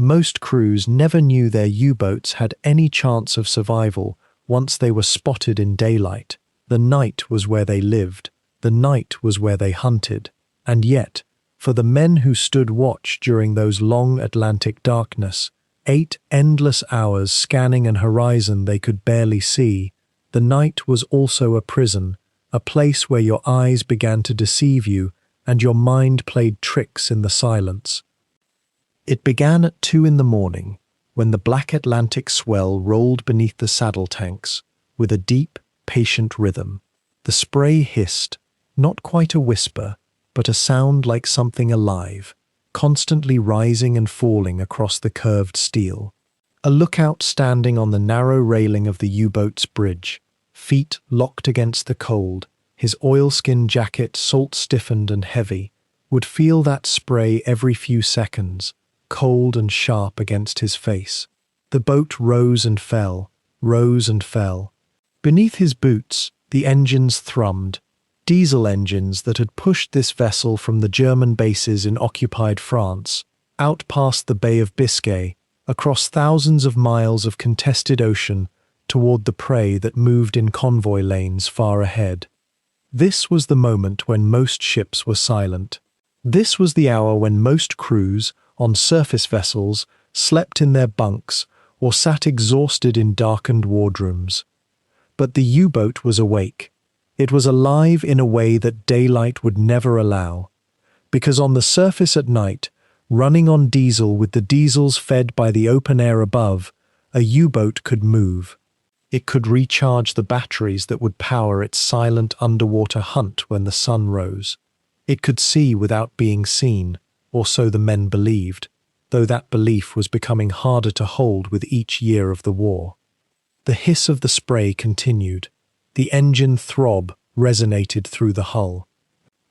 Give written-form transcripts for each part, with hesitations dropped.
Most crews never knew their U-boats had any chance of survival once they were spotted in daylight. The night was where they lived, the night was where they hunted, and yet, for the men who stood watch during those long Atlantic darkness, 8 endless hours scanning an horizon they could barely see, the night was also a prison, a place where your eyes began to deceive you and your mind played tricks in the silence. It began at 2 in the morning, when the black Atlantic swell rolled beneath the saddle tanks with a deep, patient rhythm. The spray hissed, not quite a whisper, but a sound like something alive, constantly rising and falling across the curved steel. A lookout standing on the narrow railing of the U-boat's bridge, feet locked against the cold, his oilskin jacket salt-stiffened and heavy, would feel that spray every few seconds, cold and sharp against his face. The boat rose and fell, rose and fell. Beneath his boots, the engines thrummed, diesel engines that had pushed this vessel from the German bases in occupied France, out past the Bay of Biscay, across thousands of miles of contested ocean, toward the prey that moved in convoy lanes far ahead. This was the moment when most ships were silent. This was the hour when most crews, on surface vessels, slept in their bunks or sat exhausted in darkened wardrooms. But the U-boat was awake. It was alive in a way that daylight would never allow. Because on the surface at night, running on diesel with the diesels fed by the open air above, a U-boat could move. It could recharge the batteries that would power its silent underwater hunt when the sun rose. It could see without being seen, or so the men believed, though that belief was becoming harder to hold with each year of the war. The hiss of the spray continued. The engine throb resonated through the hull.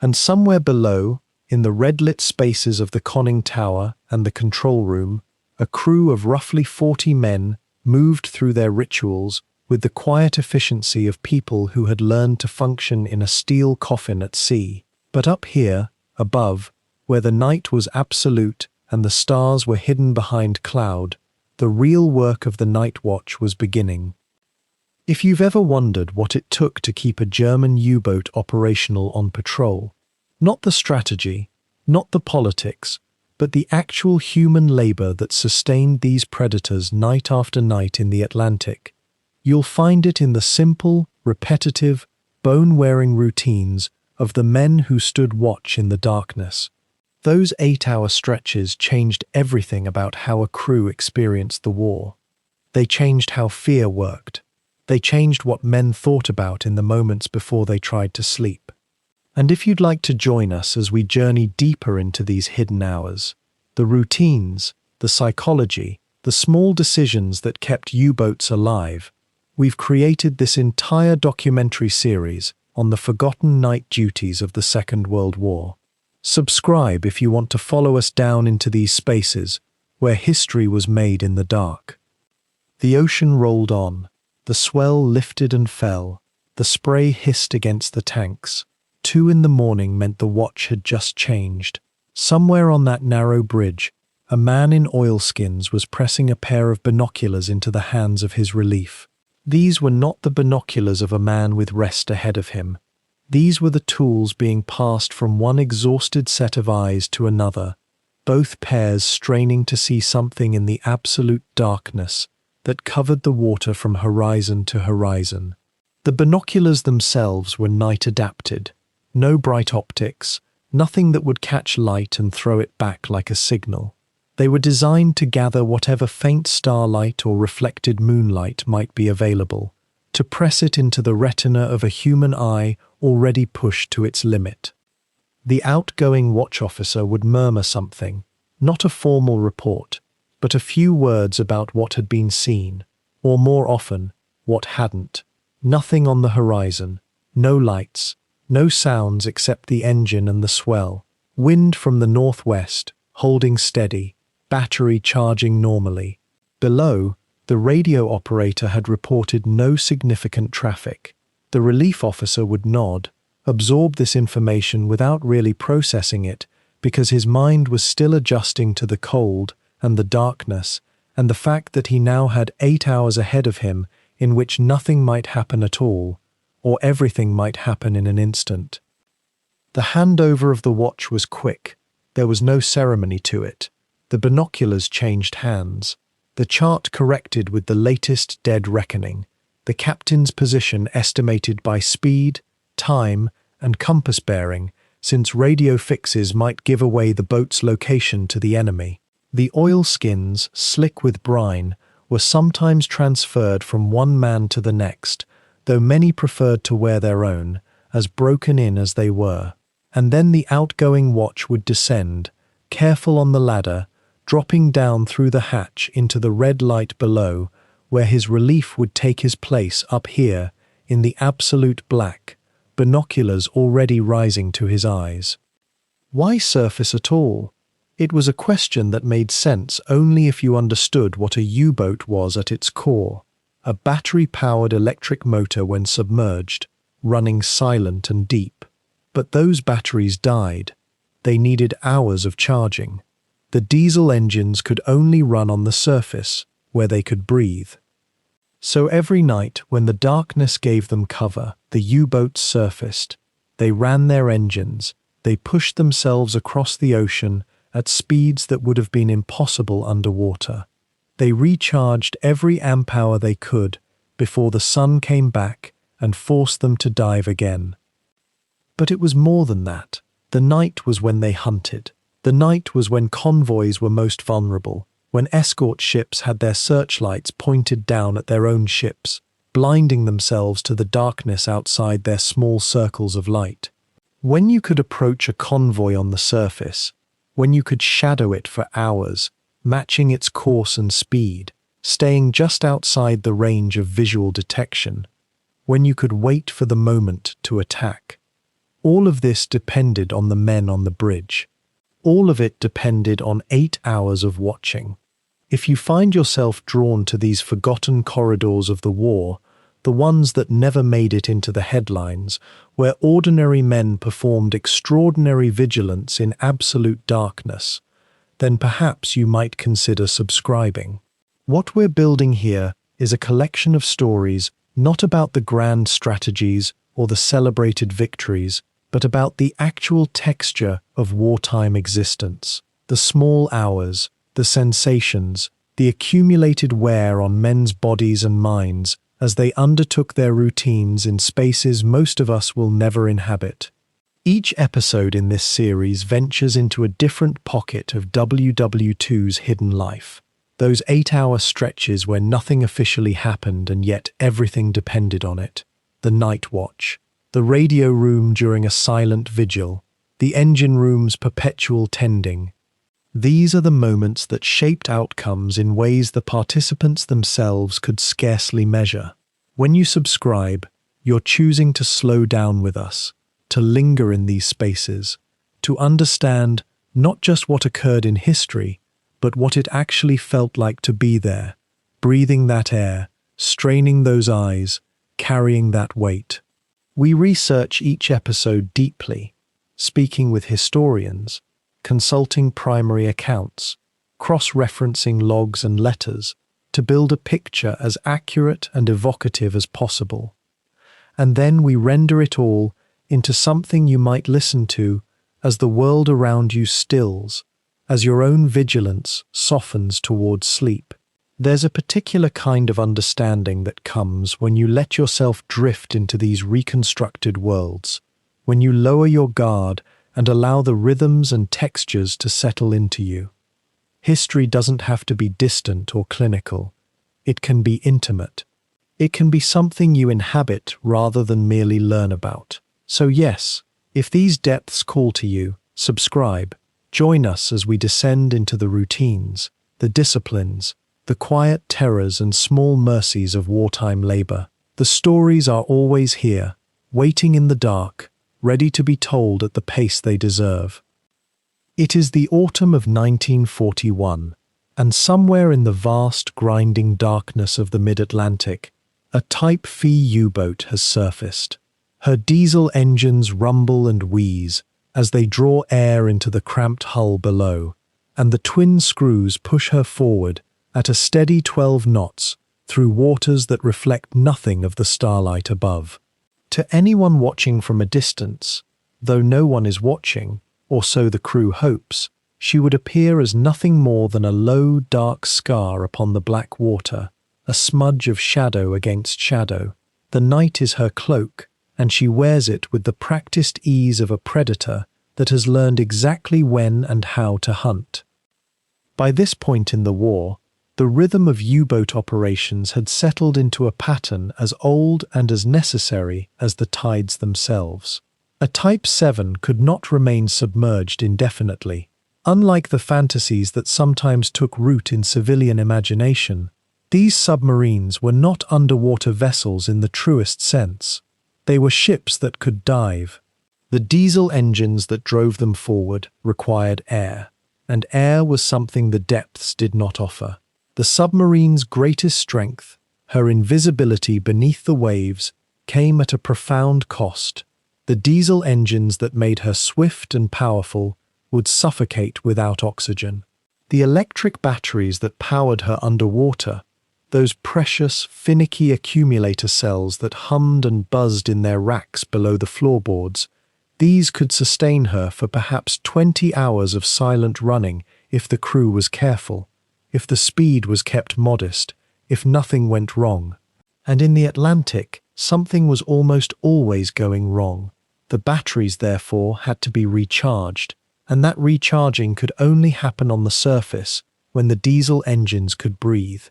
And somewhere below, in the red-lit spaces of the conning tower and the control room, a crew of roughly 40 men moved through their rituals with the quiet efficiency of people who had learned to function in a steel coffin at sea. But up here, above, where the night was absolute and the stars were hidden behind cloud, the real work of the night watch was beginning. If you've ever wondered what it took to keep a German U-boat operational on patrol, not the strategy, not the politics, but the actual human labor that sustained these predators night after night in the Atlantic, you'll find it in the simple, repetitive, bone-wearing routines of the men who stood watch in the darkness. Those 8-hour stretches changed everything about how a crew experienced the war. They changed how fear worked. They changed what men thought about in the moments before they tried to sleep. And if you'd like to join us as we journey deeper into these hidden hours, the routines, the psychology, the small decisions that kept U-boats alive, we've created this entire documentary series on the forgotten night duties of the Second World War. Subscribe if you want to follow us down into these spaces where history was made in the dark. The ocean rolled on, the swell lifted and fell, the spray hissed against the tanks. 2 in the morning meant the watch had just changed. Somewhere on that narrow bridge, a man in oilskins was pressing a pair of binoculars into the hands of his relief. These were not the binoculars of a man with rest ahead of him. These were the tools being passed from one exhausted set of eyes to another, both pairs straining to see something in the absolute darkness that covered the water from horizon to horizon. The binoculars themselves were night-adapted, no bright optics, nothing that would catch light and throw it back like a signal. They were designed to gather whatever faint starlight or reflected moonlight might be available, to press it into the retina of a human eye already pushed to its limit. The outgoing watch officer would murmur something, not a formal report, but a few words about what had been seen, or more often, what hadn't. Nothing on the horizon, no lights, no sounds except the engine and the swell, wind from the northwest, holding steady, battery charging normally. Below, the radio operator had reported no significant traffic. The relief officer would nod, absorb this information without really processing it, because his mind was still adjusting to the cold and the darkness, and the fact that he now had 8 hours ahead of him in which nothing might happen at all, or everything might happen in an instant. The handover of the watch was quick. There was no ceremony to it. The binoculars changed hands. The chart corrected with the latest dead reckoning. The captain's position estimated by speed, time, and compass bearing, since radio fixes might give away the boat's location to the enemy. The oilskins, slick with brine, were sometimes transferred from one man to the next, though many preferred to wear their own, as broken in as they were. And then the outgoing watch would descend, careful on the ladder, dropping down through the hatch into the red light below, where his relief would take his place up here in the absolute black, binoculars already rising to his eyes. Why surface at all? It was a question that made sense only if you understood what a U-boat was at its core, a battery-powered electric motor when submerged, running silent and deep. But those batteries died. They needed hours of charging. The diesel engines could only run on the surface, where they could breathe. So every night, when the darkness gave them cover, the U-boats surfaced. They ran their engines. They pushed themselves across the ocean at speeds that would have been impossible underwater. They recharged every amp-hour they could before the sun came back and forced them to dive again. But it was more than that. The night was when they hunted. The night was when convoys were most vulnerable, when escort ships had their searchlights pointed down at their own ships, blinding themselves to the darkness outside their small circles of light. When you could approach a convoy on the surface, when you could shadow it for hours, matching its course and speed, staying just outside the range of visual detection, when you could wait for the moment to attack. All of this depended on the men on the bridge. All of it depended on 8 hours of watching. If you find yourself drawn to these forgotten corridors of the war, the ones that never made it into the headlines, where ordinary men performed extraordinary vigilance in absolute darkness, then perhaps you might consider subscribing. What we're building here is a collection of stories not about the grand strategies or the celebrated victories, but about the actual texture of wartime existence, the small hours, the sensations, the accumulated wear on men's bodies and minds as they undertook their routines in spaces most of us will never inhabit. Each episode in this series ventures into a different pocket of WW2's hidden life, those 8-hour stretches where nothing officially happened and yet everything depended on it, the night watch, the radio room during a silent vigil, the engine room's perpetual tending. These are the moments that shaped outcomes in ways the participants themselves could scarcely measure. When you subscribe, you're choosing to slow down with us, to linger in these spaces, to understand not just what occurred in history, but what it actually felt like to be there, breathing that air, straining those eyes, carrying that weight. We research each episode deeply, speaking with historians, consulting primary accounts, cross-referencing logs and letters to build a picture as accurate and evocative as possible. And then we render it all into something you might listen to as the world around you stills, as your own vigilance softens towards sleep. There's a particular kind of understanding that comes when you let yourself drift into these reconstructed worlds, when you lower your guard and allow the rhythms and textures to settle into you. History doesn't have to be distant or clinical. It can be intimate. It can be something you inhabit rather than merely learn about. So yes, if these depths call to you, subscribe. Join us as we descend into the routines, the disciplines, the quiet terrors and small mercies of wartime labor. The stories are always here, waiting in the dark, ready to be told at the pace they deserve. It is the autumn of 1941, and somewhere in the vast, grinding darkness of the mid-Atlantic, a Type Phi U-boat has surfaced. Her diesel engines rumble and wheeze as they draw air into the cramped hull below, and the twin screws push her forward at a steady 12 knots through waters that reflect nothing of the starlight above. To anyone watching from a distance, though no one is watching, or so the crew hopes, she would appear as nothing more than a low, dark scar upon the black water, a smudge of shadow against shadow. The night is her cloak, and she wears it with the practiced ease of a predator that has learned exactly when and how to hunt. By this point in the war, the rhythm of U-boat operations had settled into a pattern as old and as necessary as the tides themselves. A Type 7 could not remain submerged indefinitely. Unlike the fantasies that sometimes took root in civilian imagination, these submarines were not underwater vessels in the truest sense. They were ships that could dive. The diesel engines that drove them forward required air, and air was something the depths did not offer. The submarine's greatest strength, her invisibility beneath the waves, came at a profound cost. The diesel engines that made her swift and powerful would suffocate without oxygen. The electric batteries that powered her underwater, those precious, finicky accumulator cells that hummed and buzzed in their racks below the floorboards, these could sustain her for perhaps 20 hours of silent running if the crew was careful, if the speed was kept modest, if nothing went wrong. And in the Atlantic, something was almost always going wrong. The batteries, therefore, had to be recharged, and that recharging could only happen on the surface when the diesel engines could breathe.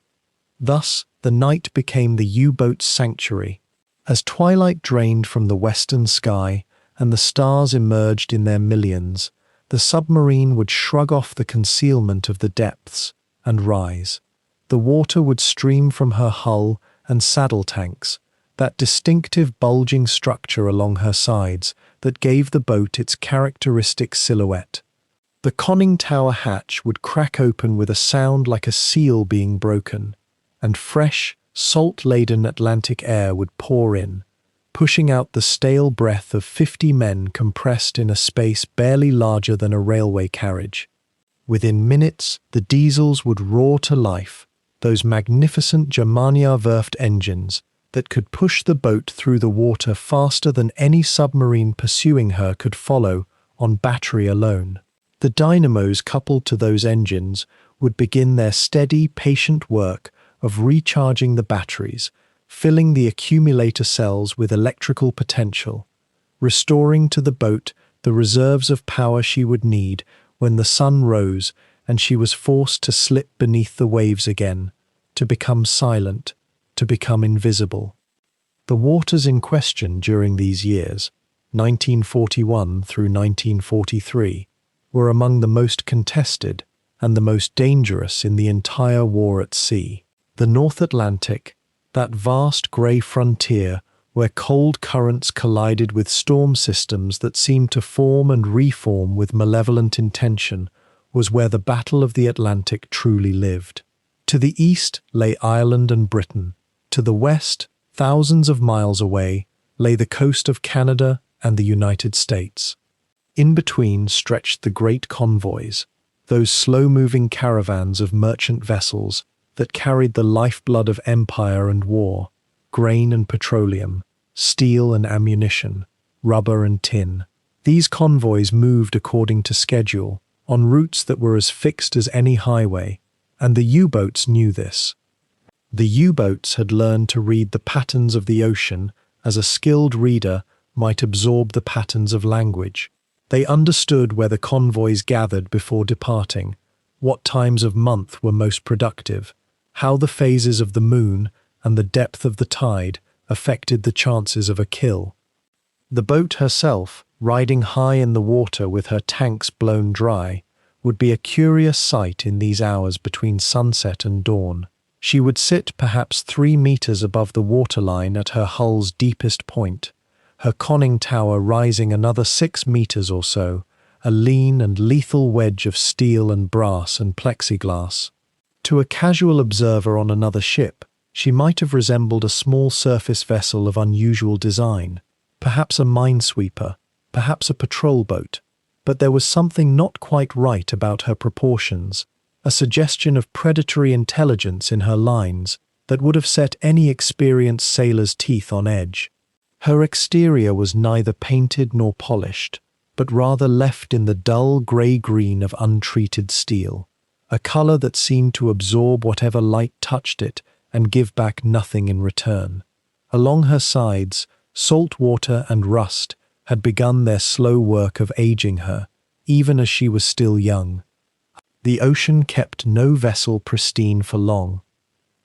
Thus, the night became the U-boat's sanctuary. As twilight drained from the western sky and the stars emerged in their millions, the submarine would shrug off the concealment of the depths and rise. The water would stream from her hull and saddle tanks, that distinctive bulging structure along her sides that gave the boat its characteristic silhouette. The conning tower hatch would crack open with a sound like a seal being broken, and fresh, salt-laden Atlantic air would pour in, pushing out the stale breath of 50 men compressed in a space barely larger than a railway carriage. Within minutes, the diesels would roar to life, those magnificent Germania-Werft engines that could push the boat through the water faster than any submarine pursuing her could follow on battery alone. The dynamos coupled to those engines would begin their steady, patient work of recharging the batteries, filling the accumulator cells with electrical potential, restoring to the boat the reserves of power she would need when the sun rose and she was forced to slip beneath the waves again, to become silent, to become invisible. The waters in question during these years, 1941 through 1943, were among the most contested and the most dangerous in the entire war at sea. The North Atlantic, that vast grey frontier where cold currents collided with storm systems that seemed to form and reform with malevolent intention, was where the Battle of the Atlantic truly lived. To the east lay Ireland and Britain. To the west, thousands of miles away, lay the coast of Canada and the United States. In between stretched the great convoys, those slow-moving caravans of merchant vessels that carried the lifeblood of empire and war, grain and petroleum, steel and ammunition, rubber and tin. These convoys moved according to schedule, on routes that were as fixed as any highway, and the U-boats knew this. The U-boats had learned to read the patterns of the ocean as a skilled reader might absorb the patterns of language. They understood where the convoys gathered before departing, what times of month were most productive, how the phases of the moon and the depth of the tide affected the chances of a kill. The boat herself, riding high in the water with her tanks blown dry, would be a curious sight in these hours between sunset and dawn. She would sit perhaps 3 meters above the waterline at her hull's deepest point, her conning tower rising another 6 meters or so, a lean and lethal wedge of steel and brass and plexiglass. To a casual observer on another ship, she might have resembled a small surface vessel of unusual design, perhaps a minesweeper, perhaps a patrol boat, but there was something not quite right about her proportions, a suggestion of predatory intelligence in her lines that would have set any experienced sailor's teeth on edge. Her exterior was neither painted nor polished, but rather left in the dull grey-green of untreated steel, a colour that seemed to absorb whatever light touched it and give back nothing in return. Along her sides, salt water and rust had begun their slow work of aging her, even as she was still young. The ocean kept no vessel pristine for long.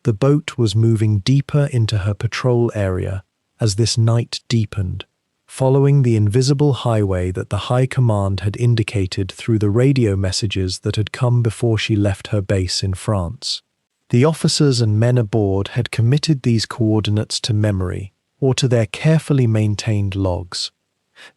The boat was moving deeper into her patrol area as this night deepened, following the invisible highway that the High Command had indicated through the radio messages that had come before she left her base in France. The officers and men aboard had committed these coordinates to memory or to their carefully maintained logs.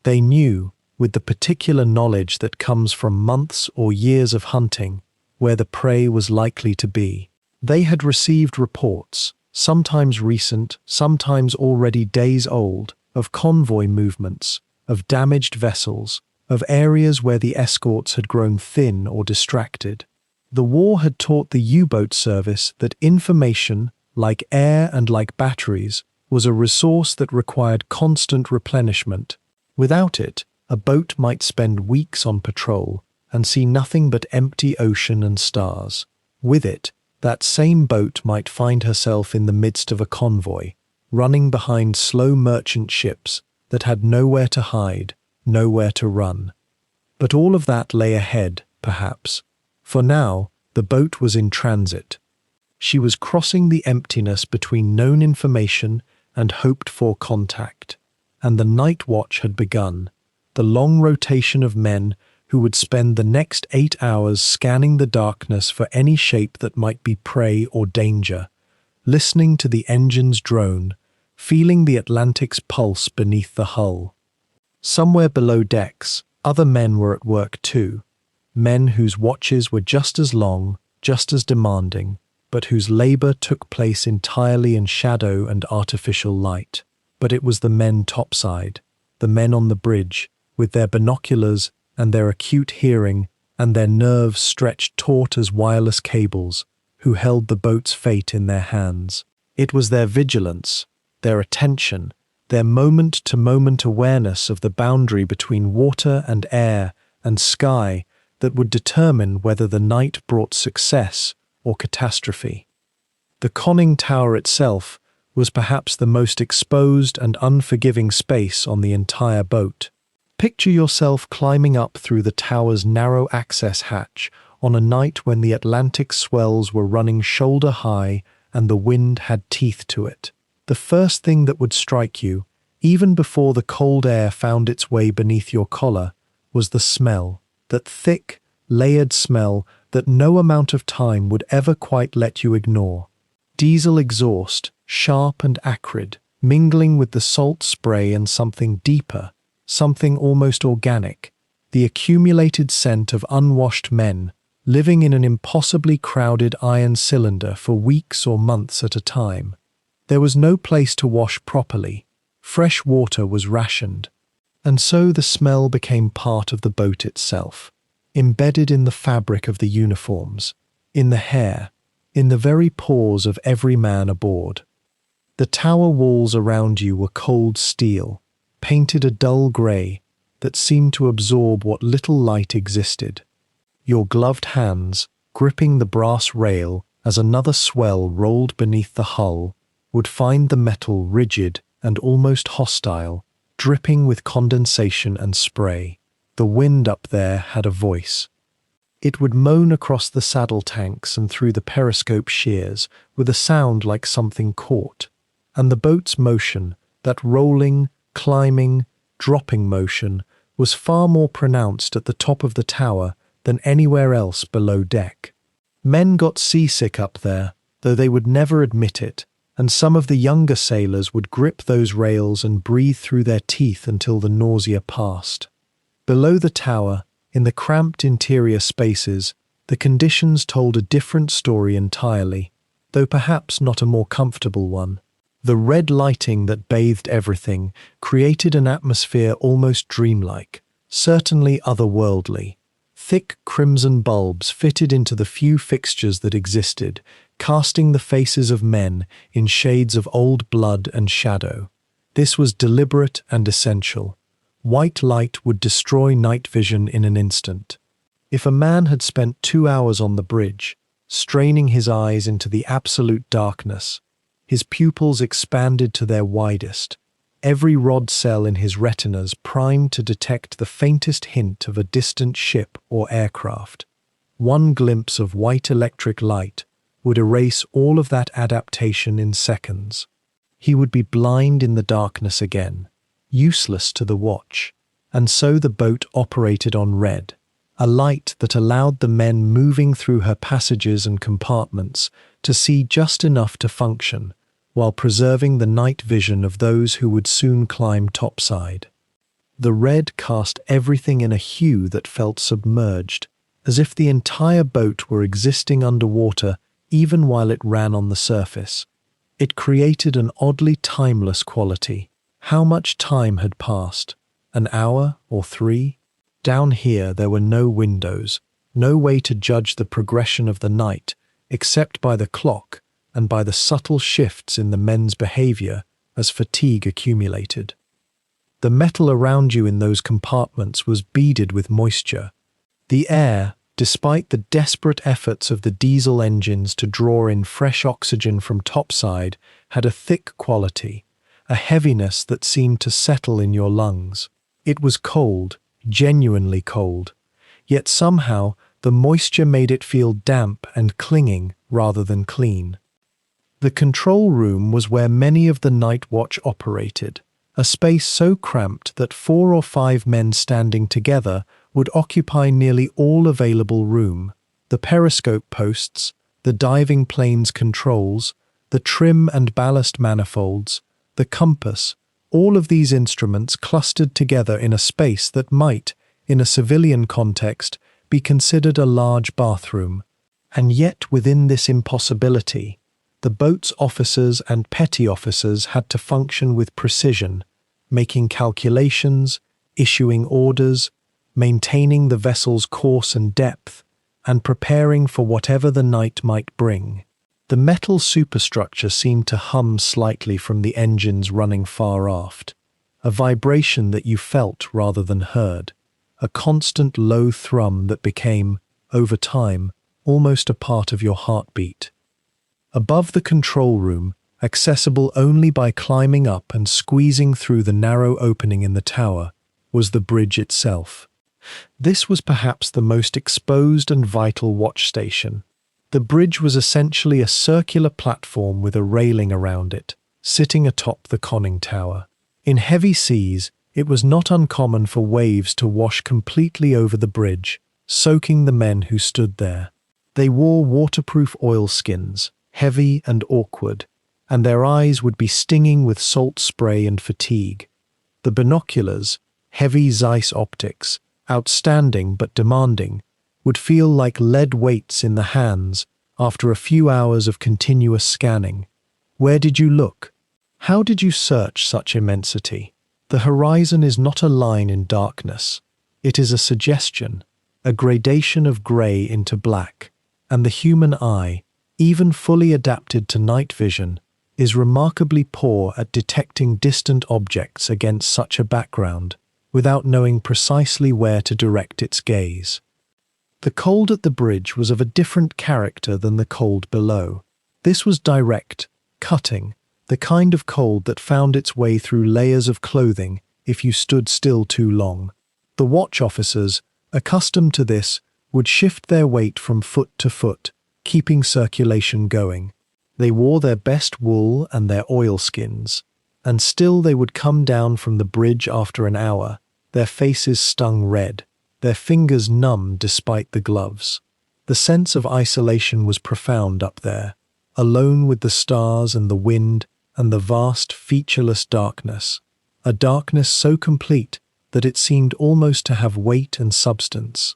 They knew, with the particular knowledge that comes from months or years of hunting, where the prey was likely to be. They had received reports, sometimes recent, sometimes already days old, of convoy movements, of damaged vessels, of areas where the escorts had grown thin or distracted. The war had taught the U-boat service that information, like air and like batteries, was a resource that required constant replenishment. Without it, a boat might spend weeks on patrol and see nothing but empty ocean and stars. With it, that same boat might find herself in the midst of a convoy, running behind slow merchant ships that had nowhere to hide, nowhere to run. But all of that lay ahead, perhaps. For now, the boat was in transit. She was crossing the emptiness between known information and hoped-for contact. And the night watch had begun, the long rotation of men who would spend the next 8 hours scanning the darkness for any shape that might be prey or danger, listening to the engines drone, feeling the Atlantic's pulse beneath the hull. Somewhere below decks, other men were at work too, men whose watches were just as long, just as demanding, but whose labor took place entirely in shadow and artificial light. But it was the men topside, the men on the bridge, with their binoculars and their acute hearing and their nerves stretched taut as wireless cables, who held the boat's fate in their hands. It was their vigilance, their attention, their moment-to-moment awareness of the boundary between water and air and sky that would determine whether the night brought success or catastrophe. The conning tower itself was perhaps the most exposed and unforgiving space on the entire boat. Picture yourself climbing up through the tower's narrow access hatch on a night when the Atlantic swells were running shoulder high and the wind had teeth to it. The first thing that would strike you, even before the cold air found its way beneath your collar, was the smell, that thick, layered smell that no amount of time would ever quite let you ignore. Diesel exhaust, sharp and acrid, mingling with the salt spray and something deeper, something almost organic, the accumulated scent of unwashed men living in an impossibly crowded iron cylinder for weeks or months at a time. There was no place to wash properly, fresh water was rationed, and so the smell became part of the boat itself, embedded in the fabric of the uniforms, in the hair, in the very pores of every man aboard. The tower walls around you were cold steel, painted a dull grey that seemed to absorb what little light existed. Your gloved hands, gripping the brass rail as another swell rolled beneath the hull, would find the metal rigid and almost hostile, dripping with condensation and spray. The wind up there had a voice. It would moan across the saddle tanks and through the periscope shears with a sound like something caught, and the boat's motion, that rolling, climbing, dropping motion, was far more pronounced at the top of the tower than anywhere else below deck. Men got seasick up there, though they would never admit it, and some of the younger sailors would grip those rails and breathe through their teeth until the nausea passed. Below the tower, in the cramped interior spaces, the conditions told a different story entirely, though perhaps not a more comfortable one. The red lighting that bathed everything created an atmosphere almost dreamlike, certainly otherworldly. Thick crimson bulbs fitted into the few fixtures that existed, casting the faces of men in shades of old blood and shadow. This was deliberate and essential. White light would destroy night vision in an instant. If a man had spent 2 hours on the bridge, straining his eyes into the absolute darkness, his pupils expanded to their widest, every rod cell in his retinas primed to detect the faintest hint of a distant ship or aircraft. One glimpse of white electric light would erase all of that adaptation in seconds. He would be blind in the darkness again, useless to the watch, and so the boat operated on red, a light that allowed the men moving through her passages and compartments to see just enough to function, while preserving the night vision of those who would soon climb topside. The red cast everything in a hue that felt submerged, as if the entire boat were existing underwater even while it ran on the surface. It created an oddly timeless quality. How much time had passed? An hour or 3? Down here there were no windows, no way to judge the progression of the night, except by the clock and by the subtle shifts in the men's behavior as fatigue accumulated. The metal around you in those compartments was beaded with moisture. The air, despite the desperate efforts of the diesel engines to draw in fresh oxygen from topside, had a thick quality, a heaviness that seemed to settle in your lungs. It was cold, genuinely cold, yet somehow the moisture made it feel damp and clinging rather than clean. The control room was where many of the night watch operated, a space so cramped that 4 or 5 men standing together would occupy nearly all available room. The periscope posts, the diving plane's controls, the trim and ballast manifolds, the compass, all of these instruments clustered together in a space that might, in a civilian context, be considered a large bathroom. And yet within this impossibility, the boat's officers and petty officers had to function with precision, making calculations, issuing orders, maintaining the vessel's course and depth, and preparing for whatever the night might bring. The metal superstructure seemed to hum slightly from the engines running far aft, a vibration that you felt rather than heard, a constant low thrum that became, over time, almost a part of your heartbeat. Above the control room, accessible only by climbing up and squeezing through the narrow opening in the tower, was the bridge itself. This was perhaps the most exposed and vital watch station. The bridge was essentially a circular platform with a railing around it, sitting atop the conning tower. In heavy seas, it was not uncommon for waves to wash completely over the bridge, soaking the men who stood there. They wore waterproof oilskins, heavy and awkward, and their eyes would be stinging with salt spray and fatigue. The binoculars, heavy Zeiss optics, outstanding but demanding, would feel like lead weights in the hands after a few hours of continuous scanning. Where did you look? How did you search such immensity? The horizon is not a line in darkness. It is a suggestion, a gradation of grey into black, and the human eye, even fully adapted to night vision, is remarkably poor at detecting distant objects against such a background, without knowing precisely where to direct its gaze. The cold at the bridge was of a different character than the cold below. This was direct, cutting, the kind of cold that found its way through layers of clothing if you stood still too long. The watch officers, accustomed to this, would shift their weight from foot to foot, keeping circulation going. They wore their best wool and their oilskins, and still they would come down from the bridge after an hour, their faces stung red, their fingers numb despite the gloves. The sense of isolation was profound up there, alone with the stars and the wind and the vast, featureless darkness, a darkness so complete that it seemed almost to have weight and substance.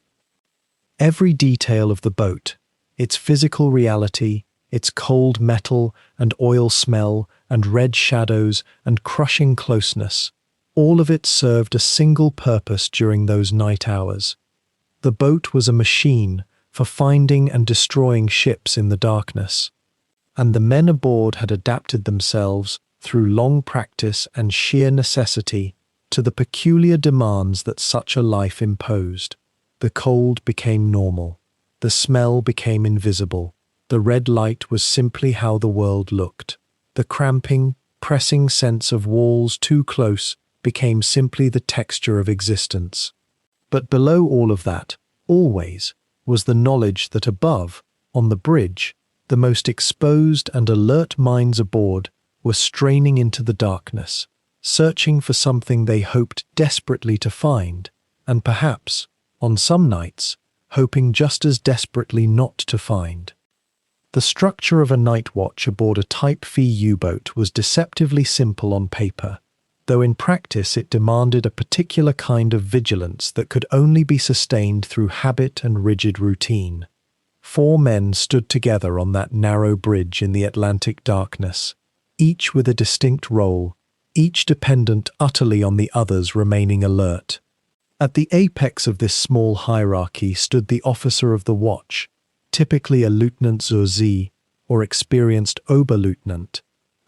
Every detail of the boat, its physical reality, its cold metal and oil smell and red shadows and crushing closeness, All of it served a single purpose during those night hours. The boat was a machine for finding and destroying ships in the darkness, and the men aboard had adapted themselves through long practice and sheer necessity to the peculiar demands that such a life imposed. The cold became normal. The smell became invisible. The red light was simply how the world looked. The cramping, pressing sense of walls too close became simply the texture of existence. But below all of that, always, was the knowledge that above, on the bridge, the most exposed and alert minds aboard were straining into the darkness, searching for something they hoped desperately to find, and perhaps, on some nights, hoping just as desperately not to find. The structure of a night watch aboard a Type V U-boat was deceptively simple on paper, though in practice it demanded a particular kind of vigilance that could only be sustained through habit and rigid routine. 4 men stood together on that narrow bridge in the Atlantic darkness, each with a distinct role, each dependent utterly on the others remaining alert. At the apex of this small hierarchy stood the officer of the watch, typically a Lieutenant zur See or experienced Oberleutnant,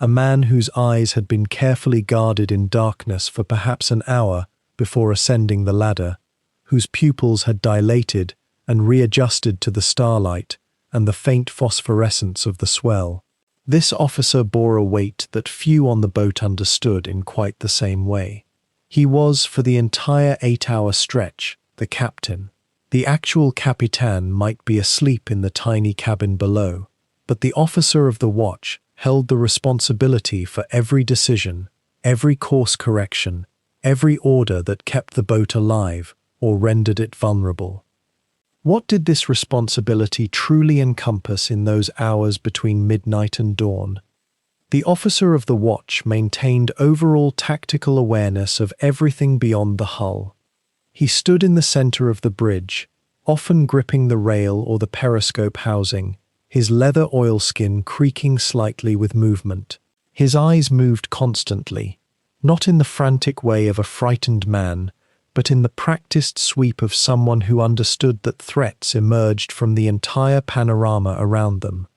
a man whose eyes had been carefully guarded in darkness for perhaps an hour before ascending the ladder, whose pupils had dilated and readjusted to the starlight and the faint phosphorescence of the swell. This officer bore a weight that few on the boat understood in quite the same way. He was, for the entire 8-hour stretch, the captain. The actual Capitan might be asleep in the tiny cabin below, but the officer of the watch held the responsibility for every decision, every course correction, every order that kept the boat alive or rendered it vulnerable. What did this responsibility truly encompass in those hours between midnight and dawn? The officer of the watch maintained overall tactical awareness of everything beyond the hull. He stood in the center of the bridge, often gripping the rail or the periscope housing, his leather oilskin creaking slightly with movement. His eyes moved constantly, not in the frantic way of a frightened man, but in the practiced sweep of someone who understood that threats emerged from the entire panorama around them.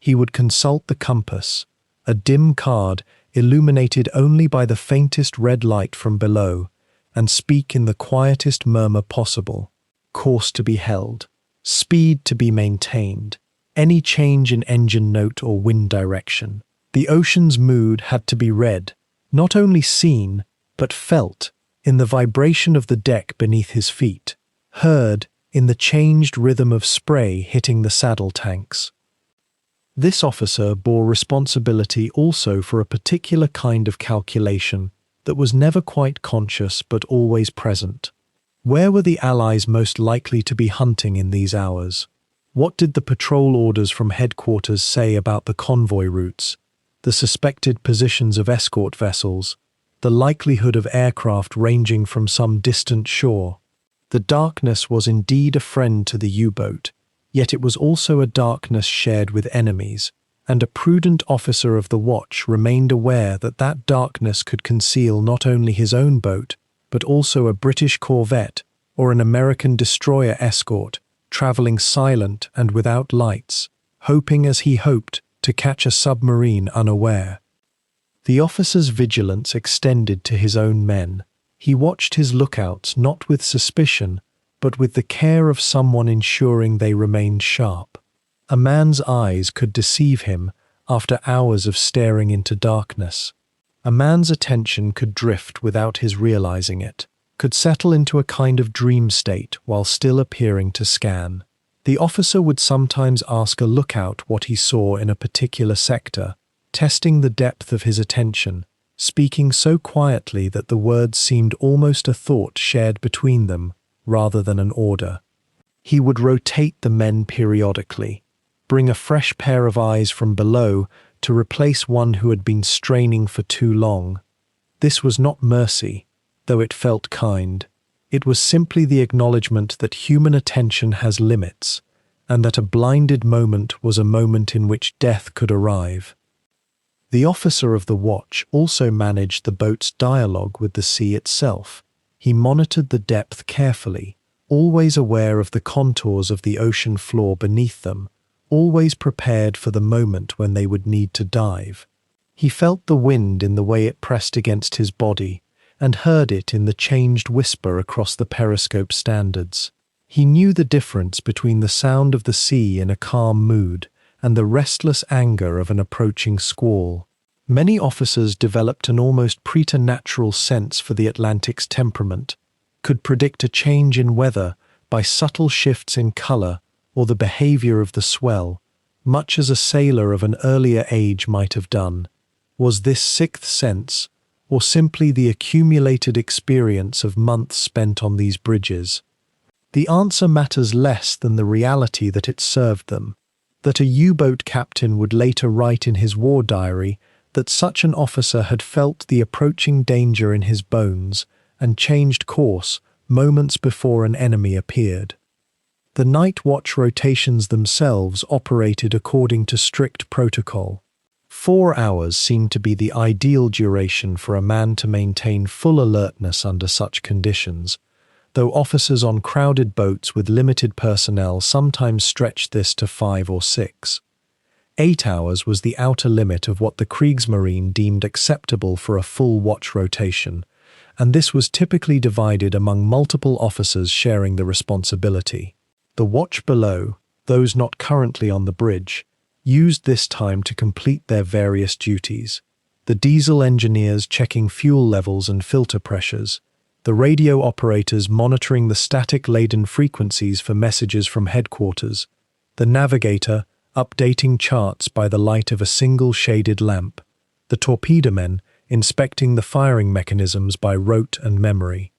He would consult the compass, a dim card illuminated only by the faintest red light from below, and speak in the quietest murmur possible. Course to be held, speed to be maintained, any change in engine note or wind direction. The ocean's mood had to be read, not only seen, but felt, in the vibration of the deck beneath his feet, heard in the changed rhythm of spray hitting the saddle tanks. This officer bore responsibility also for a particular kind of calculation that was never quite conscious but always present. Where were the Allies most likely to be hunting in these hours? What did the patrol orders from headquarters say about the convoy routes, the suspected positions of escort vessels, the likelihood of aircraft ranging from some distant shore? The darkness was indeed a friend to the U-boat, yet it was also a darkness shared with enemies, and a prudent officer of the watch remained aware that that darkness could conceal not only his own boat, but also a British corvette or an American destroyer escort, traveling silent and without lights, hoping as he hoped to catch a submarine unaware. The officer's vigilance extended to his own men. He watched his lookouts not with suspicion, but with the care of someone ensuring they remained sharp. A man's eyes could deceive him after hours of staring into darkness. A man's attention could drift without his realizing it, could settle into a kind of dream state while still appearing to scan. The officer would sometimes ask a lookout what he saw in a particular sector, testing the depth of his attention, speaking so quietly that the words seemed almost a thought shared between them, rather than an order. He would rotate the men periodically, bring a fresh pair of eyes from below to replace one who had been straining for too long. This was not mercy, though it felt kind. It was simply the acknowledgement that human attention has limits, and that a blinded moment was a moment in which death could arrive. The officer of the watch also managed the boat's dialogue with the sea itself. He monitored the depth carefully, always aware of the contours of the ocean floor beneath them, always prepared for the moment when they would need to dive. He felt the wind in the way it pressed against his body, and heard it in the changed whisper across the periscope standards. He knew the difference between the sound of the sea in a calm mood and the restless anger of an approaching squall. Many officers developed an almost preternatural sense for the Atlantic's temperament, could predict a change in weather by subtle shifts in color or the behavior of the swell, much as a sailor of an earlier age might have done. Was this sixth sense, or simply the accumulated experience of months spent on these bridges? The answer matters less than the reality that it served them, that a U-boat captain would later write in his war diary that such an officer had felt the approaching danger in his bones and changed course moments before an enemy appeared. The night watch rotations themselves operated according to strict protocol. 4 hours seemed to be the ideal duration for a man to maintain full alertness under such conditions, though officers on crowded boats with limited personnel sometimes stretched this to 5 or 6. 8 hours was the outer limit of what the Kriegsmarine deemed acceptable for a full watch rotation, and this was typically divided among multiple officers sharing the responsibility. The watch below, those not currently on the bridge, used this time to complete their various duties. The diesel engineers checking fuel levels and filter pressures, the radio operators monitoring the static-laden frequencies for messages from headquarters, the navigator updating charts by the light of a single shaded lamp, the torpedomen inspecting the firing mechanisms by rote and memory.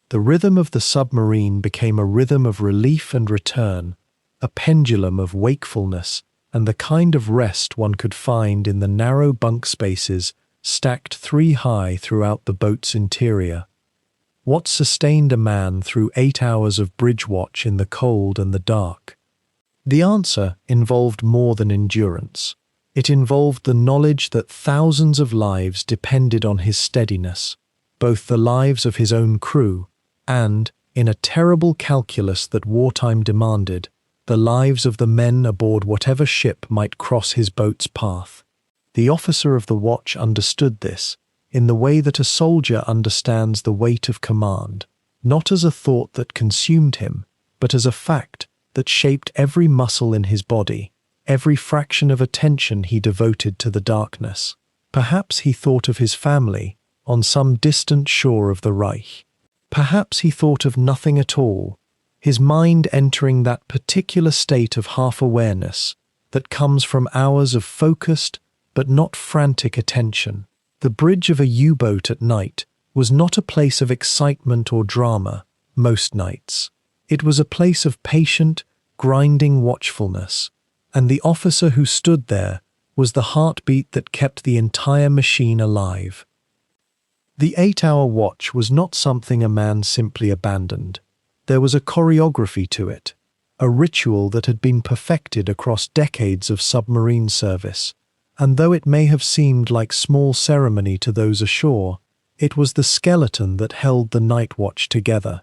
The rhythm of the submarine became a rhythm of relief and return, a pendulum of wakefulness and the kind of rest one could find in the narrow bunk spaces stacked 3 high throughout the boat's interior. What sustained a man through 8 hours of bridge watch in the cold and the dark? The answer involved more than endurance. It involved the knowledge that thousands of lives depended on his steadiness, both the lives of his own crew and, in a terrible calculus that wartime demanded, the lives of the men aboard whatever ship might cross his boat's path. The officer of the watch understood this, in the way that a soldier understands the weight of command, not as a thought that consumed him, but as a fact that shaped every muscle in his body, every fraction of attention he devoted to the darkness. Perhaps he thought of his family on some distant shore of the Reich. Perhaps he thought of nothing at all, his mind entering that particular state of half-awareness that comes from hours of focused but not frantic attention. The bridge of a U-boat at night was not a place of excitement or drama most nights. It was a place of patient, grinding watchfulness, and the officer who stood there was the heartbeat that kept the entire machine alive. The 8-hour watch was not something a man simply abandoned. There was a choreography to it, a ritual that had been perfected across decades of submarine service, and though it may have seemed like small ceremony to those ashore, it was the skeleton that held the night watch together.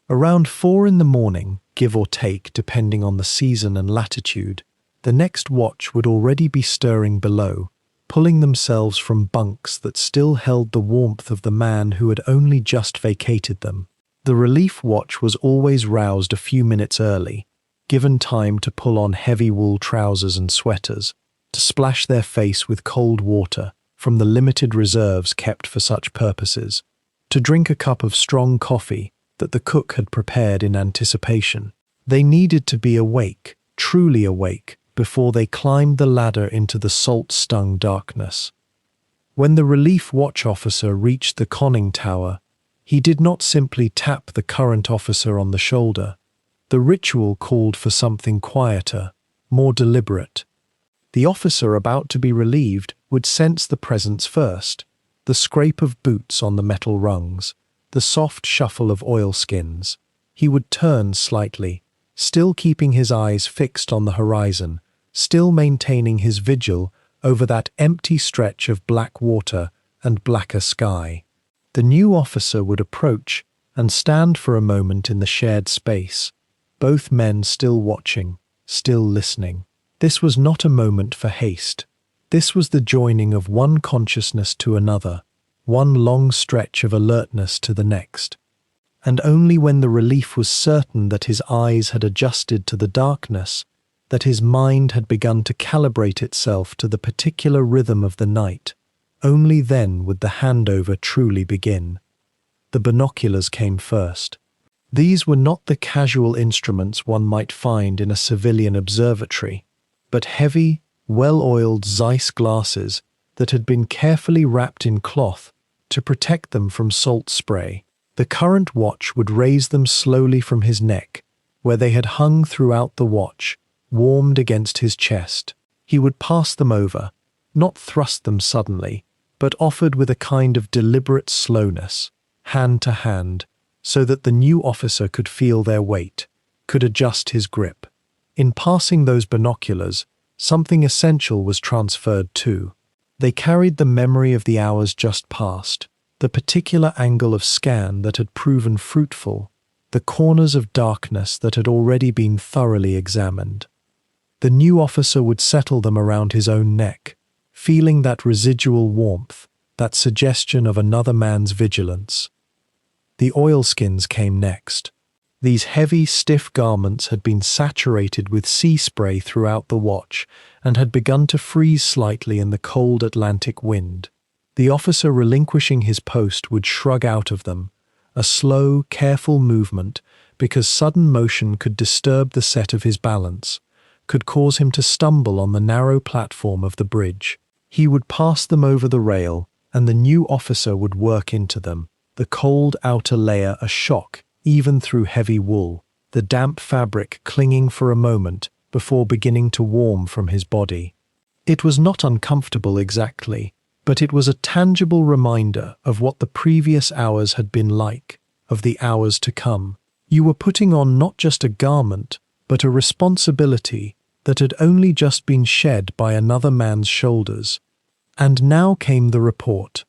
Around 4 in the morning, give or take depending on the season and latitude, the next watch would already be stirring below, pulling themselves from bunks that still held the warmth of the man who had only just vacated them. The relief watch was always roused a few minutes early, given time to pull on heavy wool trousers and sweaters, to splash their face with cold water from the limited reserves kept for such purposes, to drink a cup of strong coffee that the cook had prepared in anticipation. They needed to be awake, truly awake, before they climbed the ladder into the salt-stung darkness. When the relief watch officer reached the conning tower, he did not simply tap the current officer on the shoulder. The ritual called for something quieter, more deliberate. The officer about to be relieved would sense the presence first, the scrape of boots on the metal rungs, the soft shuffle of oilskins. He would turn slightly, still keeping his eyes fixed on the horizon, still maintaining his vigil over that empty stretch of black water and blacker sky. The new officer would approach and stand for a moment in the shared space, both men still watching, still listening. This was not a moment for haste. This was the joining of one consciousness to another, one long stretch of alertness to the next. And only when the relief was certain that his eyes had adjusted to the darkness, that his mind had begun to calibrate itself to the particular rhythm of the night, only then would the handover truly begin. The binoculars came first. These were not the casual instruments one might find in a civilian observatory, but heavy, well-oiled Zeiss glasses that had been carefully wrapped in cloth to protect them from salt spray. The current watch would raise them slowly from his neck, where they had hung throughout the watch, warmed against his chest. He would pass them over, not thrust them suddenly, but offered with a kind of deliberate slowness, hand to hand, so that the new officer could feel their weight, could adjust his grip. In passing those binoculars, something essential was transferred too. They carried the memory of the hours just past, the particular angle of scan that had proven fruitful, the corners of darkness that had already been thoroughly examined. The new officer would settle them around his own neck, feeling that residual warmth, that suggestion of another man's vigilance. The oilskins came next. These heavy, stiff garments had been saturated with sea spray throughout the watch and had begun to freeze slightly in the cold Atlantic wind. The officer relinquishing his post would shrug out of them, a slow, careful movement, because sudden motion could disturb the set of his balance, could cause him to stumble on the narrow platform of the bridge. He would pass them over the rail, and the new officer would work into them, the cold outer layer a shock even through heavy wool, the damp fabric clinging for a moment before beginning to warm from his body. It was not uncomfortable exactly, but it was a tangible reminder of what the previous hours had been like, of the hours to come. You were putting on not just a garment, but a responsibility that had only just been shed by another man's shoulders. And now came the report.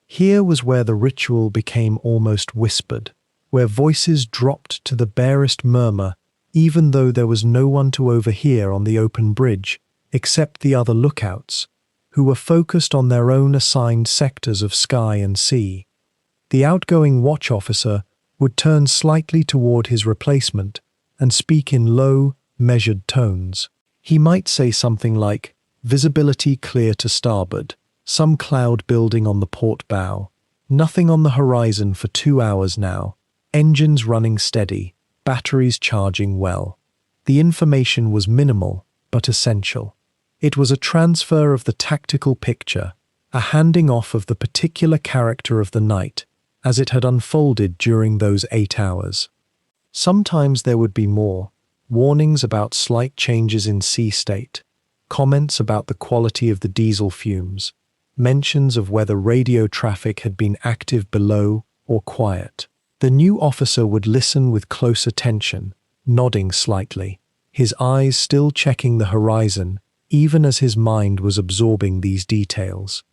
Here was where the ritual became almost whispered, where voices dropped to the barest murmur, even though there was no one to overhear on the open bridge, except the other lookouts, who were focused on their own assigned sectors of sky and sea. The outgoing watch officer would turn slightly toward his replacement and speak in low, measured tones. He might say something like, "Visibility clear to starboard, some cloud building on the port bow, nothing on the horizon for 2 hours now, engines running steady, batteries charging well." The information was minimal, but essential. It was a transfer of the tactical picture, a handing off of the particular character of the night, as it had unfolded during those 8 hours. Sometimes there would be more, warnings about slight changes in sea state, comments about the quality of the diesel fumes, mentions of whether radio traffic had been active below or quiet. The new officer would listen with close attention, nodding slightly, his eyes still checking the horizon, even as his mind was absorbing these details.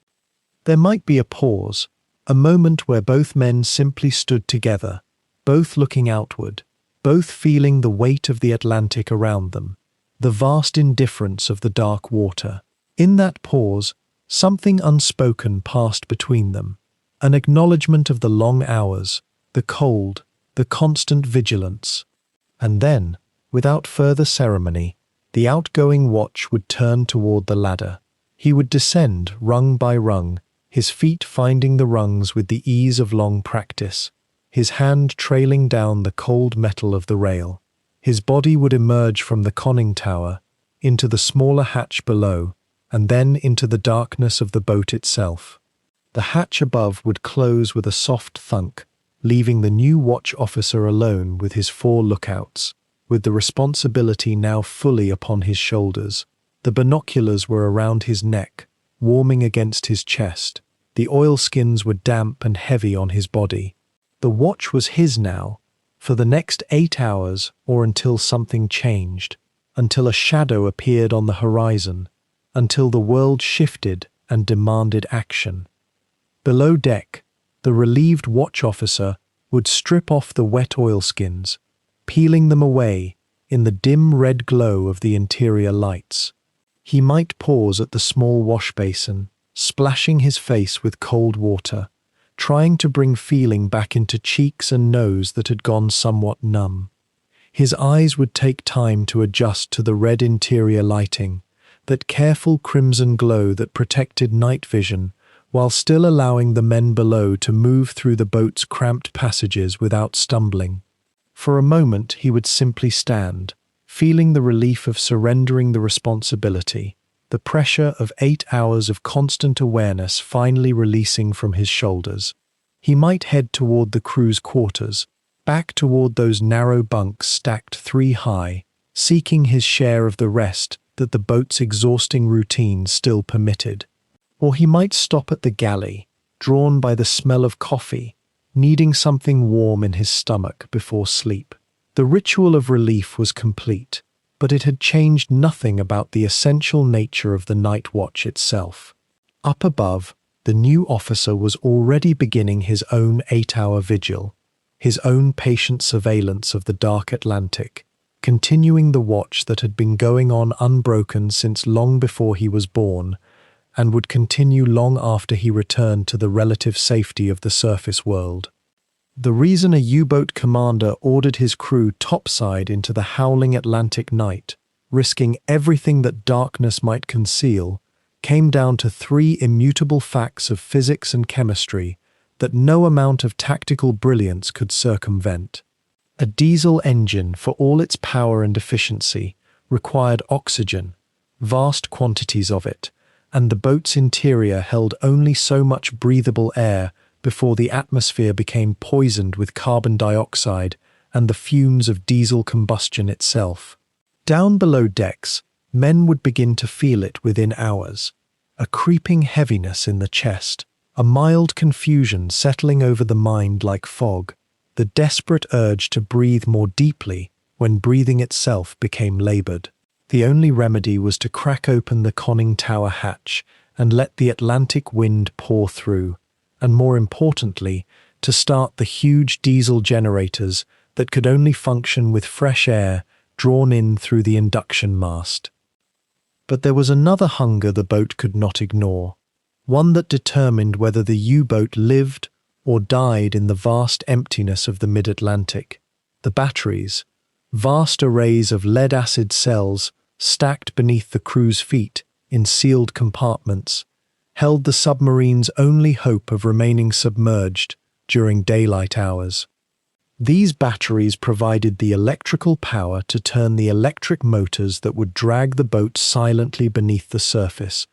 There might be a pause, a moment where both men simply stood together, both looking outward, both feeling the weight of the Atlantic around them, the vast indifference of the dark water. In that pause, something unspoken passed between them, an acknowledgement of the long hours, the cold, the constant vigilance. And then, without further ceremony, the outgoing watch would turn toward the ladder. He would descend rung by rung, his feet finding the rungs with the ease of long practice, his hand trailing down the cold metal of the rail. His body would emerge from the conning tower, into the smaller hatch below, and then into the darkness of the boat itself. The hatch above would close with a soft thunk, leaving the new watch officer alone with his 4 lookouts, with the responsibility now fully upon his shoulders. The binoculars were around his neck, warming against his chest. The oilskins were damp and heavy on his body. The watch was his now, for the next 8 hours or until something changed, until a shadow appeared on the horizon, until the world shifted and demanded action. Below deck, the relieved watch officer would strip off the wet oilskins, peeling them away in the dim red glow of the interior lights. He might pause at the small wash basin, splashing his face with cold water, trying to bring feeling back into cheeks and nose that had gone somewhat numb. His eyes would take time to adjust to the red interior lighting, that careful crimson glow that protected night vision, while still allowing the men below to move through the boat's cramped passages without stumbling. For a moment he would simply stand, feeling the relief of surrendering the responsibility, the pressure of 8 hours of constant awareness finally releasing from his shoulders. He might head toward the crew's quarters, back toward those narrow bunks stacked 3 high, seeking his share of the rest that the boat's exhausting routine still permitted. Or he might stop at the galley, drawn by the smell of coffee, needing something warm in his stomach before sleep. The ritual of relief was complete, but it had changed nothing about the essential nature of the night watch itself. Up above, the new officer was already beginning his own 8-hour vigil, his own patient surveillance of the dark Atlantic, continuing the watch that had been going on unbroken since long before he was born, and would continue long after he returned to the relative safety of the surface world. The reason a U-boat commander ordered his crew topside into the howling Atlantic night, risking everything that darkness might conceal, came down to 3 immutable facts of physics and chemistry that no amount of tactical brilliance could circumvent. A diesel engine, for all its power and efficiency, required oxygen, vast quantities of it, and the boat's interior held only so much breathable air before the atmosphere became poisoned with carbon dioxide and the fumes of diesel combustion itself. Down below decks, men would begin to feel it within hours. A creeping heaviness in the chest, a mild confusion settling over the mind like fog, the desperate urge to breathe more deeply when breathing itself became labored. The only remedy was to crack open the conning tower hatch and let the Atlantic wind pour through, and more importantly, to start the huge diesel generators that could only function with fresh air drawn in through the induction mast. But there was another hunger the boat could not ignore, one that determined whether the U-boat lived or died in the vast emptiness of the mid-Atlantic. The batteries, vast arrays of lead-acid cells stacked beneath the crew's feet in sealed compartments, held the submarine's only hope of remaining submerged during daylight hours. These batteries provided the electrical power to turn the electric motors that would drag the boat silently beneath the surface,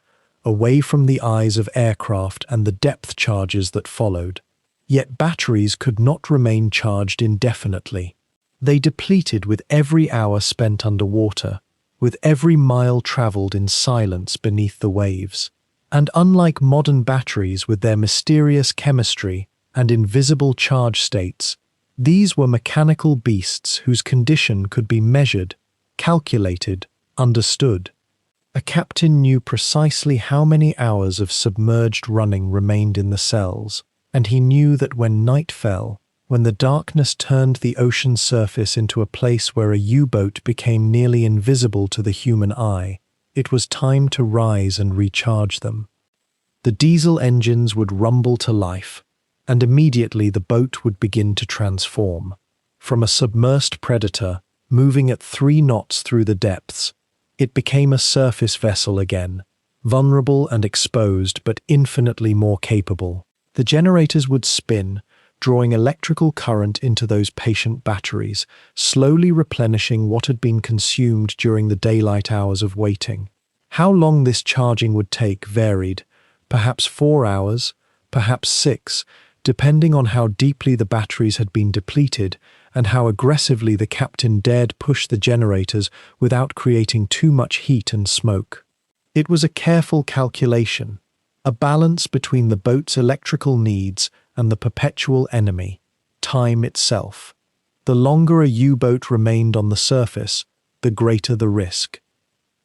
away from the eyes of aircraft and the depth charges that followed. Yet batteries could not remain charged indefinitely. They depleted with every hour spent underwater, with every mile traveled in silence beneath the waves. And unlike modern batteries with their mysterious chemistry and invisible charge states, these were mechanical beasts whose condition could be measured, calculated, understood. A captain knew precisely how many hours of submerged running remained in the cells, and he knew that when night fell, when the darkness turned the ocean surface into a place where a U-boat became nearly invisible to the human eye, it was time to rise and recharge them. The diesel engines would rumble to life, and immediately the boat would begin to transform. From a submersed predator, moving at 3 knots through the depths, it became a surface vessel again, vulnerable and exposed but infinitely more capable. The generators would spin, drawing electrical current into those patient batteries, slowly replenishing what had been consumed during the daylight hours of waiting. How long this charging would take varied, perhaps 4 hours, perhaps 6, depending on how deeply the batteries had been depleted and how aggressively the captain dared push the generators without creating too much heat and smoke. It was a careful calculation, a balance between the boat's electrical needs and the perpetual enemy, time itself. The longer a U-boat remained on the surface, the greater the risk.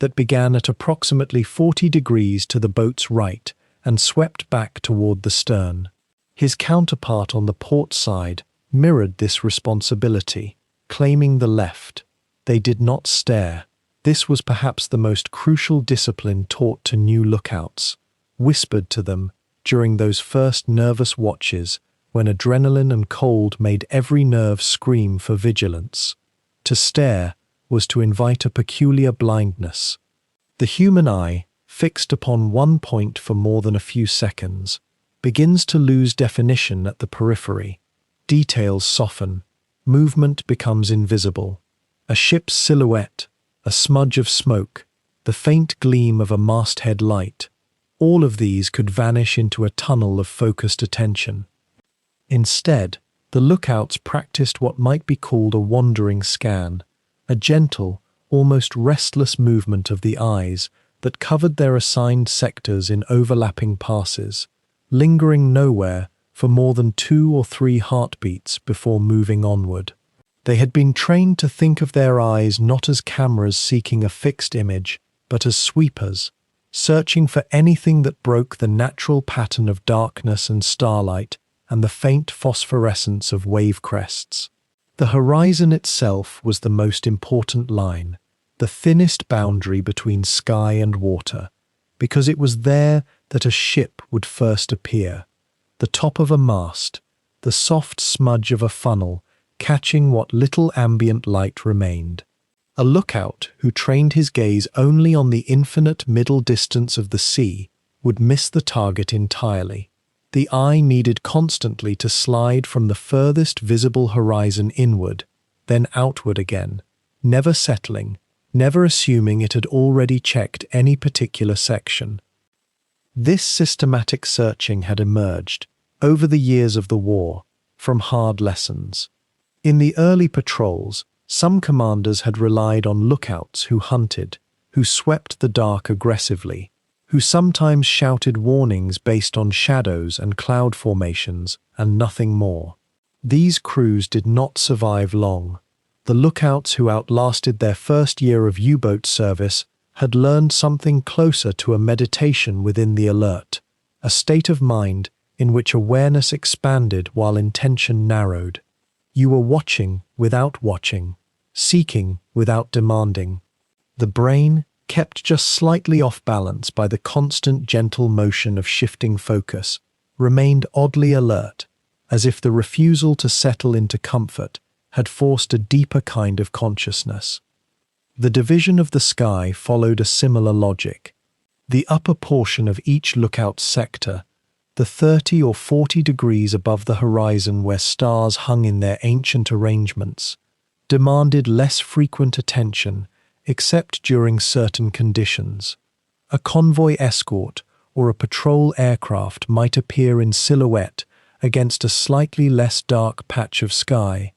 that began at approximately 40 degrees to the boat's right and swept back toward the stern. His counterpart on the port side mirrored this responsibility, claiming the left. They did not stare. This was perhaps the most crucial discipline taught to new lookouts, whispered to them during those first nervous watches when adrenaline and cold made every nerve scream for vigilance. To stare was to invite a peculiar blindness. The human eye, fixed upon one point for more than a few seconds, begins to lose definition at the periphery. Details soften. Movement becomes invisible. A ship's silhouette, a smudge of smoke, the faint gleam of a masthead light, all of these could vanish into a tunnel of focused attention. Instead, the lookouts practiced what might be called a wandering scan, a gentle, almost restless movement of the eyes that covered their assigned sectors in overlapping passes, lingering nowhere for more than 2 or 3 heartbeats before moving onward. They had been trained to think of their eyes not as cameras seeking a fixed image, but as sweepers, searching for anything that broke the natural pattern of darkness and starlight and the faint phosphorescence of wave crests. The horizon itself was the most important line, the thinnest boundary between sky and water, because it was there that a ship would first appear. The top of a mast, the soft smudge of a funnel, catching what little ambient light remained. A lookout who trained his gaze only on the infinite middle distance of the sea would miss the target entirely. The eye needed constantly to slide from the furthest visible horizon inward, then outward again, never settling, never assuming it had already checked any particular section. This systematic searching had emerged, over the years of the war, from hard lessons. In the early patrols, some commanders had relied on lookouts who hunted, who swept the dark aggressively, who sometimes shouted warnings based on shadows and cloud formations and nothing more. These crews did not survive long. The lookouts who outlasted their first year of U-boat service had learned something closer to a meditation within the alert, a state of mind in which awareness expanded while intention narrowed. You were watching without watching, seeking without demanding. The brain, kept just slightly off balance by the constant gentle motion of shifting focus, remained oddly alert, as if the refusal to settle into comfort had forced a deeper kind of consciousness. The division of the sky followed a similar logic. The upper portion of each lookout sector, the 30 or 40 degrees above the horizon where stars hung in their ancient arrangements, demanded less frequent attention except during certain conditions. A convoy escort or a patrol aircraft might appear in silhouette against a slightly less dark patch of sky,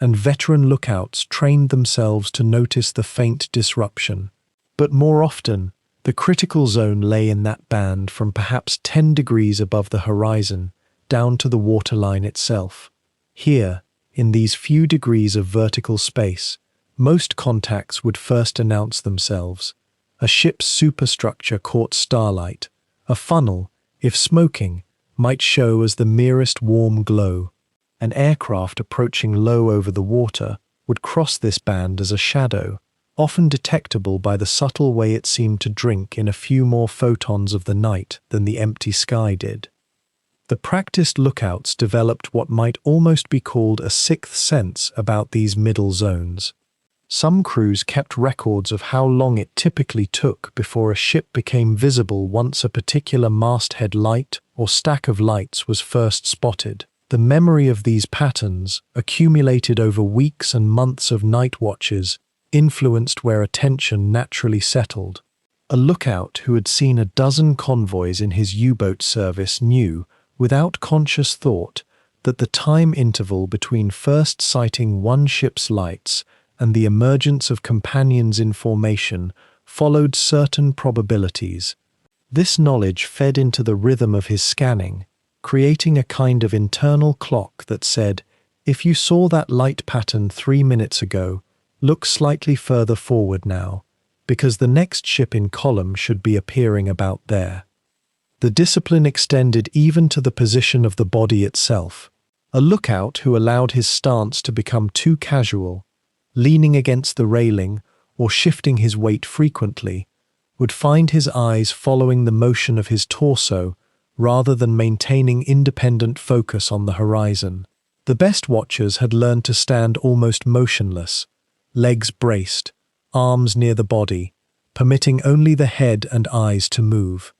and veteran lookouts trained themselves to notice the faint disruption. But more often, the critical zone lay in that band from perhaps 10 degrees above the horizon down to the waterline itself. Here, in these few degrees of vertical space, most contacts would first announce themselves. A ship's superstructure caught starlight. A funnel, if smoking, might show as the merest warm glow. An aircraft approaching low over the water would cross this band as a shadow, often detectable by the subtle way it seemed to drink in a few more photons of the night than the empty sky did. The practiced lookouts developed what might almost be called a sixth sense about these middle zones. Some crews kept records of how long it typically took before a ship became visible once a particular masthead light or stack of lights was first spotted. The memory of these patterns, accumulated over weeks and months of night watches, influenced where attention naturally settled. A lookout who had seen a dozen convoys in his U-boat service knew, without conscious thought, that the time interval between first sighting one ship's lights and the emergence of companions in formation followed certain probabilities. This knowledge fed into the rhythm of his scanning, creating a kind of internal clock that said, if you saw that light pattern 3 minutes ago, look slightly further forward now. because the next ship in column should be appearing about there. The discipline extended even to the position of the body itself. A lookout who allowed his stance to become too casual, leaning against the railing or shifting his weight frequently, would find his eyes following the motion of his torso rather than maintaining independent focus on the horizon. The best watchers had learned to stand almost motionless, legs braced, arms near the body, permitting only the head and eyes to move.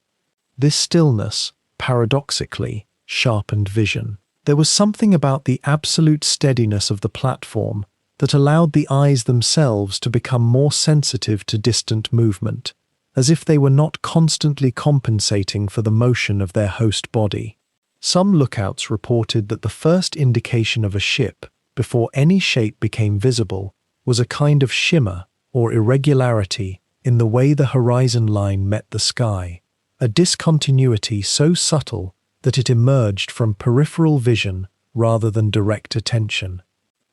This stillness, paradoxically, sharpened vision. There was something about the absolute steadiness of the platform that allowed the eyes themselves to become more sensitive to distant movement, as if they were not constantly compensating for the motion of their host body. Some lookouts reported that the first indication of a ship, before any shape became visible, was a kind of shimmer or irregularity in the way the horizon line met the sky, a discontinuity so subtle that it emerged from peripheral vision rather than direct attention.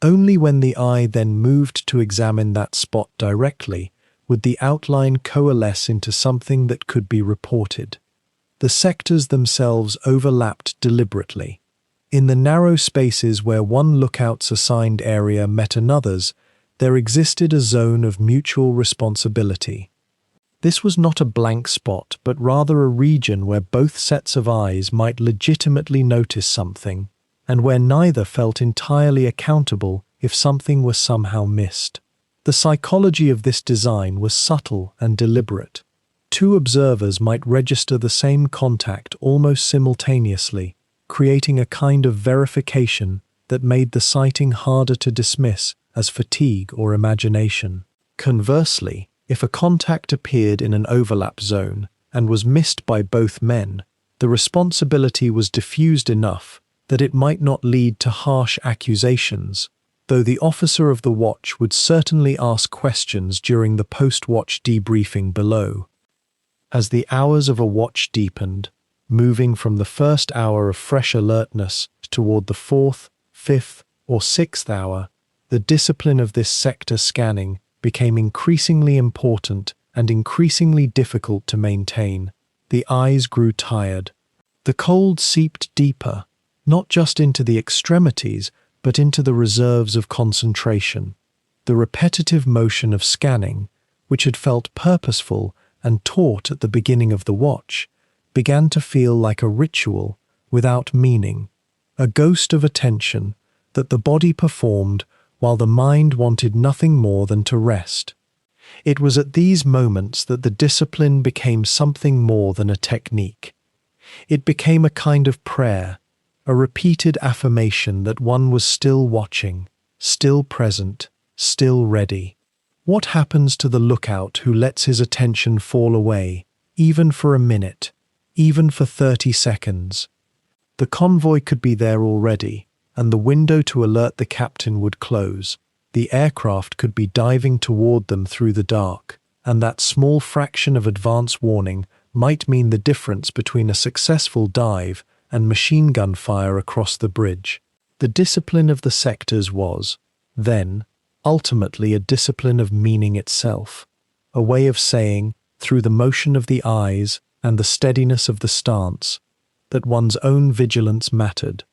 Only when the eye then moved to examine that spot directly would the outline coalesce into something that could be reported. The sectors themselves overlapped deliberately. In the narrow spaces where one lookout's assigned area met another's, there existed a zone of mutual responsibility. This was not a blank spot, but rather a region where both sets of eyes might legitimately notice something, and where neither felt entirely accountable if something was somehow missed. The psychology of this design was subtle and deliberate. Two observers might register the same contact almost simultaneously, creating a kind of verification that made the sighting harder to dismiss as fatigue or imagination. Conversely, if a contact appeared in an overlap zone and was missed by both men, the responsibility was diffused enough that it might not lead to harsh accusations, though the officer of the watch would certainly ask questions during the post-watch debriefing below. As the hours of a watch deepened, moving from the first hour of fresh alertness toward the fourth, fifth, or sixth hour, the discipline of this sector scanning became increasingly important and increasingly difficult to maintain. The eyes grew tired. The cold seeped deeper, not just into the extremities, but into the reserves of concentration. The repetitive motion of scanning, which had felt purposeful and taught at the beginning of the watch, began to feel like a ritual without meaning, a ghost of attention that the body performed while the mind wanted nothing more than to rest. It was at these moments that the discipline became something more than a technique. It became a kind of prayer, a repeated affirmation that one was still watching, still present, still ready. What happens to the lookout who lets his attention fall away, even for a minute, even for 30 seconds? The convoy could be there already, and the window to alert the captain would close. The aircraft could be diving toward them through the dark, and that small fraction of advance warning might mean the difference between a successful dive and machine gun fire across the bridge. The discipline of the sectors was, then, ultimately a discipline of meaning itself, a way of saying, through the motion of the eyes and the steadiness of the stance, that one's own vigilance mattered,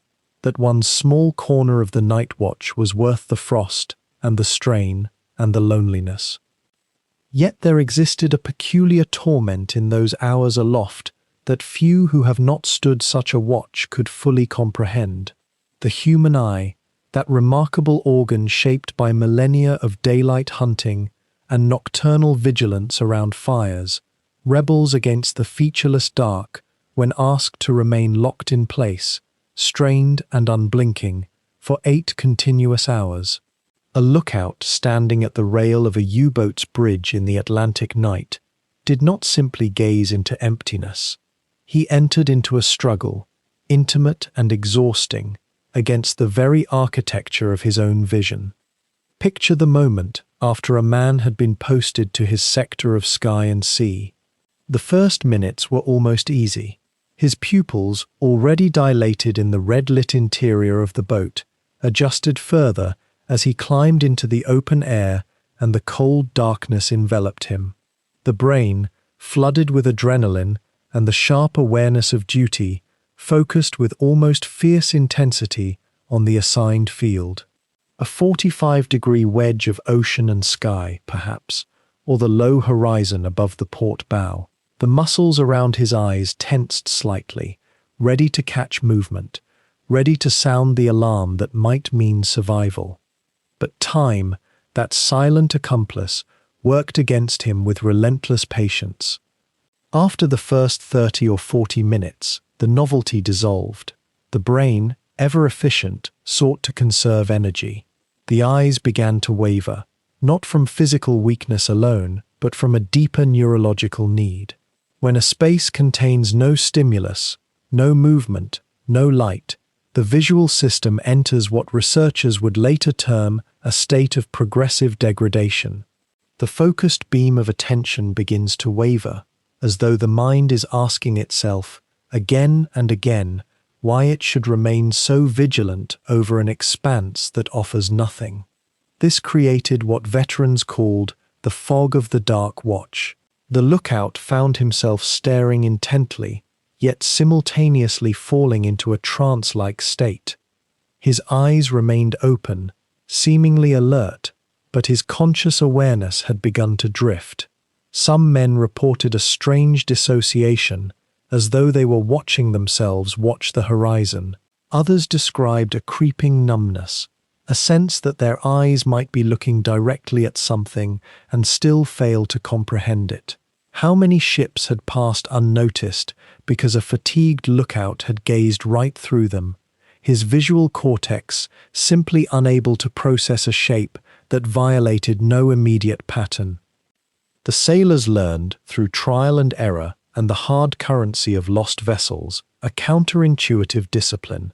that one's small corner of the night watch was worth the frost and the strain and the loneliness. Yet there existed a peculiar torment in those hours aloft that few who have not stood such a watch could fully comprehend. The human eye, that remarkable organ shaped by millennia of daylight hunting and nocturnal vigilance around fires, rebels against the featureless dark when asked to remain locked in place, strained and unblinking, for 8 continuous hours. A lookout standing at the rail of a U-boat's bridge in the Atlantic night did not simply gaze into emptiness. He entered into a struggle, intimate and exhausting, against the very architecture of his own vision. Picture the moment after a man had been posted to his sector of sky and sea. The first minutes were almost easy. His pupils, already dilated in the red-lit interior of the boat, adjusted further as he climbed into the open air and the cold darkness enveloped him. The brain, flooded with adrenaline and the sharp awareness of duty, focused with almost fierce intensity on the assigned field. A 45-degree wedge of ocean and sky, perhaps, or the low horizon above the port bow. The muscles around his eyes tensed slightly, ready to catch movement, ready to sound the alarm that might mean survival. But time, that silent accomplice, worked against him with relentless patience. After the first 30 or 40 minutes, the novelty dissolved. The brain, ever efficient, sought to conserve energy. The eyes began to waver, not from physical weakness alone, but from a deeper neurological need. When a space contains no stimulus, no movement, no light, the visual system enters what researchers would later term a state of progressive degradation. The focused beam of attention begins to waver, as though the mind is asking itself, again and again, why it should remain so vigilant over an expanse that offers nothing. This created what veterans called the fog of the dark watch. The lookout found himself staring intently, yet simultaneously falling into a trance-like state. His eyes remained open, seemingly alert, but his conscious awareness had begun to drift. Some men reported a strange dissociation, as though they were watching themselves watch the horizon. Others described a creeping numbness, a sense that their eyes might be looking directly at something and still fail to comprehend it. How many ships had passed unnoticed because a fatigued lookout had gazed right through them, his visual cortex simply unable to process a shape that violated no immediate pattern. The sailors learned, through trial and error and the hard currency of lost vessels, a counterintuitive discipline.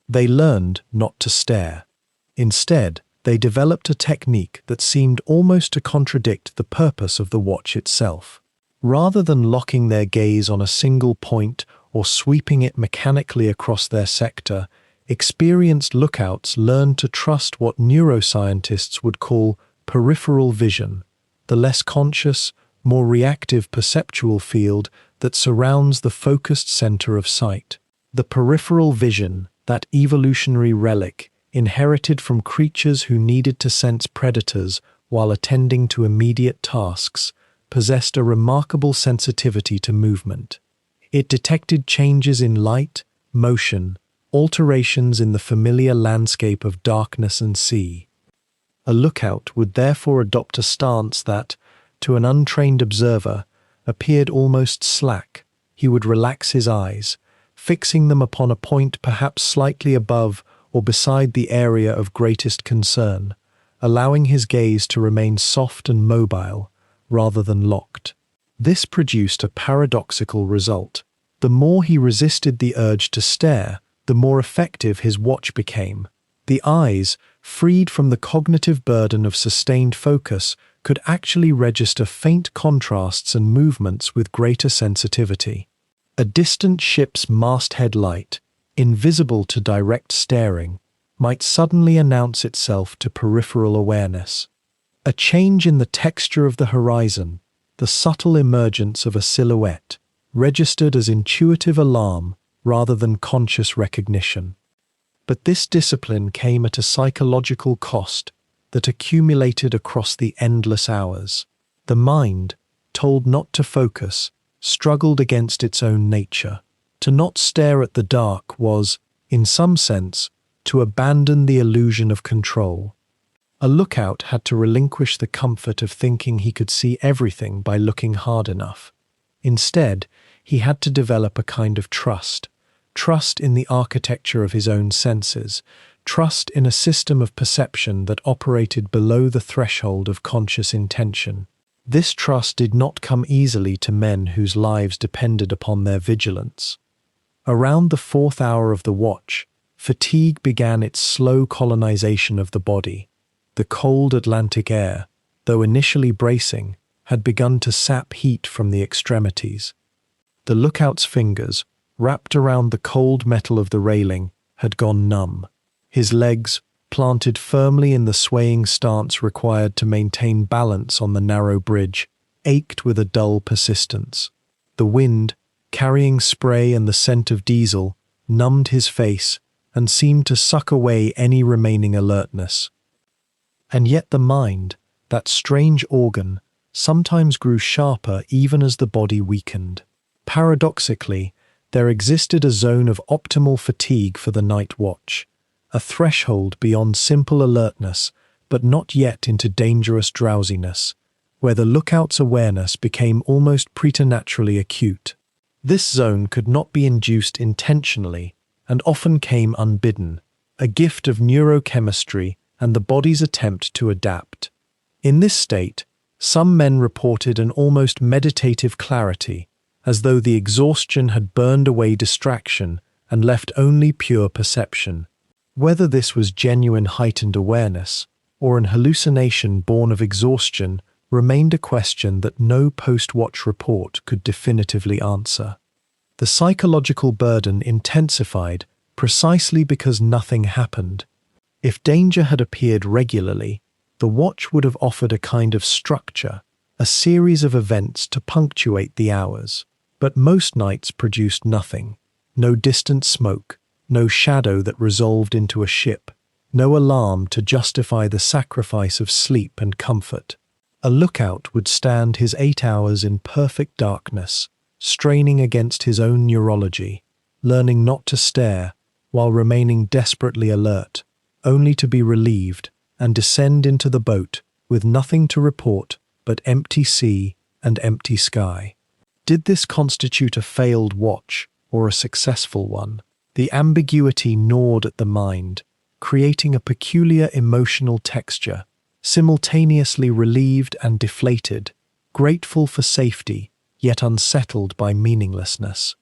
They learned not to stare. Instead, they developed a technique that seemed almost to contradict the purpose of the watch itself. Rather than locking their gaze on a single point or sweeping it mechanically across their sector, experienced lookouts learned to trust what neuroscientists would call peripheral vision, the less conscious, more reactive perceptual field that surrounds the focused center of sight. The peripheral vision, that evolutionary relic, inherited from creatures who needed to sense predators while attending to immediate tasks, possessed a remarkable sensitivity to movement. It detected changes in light, motion, alterations in the familiar landscape of darkness and sea. A lookout would therefore adopt a stance that, to an untrained observer, appeared almost slack. He would relax his eyes, fixing them upon a point perhaps slightly above or beside the area of greatest concern, allowing his gaze to remain soft and mobile, rather than locked. This produced a paradoxical result. The more he resisted the urge to stare, the more effective his watch became. The eyes, freed from the cognitive burden of sustained focus, could actually register faint contrasts and movements with greater sensitivity. A distant ship's masthead light, invisible to direct staring, might suddenly announce itself to peripheral awareness. A change in the texture of the horizon, the subtle emergence of a silhouette, registered as intuitive alarm rather than conscious recognition. But this discipline came at a psychological cost that accumulated across the endless hours. The mind, told not to focus, struggled against its own nature. To not stare at the dark was, in some sense, to abandon the illusion of control. A lookout had to relinquish the comfort of thinking he could see everything by looking hard enough. Instead, he had to develop a kind of trust in the architecture of his own senses, trust in a system of perception that operated below the threshold of conscious intention. This trust did not come easily to men whose lives depended upon their vigilance. Around the 4th hour of the watch, fatigue began its slow colonization of the body. The cold Atlantic air, though initially bracing, had begun to sap heat from the extremities. The lookout's fingers, wrapped around the cold metal of the railing, had gone numb. His legs, planted firmly in the swaying stance required to maintain balance on the narrow bridge, ached with a dull persistence. The wind, carrying spray and the scent of diesel, numbed his face and seemed to suck away any remaining alertness. And yet the mind, that strange organ, sometimes grew sharper even as the body weakened. Paradoxically, there existed a zone of optimal fatigue for the night watch, a threshold beyond simple alertness, but not yet into dangerous drowsiness, where the lookout's awareness became almost preternaturally acute. This zone could not be induced intentionally and often came unbidden, a gift of neurochemistry and the body's attempt to adapt. In this state, some men reported an almost meditative clarity, as though the exhaustion had burned away distraction and left only pure perception. Whether this was genuine heightened awareness or an hallucination born of exhaustion remained a question that no post-watch report could definitively answer. The psychological burden intensified precisely because nothing happened. If danger had appeared regularly, the watch would have offered a kind of structure, a series of events to punctuate the hours. But most nights produced nothing. No distant smoke, no shadow that resolved into a ship, no alarm to justify the sacrifice of sleep and comfort. A lookout would stand his 8 hours in perfect darkness, straining against his own neurology, learning not to stare while remaining desperately alert, only to be relieved and descend into the boat with nothing to report but empty sea and empty sky. Did this constitute a failed watch or a successful one? The ambiguity gnawed at the mind, creating a peculiar emotional texture, simultaneously relieved and deflated, grateful for safety, yet unsettled by meaninglessness.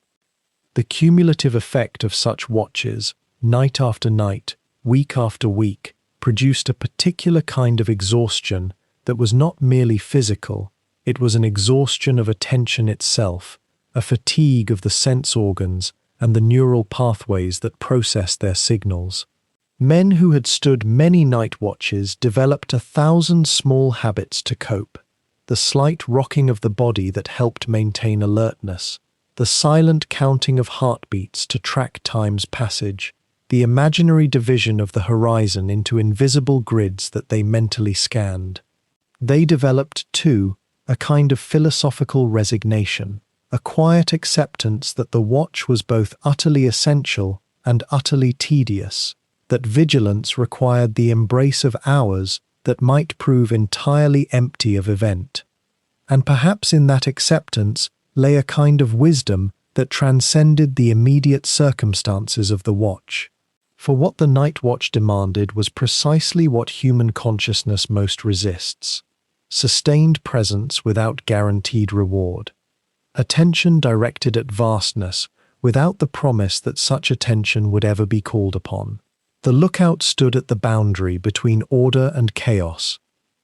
The cumulative effect of such watches, night after night, week after week, produced a particular kind of exhaustion that was not merely physical. It was an exhaustion of attention itself, a fatigue of the sense organs and the neural pathways that process their signals. Men who had stood many night watches developed 1,000 small habits to cope. The slight rocking of the body that helped maintain alertness, the silent counting of heartbeats to track time's passage, the imaginary division of the horizon into invisible grids that they mentally scanned. They developed, too, a kind of philosophical resignation, a quiet acceptance that the watch was both utterly essential and utterly tedious, that vigilance required the embrace of hours that might prove entirely empty of event. And perhaps in that acceptance lay a kind of wisdom that transcended the immediate circumstances of the watch. For what the night watch demanded was precisely what human consciousness most resists: sustained presence without guaranteed reward. Attention directed at vastness without the promise that such attention would ever be called upon. The lookout stood at the boundary between order and chaos,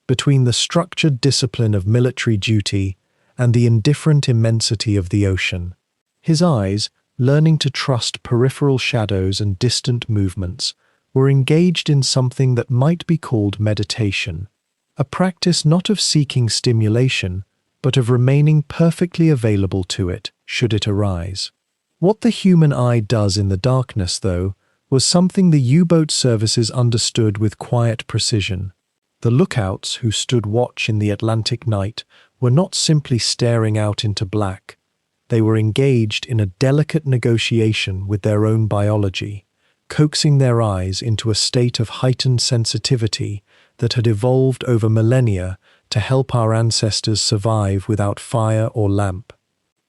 between the structured discipline of military duty and the indifferent immensity of the ocean. His eyes, learning to trust peripheral shadows and distant movements, were engaged in something that might be called meditation, a practice not of seeking stimulation, but of remaining perfectly available to it, should it arise. What the human eye does in the darkness, though, was something the U-boat services understood with quiet precision. The lookouts who stood watch in the Atlantic night were not simply staring out into black. They were engaged in a delicate negotiation with their own biology, coaxing their eyes into a state of heightened sensitivity that had evolved over millennia to help our ancestors survive without fire or lamp.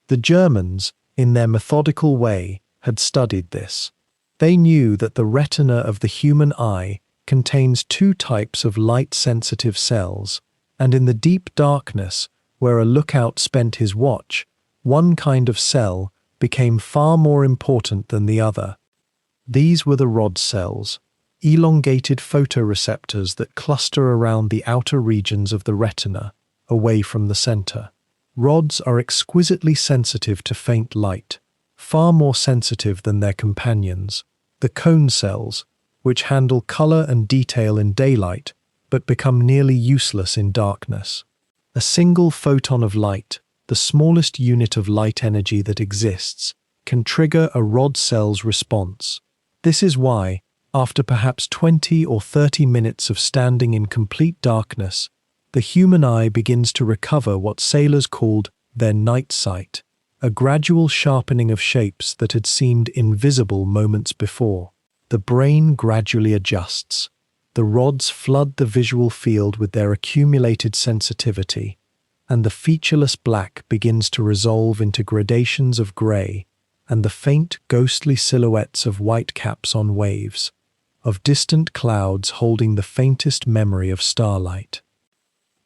The Germans, in their methodical way, had studied this. They knew that the retina of the human eye contains 2 types of light-sensitive cells, and in the deep darkness, where a lookout spent his watch, one kind of cell became far more important than the other. These were the rod cells, elongated photoreceptors that cluster around the outer regions of the retina, away from the center. Rods are exquisitely sensitive to faint light, far more sensitive than their companions, the cone cells, which handle color and detail in daylight, but become nearly useless in darkness. A single photon of light, the smallest unit of light energy that exists, can trigger a rod cell's response. This is why, after perhaps 20 or 30 minutes of standing in complete darkness, the human eye begins to recover what sailors called their night sight, a gradual sharpening of shapes that had seemed invisible moments before. The brain gradually adjusts. The rods flood the visual field with their accumulated sensitivity, and the featureless black begins to resolve into gradations of grey and the faint ghostly silhouettes of whitecaps on waves, of distant clouds holding the faintest memory of starlight.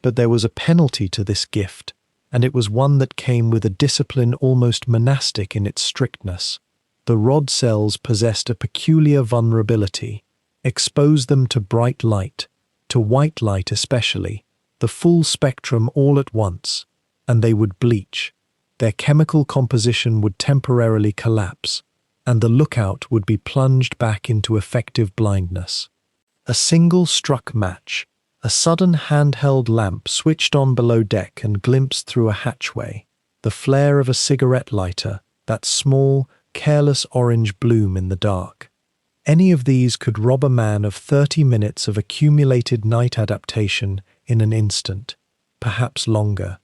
But there was a penalty to this gift, and it was one that came with a discipline almost monastic in its strictness. The rod cells possessed a peculiar vulnerability. Expose them to bright light, to white light especially, the full spectrum all at once, and they would bleach. Their chemical composition would temporarily collapse, and the lookout would be plunged back into effective blindness. A single struck match, a sudden handheld lamp switched on below deck and glimpsed through a hatchway, the flare of a cigarette lighter, that small, careless orange bloom in the dark. Any of these could rob a man of 30 minutes of accumulated night adaptation in an instant, perhaps longer.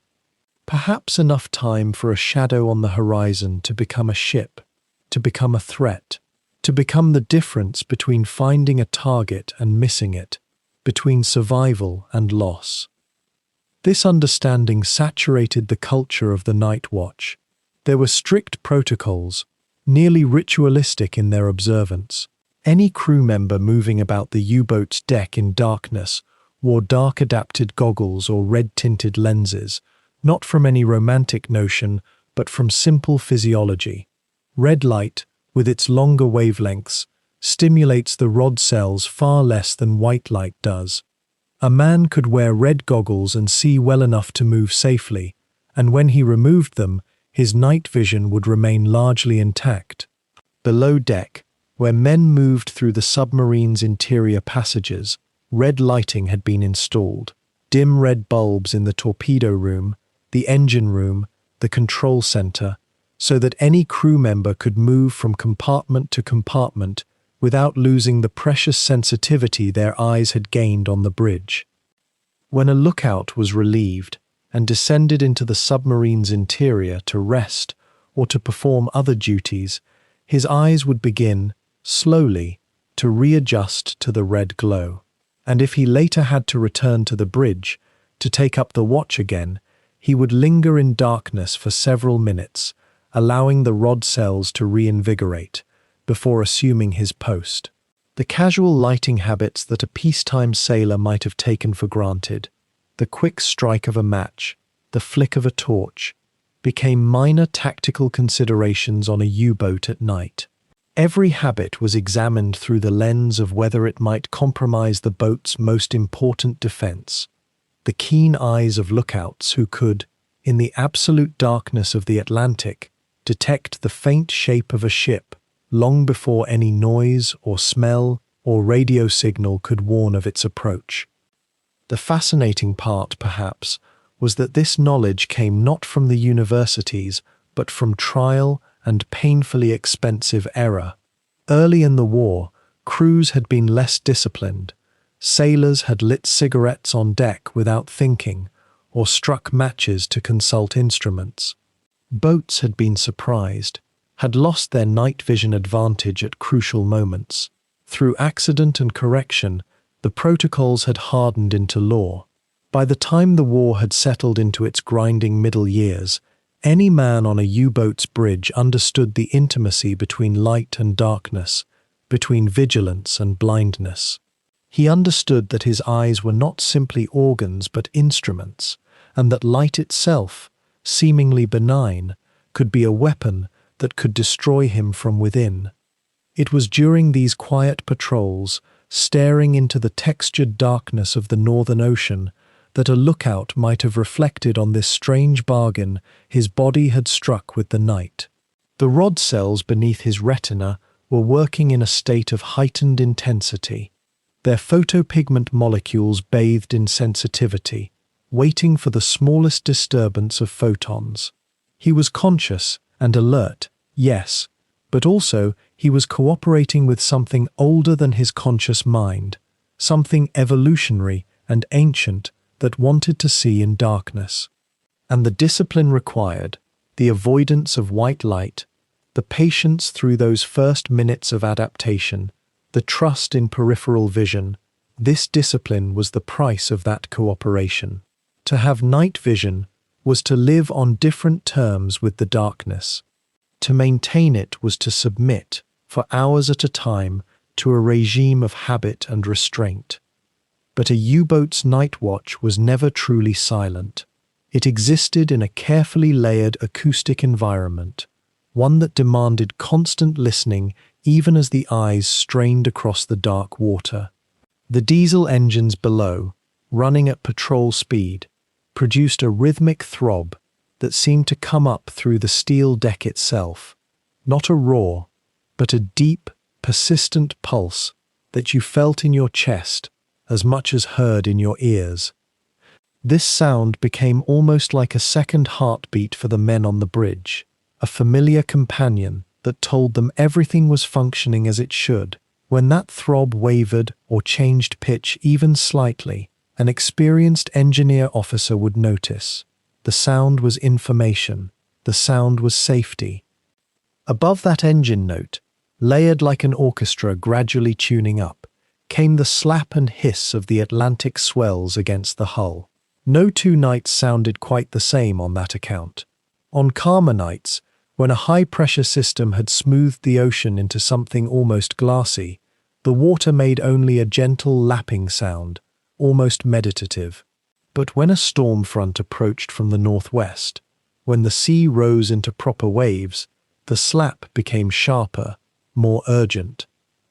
Perhaps enough time for a shadow on the horizon to become a ship, to become a threat, to become the difference between finding a target and missing it, between survival and loss. This understanding saturated the culture of the night watch. There were strict protocols, nearly ritualistic in their observance. Any crew member moving about the U-boat's deck in darkness wore dark-adapted goggles or red-tinted lenses, not from any romantic notion, but from simple physiology. Red light, with its longer wavelengths, stimulates the rod cells far less than white light does. A man could wear red goggles and see well enough to move safely, and when he removed them, his night vision would remain largely intact. Below deck, where men moved through the submarine's interior passages, red lighting had been installed. Dim red bulbs in the torpedo room, the engine room, the control center, so that any crew member could move from compartment to compartment without losing the precious sensitivity their eyes had gained on the bridge. When a lookout was relieved and descended into the submarine's interior to rest or to perform other duties, his eyes would begin, slowly, to readjust to the red glow. And if he later had to return to the bridge, to take up the watch again, he would linger in darkness for several minutes, allowing the rod cells to reinvigorate, before assuming his post. The casual lighting habits that a peacetime sailor might have taken for granted, the quick strike of a match, the flick of a torch, became minor tactical considerations on a U-boat at night. Every habit was examined through the lens of whether it might compromise the boat's most important defense. The keen eyes of lookouts who could, in the absolute darkness of the Atlantic, detect the faint shape of a ship long before any noise or smell or radio signal could warn of its approach. The fascinating part, perhaps, was that this knowledge came not from the universities, but from trial and painfully expensive error. Early in the war, crews had been less disciplined. Sailors had lit cigarettes on deck without thinking, or struck matches to consult instruments. Boats had been surprised, had lost their night vision advantage at crucial moments. Through accident and correction, the protocols had hardened into law. By the time the war had settled into its grinding middle years, any man on a U-boat's bridge understood the intimacy between light and darkness, between vigilance and blindness. He understood that his eyes were not simply organs but instruments, and that light itself, seemingly benign, could be a weapon that could destroy him from within. It was during these quiet patrols, staring into the textured darkness of the Northern Ocean, that a lookout might have reflected on this strange bargain his body had struck with the night. The rod cells beneath his retina were working in a state of heightened intensity. Their photopigment molecules bathed in sensitivity, waiting for the smallest disturbance of photons. He was conscious and alert, yes, but also he was cooperating with something older than his conscious mind, something evolutionary and ancient that wanted to see in darkness. And the discipline required, the avoidance of white light, the patience through those first minutes of adaptation, the trust in peripheral vision, this discipline was the price of that cooperation. To have night vision was to live on different terms with the darkness. To maintain it was to submit, for hours at a time, to a regime of habit and restraint. But a U-boat's night watch was never truly silent. It existed in a carefully layered acoustic environment, one that demanded constant listening even as the eyes strained across the dark water. The diesel engines below, running at patrol speed, produced a rhythmic throb that seemed to come up through the steel deck itself, not a roar, but a deep, persistent pulse that you felt in your chest as much as heard in your ears. This sound became almost like a second heartbeat for the men on the bridge, a familiar companion that told them everything was functioning as it should. When that throb wavered or changed pitch even slightly, an experienced engineer officer would notice. The sound was information. The sound was safety. Above that engine note, layered like an orchestra gradually tuning up, came the slap and hiss of the Atlantic swells against the hull. No two nights sounded quite the same on that account. On calmer nights, when a high-pressure system had smoothed the ocean into something almost glassy, the water made only a gentle lapping sound, almost meditative. But when a storm front approached from the northwest, when the sea rose into proper waves, the slap became sharper, more urgent.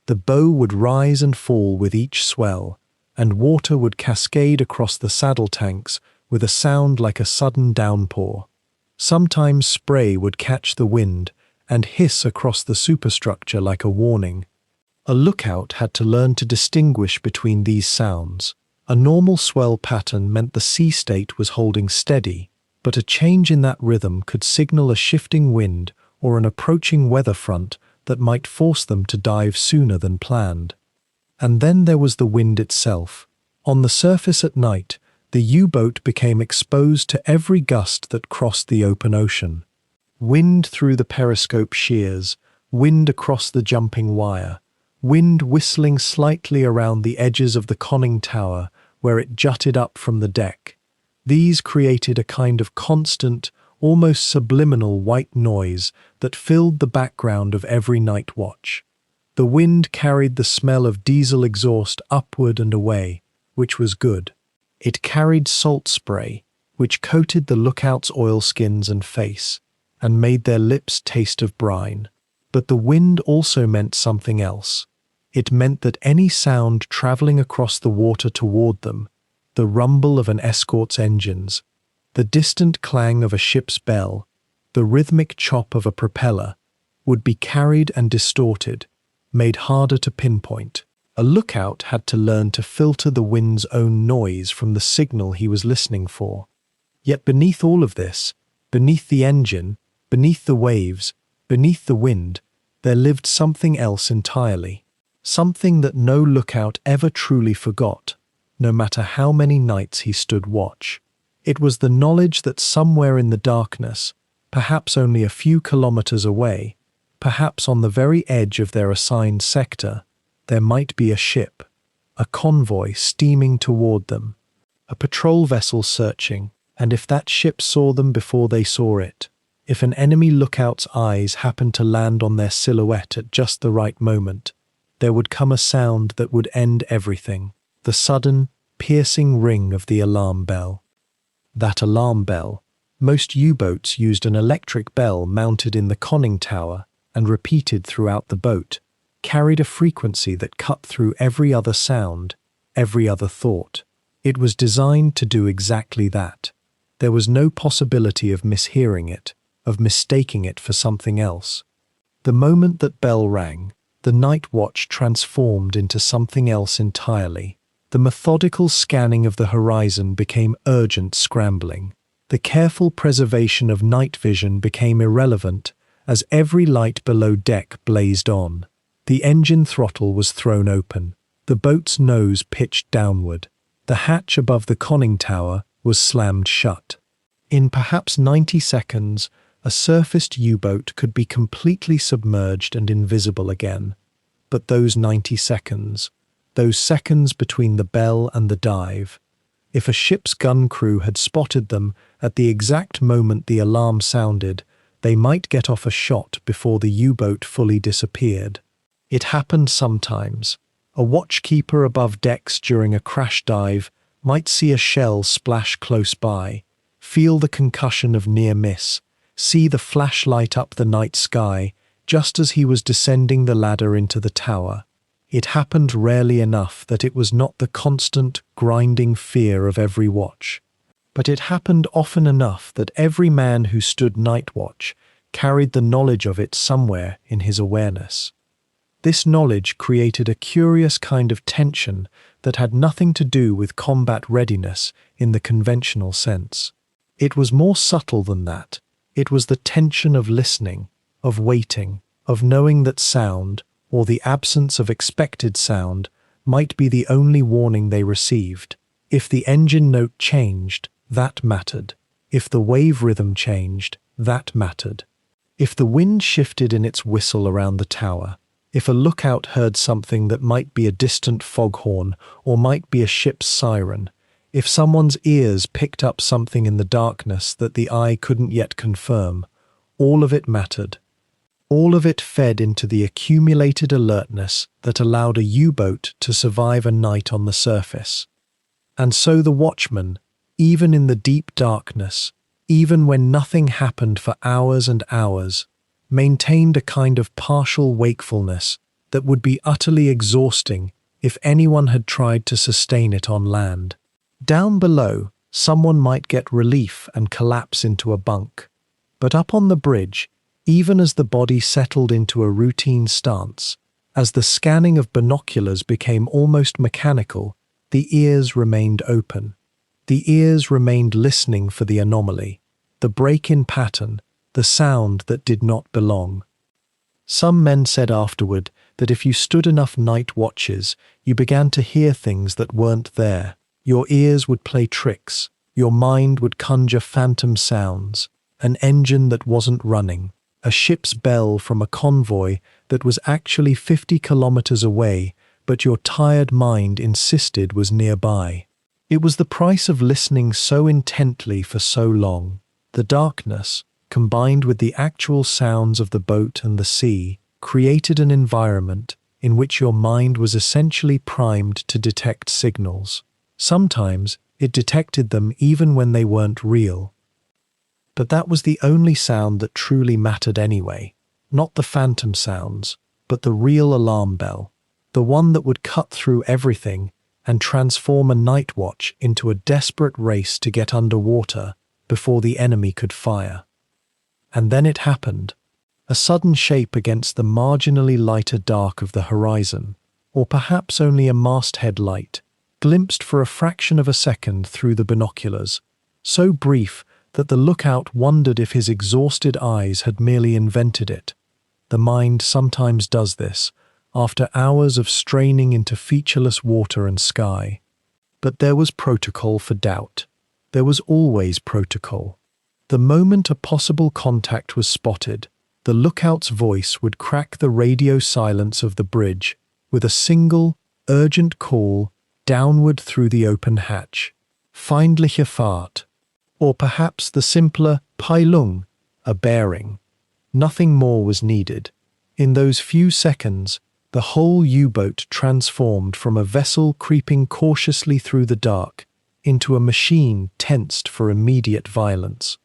The bow would rise and fall with each swell, and water would cascade across the saddle tanks with a sound like a sudden downpour. Sometimes spray would catch the wind and hiss across the superstructure like a warning. A lookout had to learn to distinguish between these sounds. A normal swell pattern meant the sea state was holding steady, but a change in that rhythm could signal a shifting wind or an approaching weather front that might force them to dive sooner than planned. And then there was the wind itself. On the surface at night, the U-boat became exposed to every gust that crossed the open ocean. Wind through the periscope shears, wind across the jumping wire, wind whistling slightly around the edges of the conning tower where it jutted up from the deck. These created a kind of constant, almost subliminal white noise that filled the background of every night watch. The wind carried the smell of diesel exhaust upward and away, which was good. It carried salt spray, which coated the lookouts' oilskins and face, and made their lips taste of brine. But the wind also meant something else. It meant that any sound traveling across the water toward them, the rumble of an escort's engines, the distant clang of a ship's bell, the rhythmic chop of a propeller, would be carried and distorted, made harder to pinpoint. A lookout had to learn to filter the wind's own noise from the signal he was listening for. Yet beneath all of this, beneath the engine, beneath the waves, beneath the wind, there lived something else entirely. Something that no lookout ever truly forgot, no matter how many nights he stood watch. It was the knowledge that somewhere in the darkness, perhaps only a few kilometers away, perhaps on the very edge of their assigned sector, there might be a ship, a convoy steaming toward them, a patrol vessel searching, and if that ship saw them before they saw it, if an enemy lookout's eyes happened to land on their silhouette at just the right moment, there would come a sound that would end everything, the sudden, piercing ring of the alarm bell. That alarm bell, most U-boats used an electric bell mounted in the conning tower and repeated throughout the boat, carried a frequency that cut through every other sound, every other thought. It was designed to do exactly that. There was no possibility of mishearing it, of mistaking it for something else. The moment that bell rang, the night watch transformed into something else entirely. The methodical scanning of the horizon became urgent scrambling. The careful preservation of night vision became irrelevant as every light below deck blazed on. The engine throttle was thrown open. The boat's nose pitched downward. The hatch above the conning tower was slammed shut. In perhaps 90 seconds, a surfaced U-boat could be completely submerged and invisible again. But those 90 seconds, those seconds between the bell and the dive, if a ship's gun crew had spotted them at the exact moment the alarm sounded, they might get off a shot before the U-boat fully disappeared. It happened sometimes. A watchkeeper above decks during a crash dive might see a shell splash close by, feel the concussion of near miss, see the flash light up the night sky just as he was descending the ladder into the tower. It happened rarely enough that it was not the constant, grinding fear of every watch. But it happened often enough that every man who stood night watch carried the knowledge of it somewhere in his awareness. This knowledge created a curious kind of tension that had nothing to do with combat readiness in the conventional sense. It was more subtle than that. It was the tension of listening, of waiting, of knowing that sound, or the absence of expected sound, might be the only warning they received. If the engine note changed, that mattered. If the wave rhythm changed, that mattered. If the wind shifted in its whistle around the tower, if a lookout heard something that might be a distant foghorn or might be a ship's siren, if someone's ears picked up something in the darkness that the eye couldn't yet confirm, all of it mattered. All of it fed into the accumulated alertness that allowed a U-boat to survive a night on the surface. And so the watchman, even in the deep darkness, even when nothing happened for hours and hours, maintained a kind of partial wakefulness that would be utterly exhausting if anyone had tried to sustain it on land. Down below, someone might get relief and collapse into a bunk. But up on the bridge, even as the body settled into a routine stance, as the scanning of binoculars became almost mechanical, the ears remained open. The ears remained listening for the anomaly, the break in pattern, the sound that did not belong. Some men said afterward that if you stood enough night watches, you began to hear things that weren't there. Your ears would play tricks. Your mind would conjure phantom sounds. An engine that wasn't running. A ship's bell from a convoy that was actually 50 kilometers away, but your tired mind insisted was nearby. It was the price of listening so intently for so long. The darkness, combined with the actual sounds of the boat and the sea, created an environment in which your mind was essentially primed to detect signals. Sometimes it detected them even when they weren't real. But that was the only sound that truly mattered anyway, not the phantom sounds, but the real alarm bell, the one that would cut through everything and transform a night watch into a desperate race to get underwater before the enemy could fire. And then it happened. A sudden shape against the marginally lighter dark of the horizon, or perhaps only a masthead light, glimpsed for a fraction of a second through the binoculars, so brief that the lookout wondered if his exhausted eyes had merely invented it. The mind sometimes does this, after hours of straining into featureless water and sky. But there was protocol for doubt. There was always protocol. The moment a possible contact was spotted, the lookout's voice would crack the radio silence of the bridge with a single, urgent call downward through the open hatch. Feindliche Fahrt. Or perhaps the simpler Peilung, a bearing. Nothing more was needed. In those few seconds, the whole U-boat transformed from a vessel creeping cautiously through the dark into a machine tensed for immediate violence.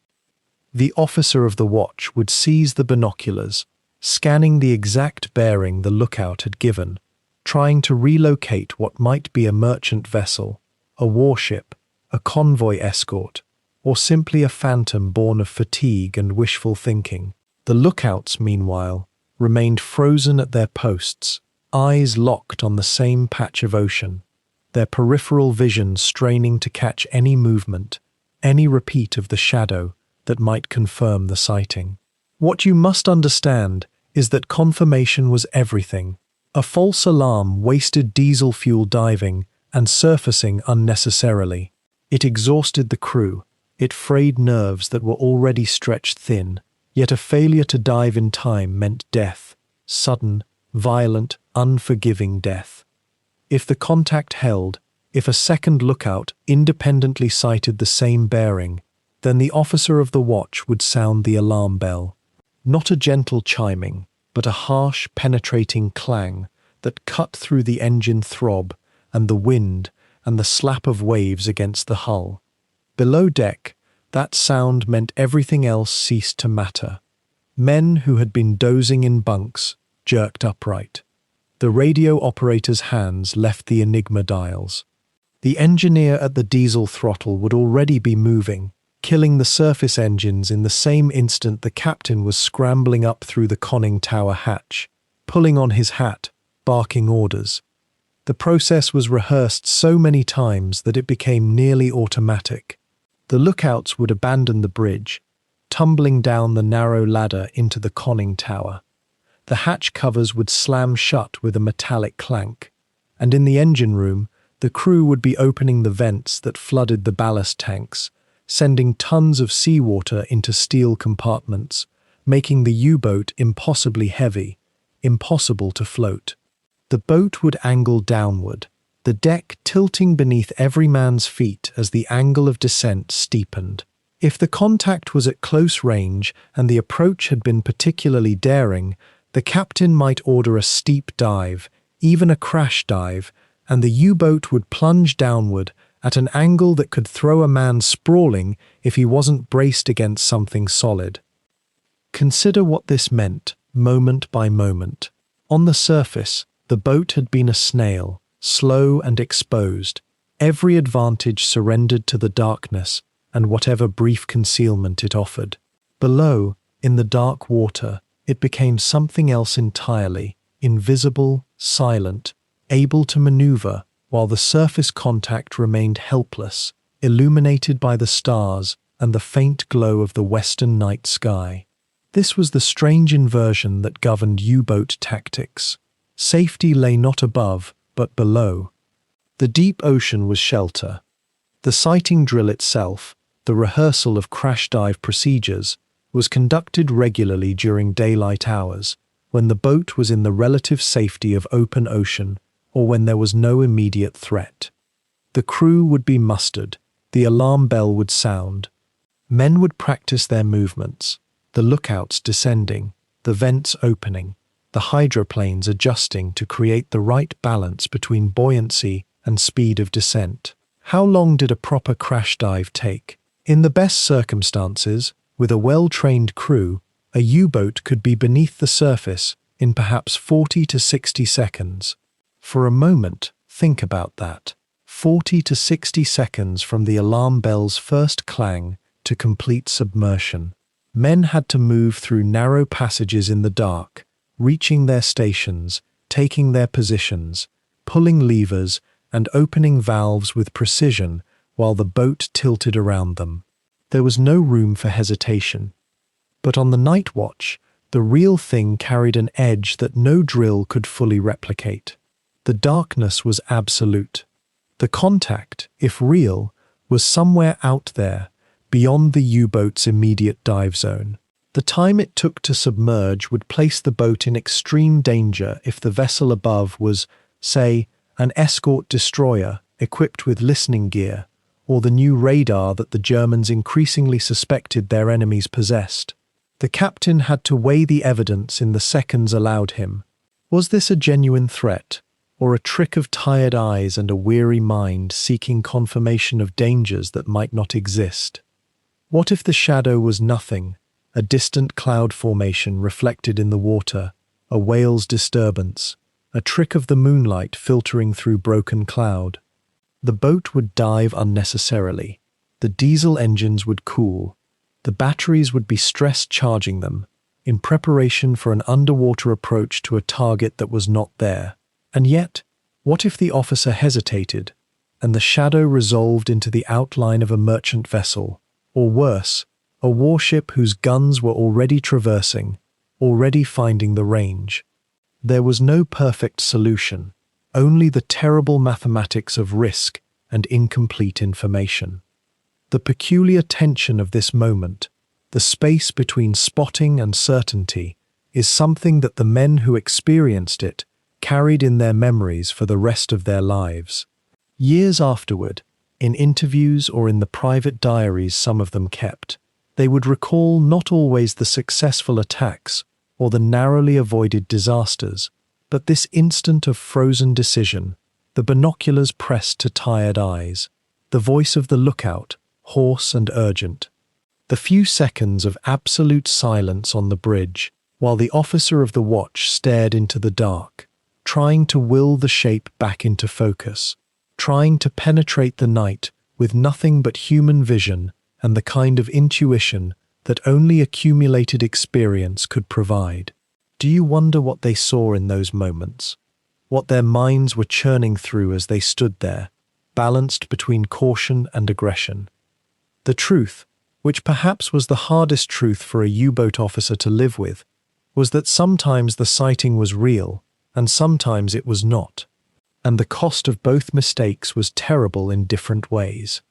The officer of the watch would seize the binoculars, scanning the exact bearing the lookout had given, trying to relocate what might be a merchant vessel, a warship, a convoy escort, or simply a phantom born of fatigue and wishful thinking. The lookouts, meanwhile, remained frozen at their posts, eyes locked on the same patch of ocean. their peripheral vision straining to catch any movement, any repeat of the shadow that might confirm the sighting. What you must understand is that confirmation was everything. A false alarm wasted diesel fuel diving and surfacing unnecessarily. It exhausted the crew. It frayed nerves that were already stretched thin, yet a failure to dive in time meant death, sudden, violent, unforgiving death. If the contact held, if a second lookout independently sighted the same bearing, then the officer of the watch would sound the alarm bell. Not a gentle chiming, but a harsh, penetrating clang that cut through the engine throb and the wind and the slap of waves against the hull. Below deck, that sound meant everything else ceased to matter. Men who had been dozing in bunks jerked upright. The radio operator's hands left the Enigma dials. The engineer at the diesel throttle would already be moving, killing the surface engines in the same instant the captain was scrambling up through the conning tower hatch, pulling on his hat, barking orders. The process was rehearsed so many times that it became nearly automatic. The lookouts would abandon the bridge, tumbling down the narrow ladder into the conning tower. The hatch covers would slam shut with a metallic clank, and in the engine room, the crew would be opening the vents that flooded the ballast tanks, sending tons of seawater into steel compartments, making the U-boat impossibly heavy, impossible to float. The boat would angle downward, the deck tilting beneath every man's feet as the angle of descent steepened. If the contact was at close range and the approach had been particularly daring, the captain might order a steep dive, even a crash dive, and the U-boat would plunge downward at an angle that could throw a man sprawling if he wasn't braced against something solid. Consider what this meant, moment by moment. On the surface, the boat had been a snail, slow and exposed, every advantage surrendered to the darkness and whatever brief concealment it offered. Below, in the dark water, it became something else entirely, invisible, silent, able to maneuver, while the surface contact remained helpless, illuminated by the stars and the faint glow of the western night sky. This was the strange inversion that governed U-boat tactics. Safety lay not above, but below. The deep ocean was shelter. The sighting drill itself, the rehearsal of crash dive procedures, was conducted regularly during daylight hours, when the boat was in the relative safety of open ocean or when there was no immediate threat. The crew would be mustered, the alarm bell would sound. Men would practice their movements, the lookouts descending, the vents opening, the hydroplanes adjusting to create the right balance between buoyancy and speed of descent. How long did a proper crash dive take? In the best circumstances, with a well-trained crew, a U-boat could be beneath the surface in perhaps 40 to 60 seconds. For a moment, think about that. 40 to 60 seconds from the alarm bell's first clang to complete submersion. Men had to move through narrow passages in the dark, reaching their stations, taking their positions, pulling levers, and opening valves with precision while the boat tilted around them. There was no room for hesitation. But on the night watch, the real thing carried an edge that no drill could fully replicate. The darkness was absolute. The contact, if real, was somewhere out there, beyond the U-boat's immediate dive zone. The time it took to submerge would place the boat in extreme danger if the vessel above was, say, an escort destroyer equipped with listening gear, or the new radar that the Germans increasingly suspected their enemies possessed. The captain had to weigh the evidence in the seconds allowed him. Was this a genuine threat, or a trick of tired eyes and a weary mind seeking confirmation of dangers that might not exist? What if the shadow was nothing, a distant cloud formation reflected in the water, a whale's disturbance, a trick of the moonlight filtering through broken cloud? The boat would dive unnecessarily. The diesel engines would cool. The batteries would be stress charging them, in preparation for an underwater approach to a target that was not there. And yet, what if the officer hesitated, and the shadow resolved into the outline of a merchant vessel, or worse, a warship whose guns were already traversing, already finding the range. There was no perfect solution, only the terrible mathematics of risk and incomplete information. The peculiar tension of this moment, the space between spotting and certainty, is something that the men who experienced it carried in their memories for the rest of their lives. Years afterward, in interviews or in the private diaries some of them kept, they would recall not always the successful attacks or the narrowly avoided disasters, but this instant of frozen decision, the binoculars pressed to tired eyes, the voice of the lookout, hoarse and urgent, the few seconds of absolute silence on the bridge, while the officer of the watch stared into the dark, trying to will the shape back into focus, trying to penetrate the night with nothing but human vision and the kind of intuition that only accumulated experience could provide. Do you wonder what they saw in those moments? What their minds were churning through as they stood there, balanced between caution and aggression? The truth, which perhaps was the hardest truth for a U-boat officer to live with, was that sometimes the sighting was real and sometimes it was not, and the cost of both mistakes was terrible in different ways.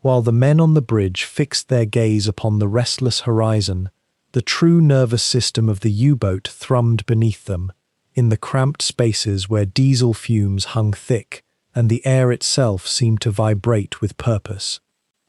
While the men on the bridge fixed their gaze upon the restless horizon, the true nervous system of the U-boat thrummed beneath them, in the cramped spaces where diesel fumes hung thick and the air itself seemed to vibrate with purpose.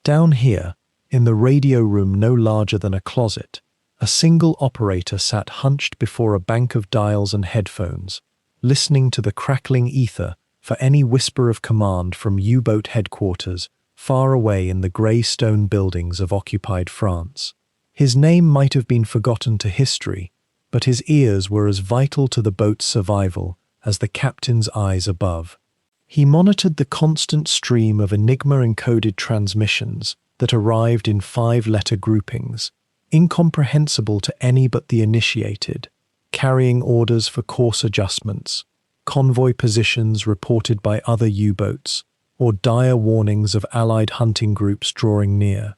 Down here, in the radio room no larger than a closet, a single operator sat hunched before a bank of dials and headphones, listening to the crackling ether for any whisper of command from U-boat headquarters far away in the grey stone buildings of occupied France. His name might have been forgotten to history, but his ears were as vital to the boat's survival as the captain's eyes above. He monitored the constant stream of Enigma-encoded transmissions that arrived in 5-letter groupings, incomprehensible to any but the initiated, carrying orders for course adjustments, convoy positions reported by other U-boats, or dire warnings of Allied hunting groups drawing near.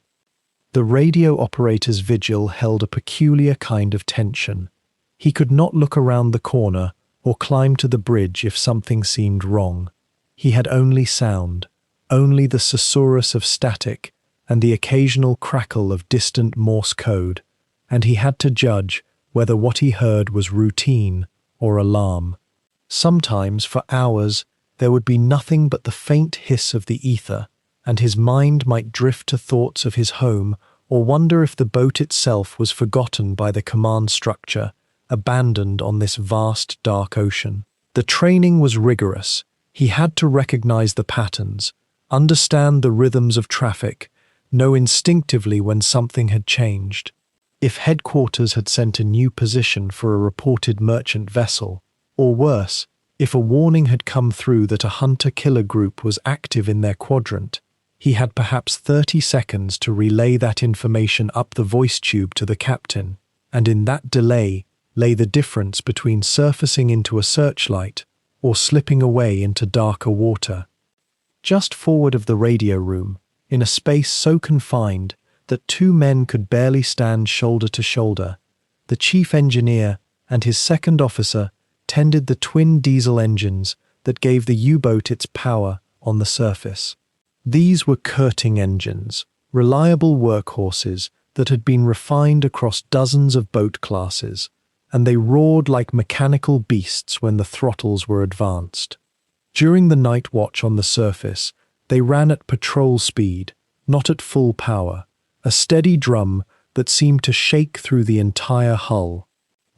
The radio operator's vigil held a peculiar kind of tension. He could not look around the corner or climb to the bridge if something seemed wrong. He had only sound, only the susurrus of static and the occasional crackle of distant Morse code, and he had to judge whether what he heard was routine or alarm. Sometimes, for hours, there would be nothing but the faint hiss of the ether, and his mind might drift to thoughts of his home or wonder if the boat itself was forgotten by the command structure, abandoned on this vast dark ocean. The training was rigorous. He had to recognize the patterns, understand the rhythms of traffic, know instinctively when something had changed. If headquarters had sent a new position for a reported merchant vessel, or worse, if a warning had come through that a hunter-killer group was active in their quadrant, he had perhaps 30 seconds to relay that information up the voice tube to the captain, and in that delay lay the difference between surfacing into a searchlight or slipping away into darker water. Just forward of the radio room, in a space so confined that 2 men could barely stand shoulder to shoulder, the chief engineer and his second officer tended the twin diesel engines that gave the U-boat its power on the surface. These were Curting engines, reliable workhorses that had been refined across dozens of boat classes, and they roared like mechanical beasts when the throttles were advanced. During the night watch on the surface, they ran at patrol speed, not at full power, a steady drum that seemed to shake through the entire hull.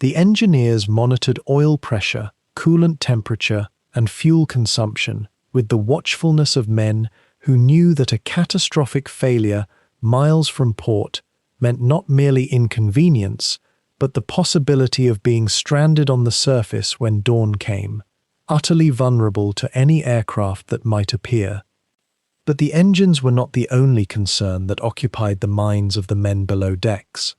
The engineers monitored oil pressure, coolant temperature, and fuel consumption with the watchfulness of men who knew that a catastrophic failure miles from port meant not merely inconvenience, but the possibility of being stranded on the surface when dawn came, utterly vulnerable to any aircraft that might appear. But the engines were not the only concern that occupied the minds of the men below decks.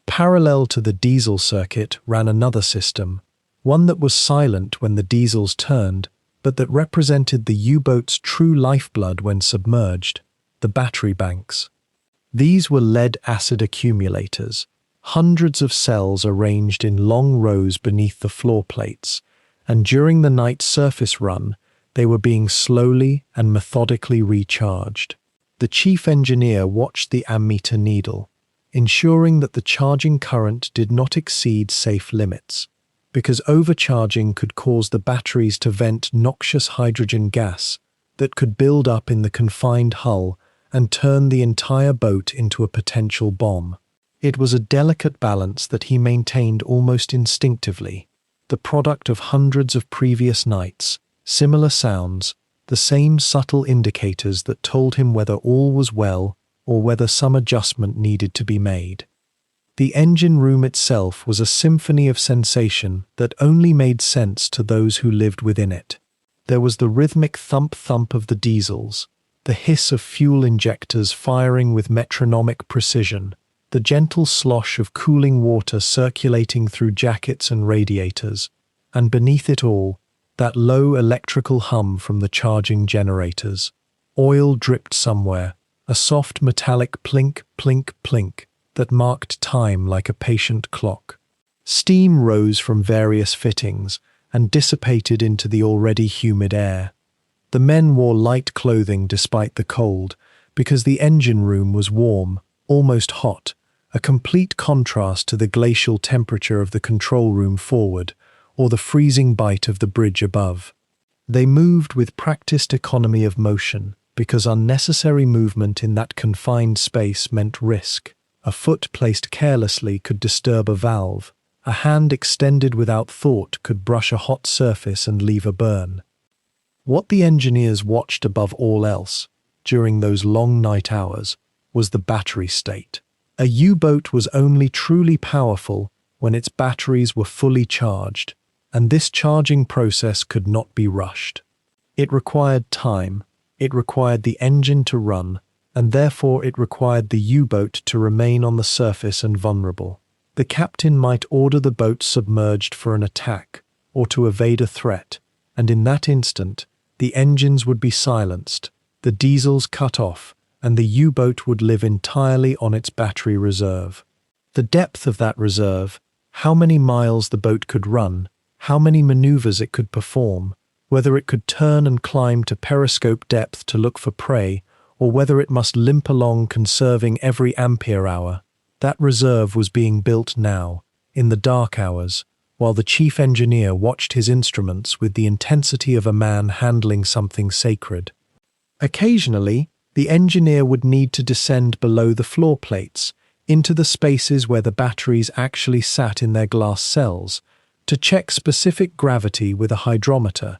Parallel to the diesel circuit ran another system, one that was silent when the diesels turned, but that represented the U-boat's true lifeblood when submerged, the battery banks. These were lead-acid accumulators, hundreds of cells arranged in long rows beneath the floor plates, and during the night's surface run, they were being slowly and methodically recharged. The chief engineer watched the ammeter needle, ensuring that the charging current did not exceed safe limits, because overcharging could cause the batteries to vent noxious hydrogen gas that could build up in the confined hull and turn the entire boat into a potential bomb. It was a delicate balance that he maintained almost instinctively, the product of hundreds of previous nights, similar sounds, the same subtle indicators that told him whether all was well or whether some adjustment needed to be made. The engine room itself was a symphony of sensation that only made sense to those who lived within it. There was the rhythmic thump-thump of the diesels, the hiss of fuel injectors firing with metronomic precision, the gentle slosh of cooling water circulating through jackets and radiators, and beneath it all, that low electrical hum from the charging generators. Oil dripped somewhere, a soft metallic plink, plink, plink that marked time like a patient clock. Steam rose from various fittings and dissipated into the already humid air. The men wore light clothing despite the cold, because the engine room was warm, almost hot, a complete contrast to the glacial temperature of the control room forward, or the freezing bite of the bridge above. They moved with practiced economy of motion, because unnecessary movement in that confined space meant risk. A foot placed carelessly could disturb a valve. A hand extended without thought could brush a hot surface and leave a burn. What the engineers watched above all else, during those long night hours, was the battery state. A U-boat was only truly powerful when its batteries were fully charged, and this charging process could not be rushed. It required time, it required the engine to run, and therefore it required the U-boat to remain on the surface and vulnerable. The captain might order the boat submerged for an attack, or to evade a threat, and in that instant, the engines would be silenced, the diesels cut off, and the U-boat would live entirely on its battery reserve. The depth of that reserve, how many miles the boat could run, how many maneuvers it could perform, whether it could turn and climb to periscope depth to look for prey, or whether it must limp along conserving every ampere hour, that reserve was being built now, in the dark hours, while the chief engineer watched his instruments with the intensity of a man handling something sacred. Occasionally, the engineer would need to descend below the floor plates, into the spaces where the batteries actually sat in their glass cells, to check specific gravity with a hydrometer,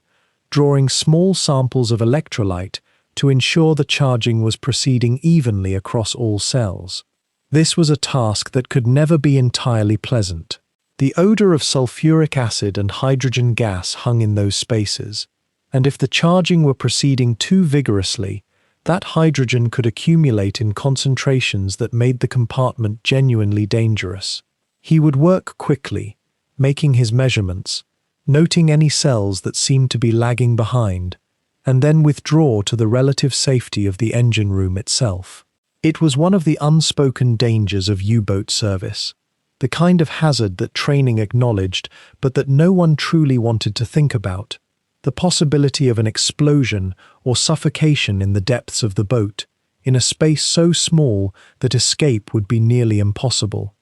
drawing small samples of electrolyte to ensure the charging was proceeding evenly across all cells. This was a task that could never be entirely pleasant. The odor of sulfuric acid and hydrogen gas hung in those spaces, and if the charging were proceeding too vigorously, that hydrogen could accumulate in concentrations that made the compartment genuinely dangerous. He would work quickly, making his measurements, noting any cells that seemed to be lagging behind, and then withdraw to the relative safety of the engine room itself. It was one of the unspoken dangers of U-boat service, the kind of hazard that training acknowledged but that no one truly wanted to think about, the possibility of an explosion or suffocation in the depths of the boat, in a space so small that escape would be nearly impossible.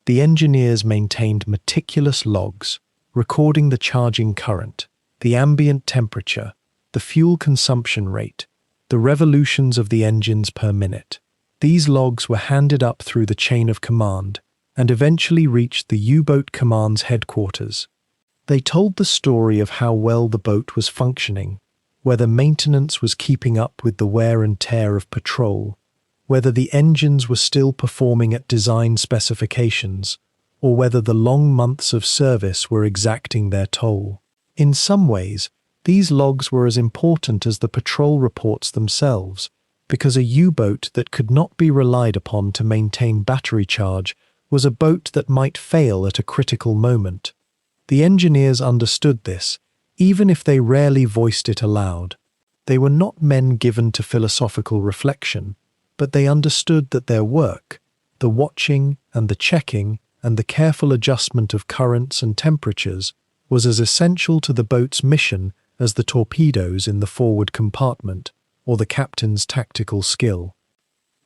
The engineers maintained meticulous logs, recording the charging current, the ambient temperature, the fuel consumption rate, the revolutions of the engines per minute. These logs were handed up through the chain of command, and eventually reached the U-boat command's headquarters. They told the story of how well the boat was functioning, whether maintenance was keeping up with the wear and tear of patrol, whether the engines were still performing at design specifications, or whether the long months of service were exacting their toll. In some ways, these logs were as important as the patrol reports themselves, because a U-boat that could not be relied upon to maintain battery charge was a boat that might fail at a critical moment. The engineers understood this, even if they rarely voiced it aloud. They were not men given to philosophical reflection, but they understood that their work, the watching and the checking and the careful adjustment of currents and temperatures, was as essential to the boat's mission as the torpedoes in the forward compartment or the captain's tactical skill.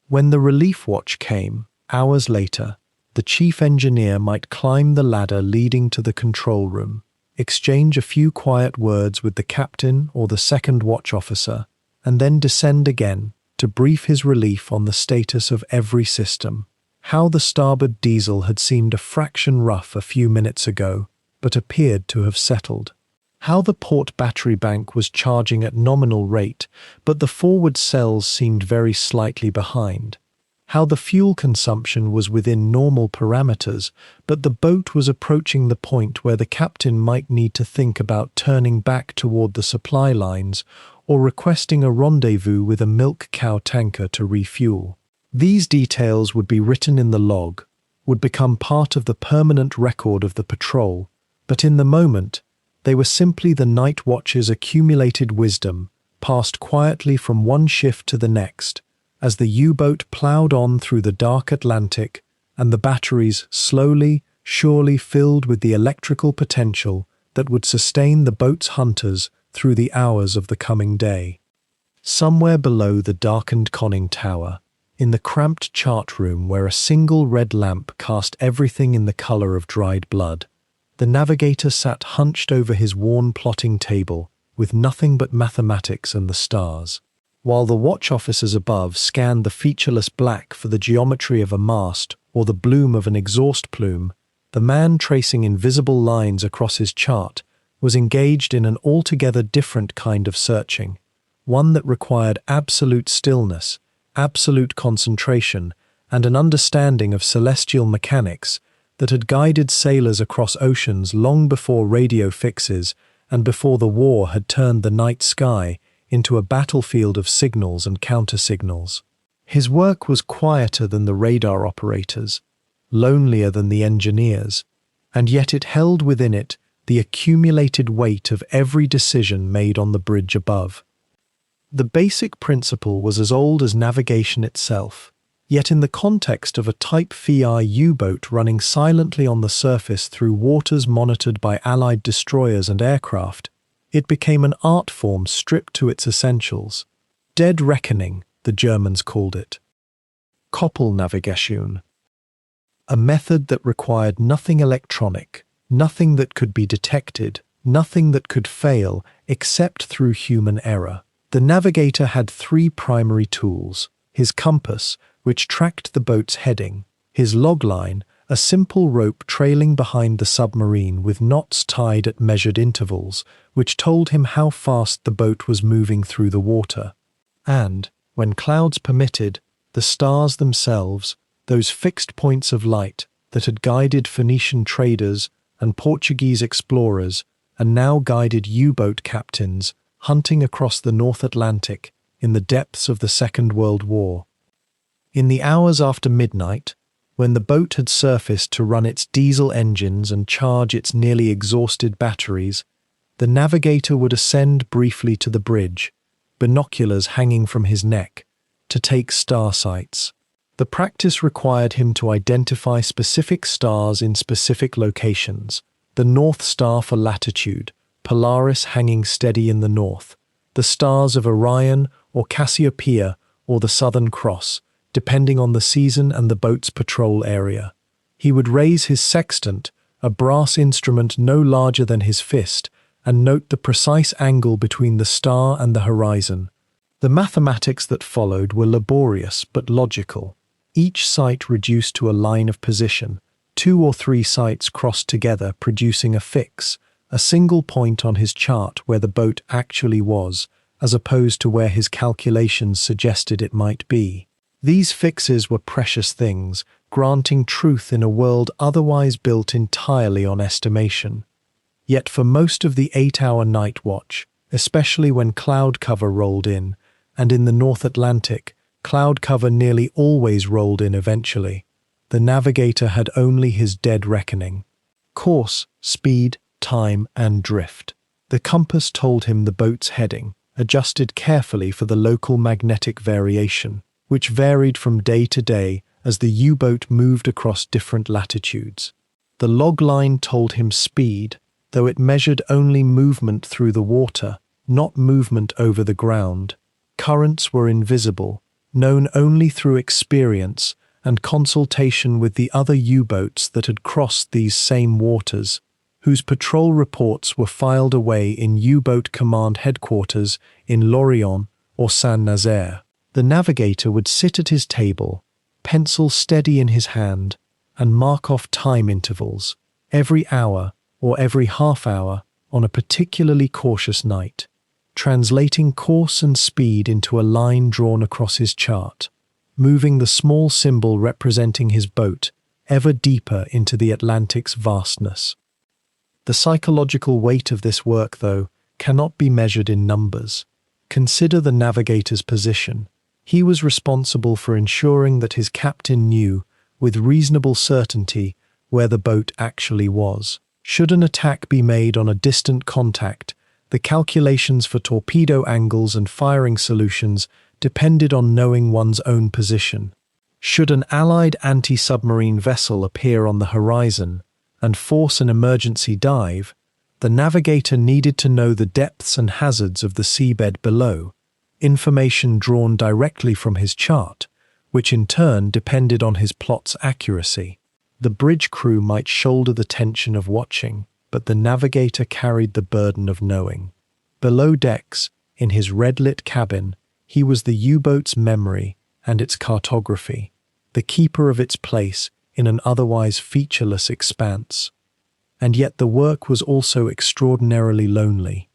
When the relief watch came, hours later, the chief engineer might climb the ladder leading to the control room, exchange a few quiet words with the captain or the second watch officer, and then descend again to brief his relief on the status of every system. How the starboard diesel had seemed a fraction rough a few minutes ago, but appeared to have settled. How the port battery bank was charging at nominal rate, but the forward cells seemed very slightly behind. How the fuel consumption was within normal parameters, but the boat was approaching the point where the captain might need to think about turning back toward the supply lines or requesting a rendezvous with a milk cow tanker to refuel. These details would be written in the log, would become part of the permanent record of the patrol, but in the moment, they were simply the night watch's accumulated wisdom, passed quietly from one shift to the next, as the U-boat ploughed on through the dark Atlantic and the batteries slowly, surely filled with the electrical potential that would sustain the boat's hunters through the hours of the coming day. Somewhere below the darkened conning tower, in the cramped chart room where a single red lamp cast everything in the colour of dried blood, the navigator sat hunched over his worn plotting table with nothing but mathematics and the stars, while the watch officers above scanned the featureless black for the geometry of a mast or the bloom of an exhaust plume. The man tracing invisible lines across his chart was engaged in an altogether different kind of searching, one that required absolute stillness, absolute concentration, and an understanding of celestial mechanics that had guided sailors across oceans long before radio fixes and before the war had turned the night sky into a battlefield of signals and countersignals. His work was quieter than the radar operators, lonelier than the engineers, and yet it held within it the accumulated weight of every decision made on the bridge above. The basic principle was as old as navigation itself, yet in the context of a Type VI U-boat running silently on the surface through waters monitored by Allied destroyers and aircraft, it became an art form stripped to its essentials. Dead reckoning, the Germans called it. Koppelnavigation. A method that required nothing electronic, nothing that could be detected, nothing that could fail except through human error. The navigator had three primary tools: his compass, which tracked the boat's heading; his logline, a simple rope trailing behind the submarine with knots tied at measured intervals, which told him how fast the boat was moving through the water; and, when clouds permitted, the stars themselves, those fixed points of light that had guided Phoenician traders and Portuguese explorers and now guided U-boat captains hunting across the North Atlantic in the depths of the Second World War. In the hours after midnight, when the boat had surfaced to run its diesel engines and charge its nearly exhausted batteries, the navigator would ascend briefly to the bridge, binoculars hanging from his neck, to take star sights. The practice required him to identify specific stars in specific locations: the North Star for latitude, Polaris hanging steady in the north, the stars of Orion or Cassiopeia or the Southern Cross, depending on the season and the boat's patrol area. He would raise his sextant, a brass instrument no larger than his fist, and note the precise angle between the star and the horizon. The mathematics that followed were laborious but logical. Each sight reduced to a line of position, 2 or 3 sights crossed together producing a fix, a single point on his chart where the boat actually was, as opposed to where his calculations suggested it might be. These fixes were precious things, granting truth in a world otherwise built entirely on estimation. Yet for most of the 8-hour night watch, especially when cloud cover rolled in, and in the North Atlantic, cloud cover nearly always rolled in eventually, the navigator had only his dead reckoning: course, speed, time, and drift. The compass told him the boat's heading, adjusted carefully for the local magnetic variation, which varied from day to day as the U-boat moved across different latitudes. The log line told him speed, though it measured only movement through the water, not movement over the ground. Currents were invisible, known only through experience and consultation with the other U-boats that had crossed these same waters, whose patrol reports were filed away in U-boat command headquarters in Lorient or Saint-Nazaire. The navigator would sit at his table, pencil steady in his hand, and mark off time intervals, every hour or every half hour on a particularly cautious night, translating course and speed into a line drawn across his chart, moving the small symbol representing his boat ever deeper into the Atlantic's vastness. The psychological weight of this work, though, cannot be measured in numbers. Consider the navigator's position. He was responsible for ensuring that his captain knew, with reasonable certainty, where the boat actually was. Should an attack be made on a distant contact, the calculations for torpedo angles and firing solutions depended on knowing one's own position. Should an Allied anti-submarine vessel appear on the horizon and force an emergency dive, the navigator needed to know the depths and hazards of the seabed below, information drawn directly from his chart, which in turn depended on his plot's accuracy. The bridge crew might shoulder the tension of watching, but the navigator carried the burden of knowing. Below decks, in his red-lit cabin, he was the U-boat's memory and its cartography, the keeper of its place in an otherwise featureless expanse. And yet the work was also extraordinarily lonely.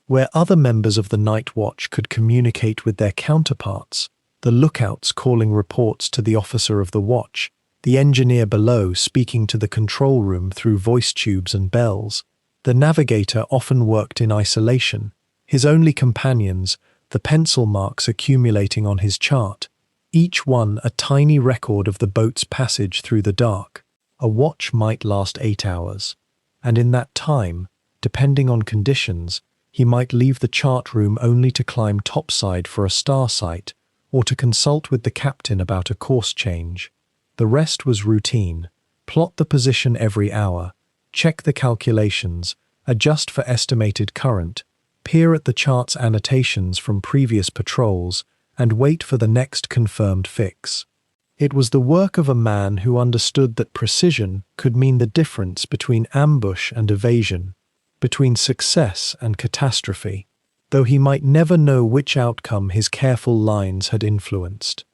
Where other members of the night watch could communicate with their counterparts, the lookouts calling reports to the officer of the watch, the engineer below speaking to the control room through voice tubes and bells, the navigator often worked in isolation, his only companions, the pencil marks accumulating on his chart, each one a tiny record of the boat's passage through the dark. A watch might last 8 hours, and in that time, depending on conditions, he might leave the chart room only to climb topside for a star sight or to consult with the captain about a course change. The rest was routine. Plot the position every hour, check the calculations, adjust for estimated current, peer at the chart's annotations from previous patrols, and wait for the next confirmed fix. It was the work of a man who understood that precision could mean the difference between ambush and evasion, between success and catastrophe, though he might never know which outcome his careful lines had influenced.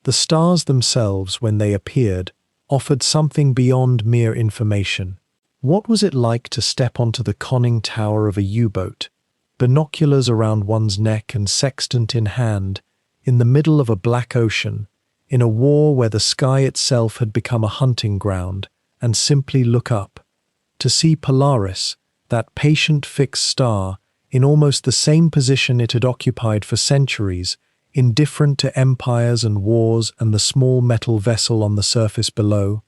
The stars themselves, when they appeared, offered something beyond mere information. What was it like to step onto the conning tower of a U-boat, binoculars around one's neck and sextant in hand, in the middle of a black ocean, in a war where the sky itself had become a hunting ground, and simply look up, to see Polaris, that patient fixed star, in almost the same position it had occupied for centuries, indifferent to empires and wars and the small metal vessel on the surface below.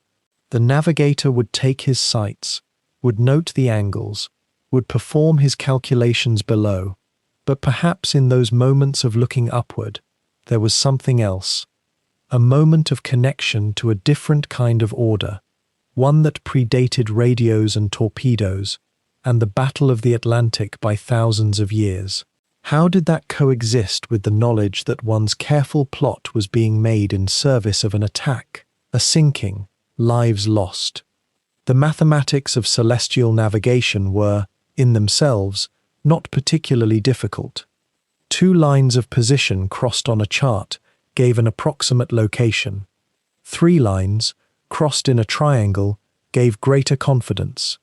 The navigator would take his sights, would note the angles, would perform his calculations below, but perhaps in those moments of looking upward, there was something else, a moment of connection to a different kind of order, one that predated radios and torpedoes, and the Battle of the Atlantic by thousands of years. How did that coexist with the knowledge that one's careful plot was being made in service of an attack, a sinking, lives lost? The mathematics of celestial navigation were, in themselves, not particularly difficult. 2 lines of position crossed on a chart gave an approximate location. 3 lines, crossed in a triangle, gave greater confidence.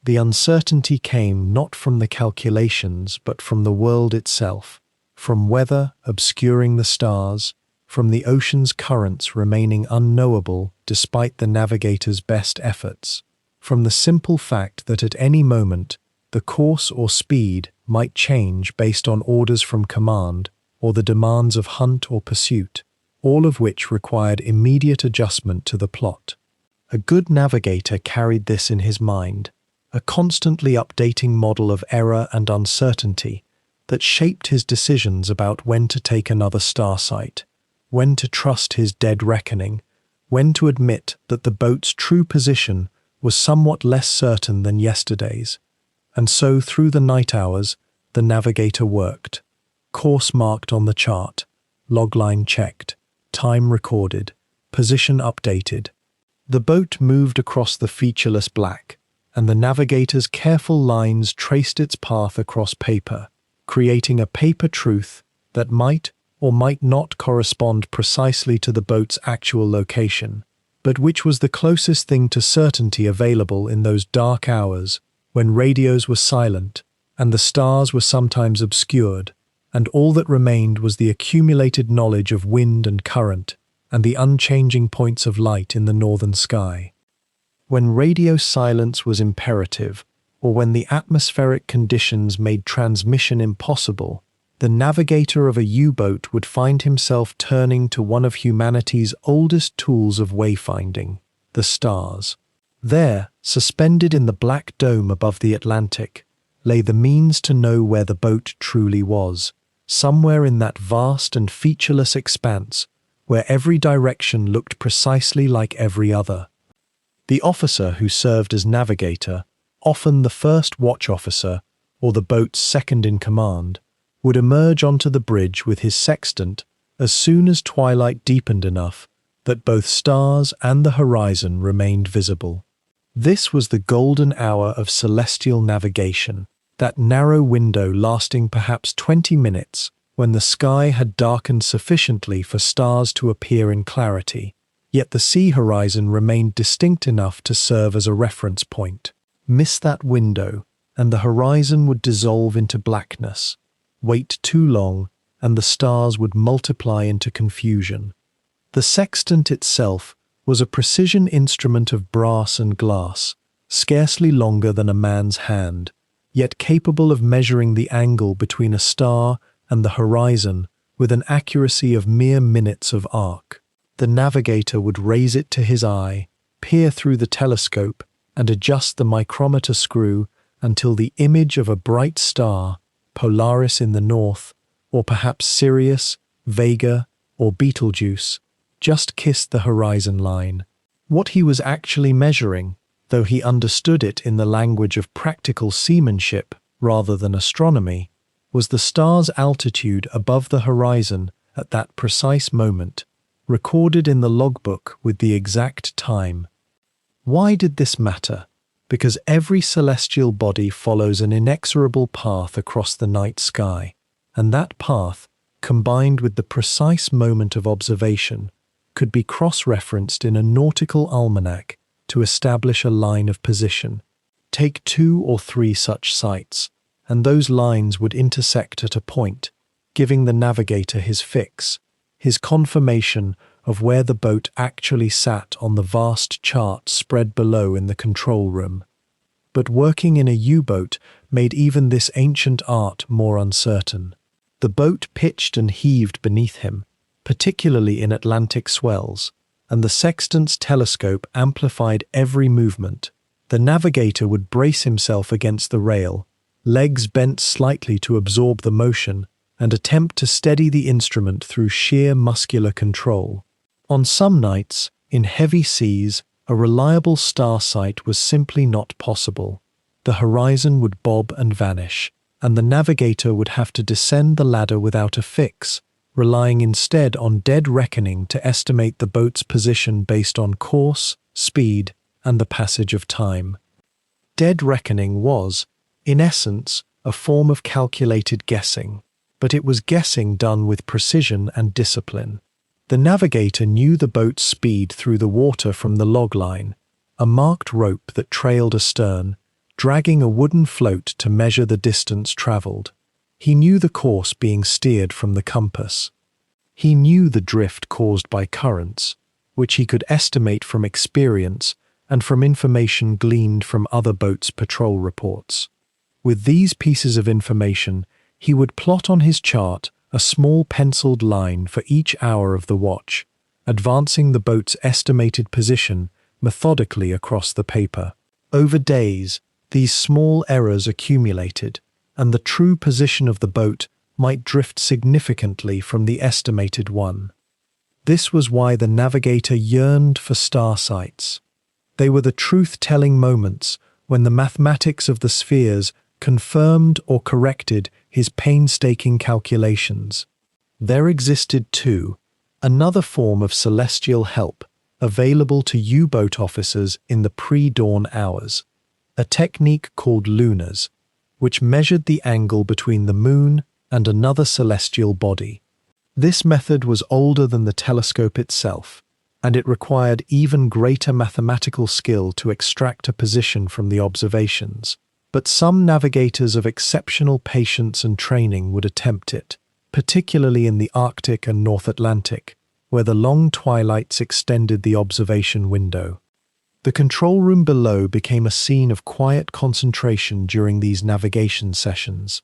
The uncertainty came not from the calculations but from the world itself, from weather obscuring the stars, from the ocean's currents remaining unknowable despite the navigator's best efforts, from the simple fact that at any moment the course or speed might change based on orders from command or the demands of hunt or pursuit, all of which required immediate adjustment to the plot. A good navigator carried this in his mind. a constantly updating model of error and uncertainty that shaped his decisions about when to take another star sight, when to trust his dead reckoning, when to admit that the boat's true position was somewhat less certain than yesterday's. And so through the night hours, the navigator worked. Course marked on the chart, logline checked, time recorded, position updated. The boat moved across the featureless black, and the navigator's careful lines traced its path across paper, creating a paper truth that might or might not correspond precisely to the boat's actual location, but which was the closest thing to certainty available in those dark hours when radios were silent and the stars were sometimes obscured, and all that remained was the accumulated knowledge of wind and current and the unchanging points of light in the northern sky. When radio silence was imperative, or when the atmospheric conditions made transmission impossible, the navigator of a U-boat would find himself turning to one of humanity's oldest tools of wayfinding, the stars. There, suspended in the black dome above the Atlantic, lay the means to know where the boat truly was, somewhere in that vast and featureless expanse where every direction looked precisely like every other. The officer who served as navigator, often the first watch officer or the boat's second in command, would emerge onto the bridge with his sextant as soon as twilight deepened enough that both stars and the horizon remained visible. This was the golden hour of celestial navigation, that narrow window lasting perhaps 20 minutes when the sky had darkened sufficiently for stars to appear in clarity, yet the sea horizon remained distinct enough to serve as a reference point. Miss that window, and the horizon would dissolve into blackness. Wait too long, and the stars would multiply into confusion. The sextant itself was a precision instrument of brass and glass, scarcely longer than a man's hand, yet capable of measuring the angle between a star and the horizon with an accuracy of mere minutes of arc. The navigator would raise it to his eye, peer through the telescope, and adjust the micrometer screw until the image of a bright star, Polaris in the north, or perhaps Sirius, Vega, or Betelgeuse, just kissed the horizon line. What he was actually measuring, though he understood it in the language of practical seamanship rather than astronomy, was the star's altitude above the horizon at that precise moment, recorded in the logbook with the exact time. Why did this matter? Because every celestial body follows an inexorable path across the night sky, and that path, combined with the precise moment of observation, could be cross-referenced in a nautical almanac to establish a line of position. Take 2 or 3 such sites, and those lines would intersect at a point, giving the navigator his fix, his confirmation of where the boat actually sat on the vast chart spread below in the control room. But working in a U-boat made even this ancient art more uncertain. The boat pitched and heaved beneath him, particularly in Atlantic swells, and the sextant's telescope amplified every movement. The navigator would brace himself against the rail, legs bent slightly to absorb the motion, and attempt to steady the instrument through sheer muscular control. On some nights, in heavy seas, a reliable star sight was simply not possible. The horizon would bob and vanish, and the navigator would have to descend the ladder without a fix, relying instead on dead reckoning to estimate the boat's position based on course, speed, and the passage of time. Dead reckoning was, in essence, a form of calculated guessing, but it was guessing done with precision and discipline. The navigator knew the boat's speed through the water from the logline, a marked rope that trailed astern, dragging a wooden float to measure the distance traveled. He knew the course being steered from the compass. He knew the drift caused by currents, which he could estimate from experience and from information gleaned from other boats' patrol reports. With these pieces of information, he would plot on his chart a small penciled line for each hour of the watch, advancing the boat's estimated position methodically across the paper. Over days, These small errors accumulated, and the true position of the boat might drift significantly from the estimated one. This was why the navigator yearned for star sights. They were the truth-telling moments when the mathematics of the spheres confirmed or corrected his painstaking calculations. There existed, too, another form of celestial help available to U-boat officers in the pre-dawn hours, a technique called lunars, which measured the angle between the moon and another celestial body. This method was older than the telescope itself, and it required even greater mathematical skill to extract a position from the observations. But some navigators of exceptional patience and training would attempt it, particularly in the Arctic and North Atlantic, where the long twilights extended the observation window. The control room below became a scene of quiet concentration during these navigation sessions.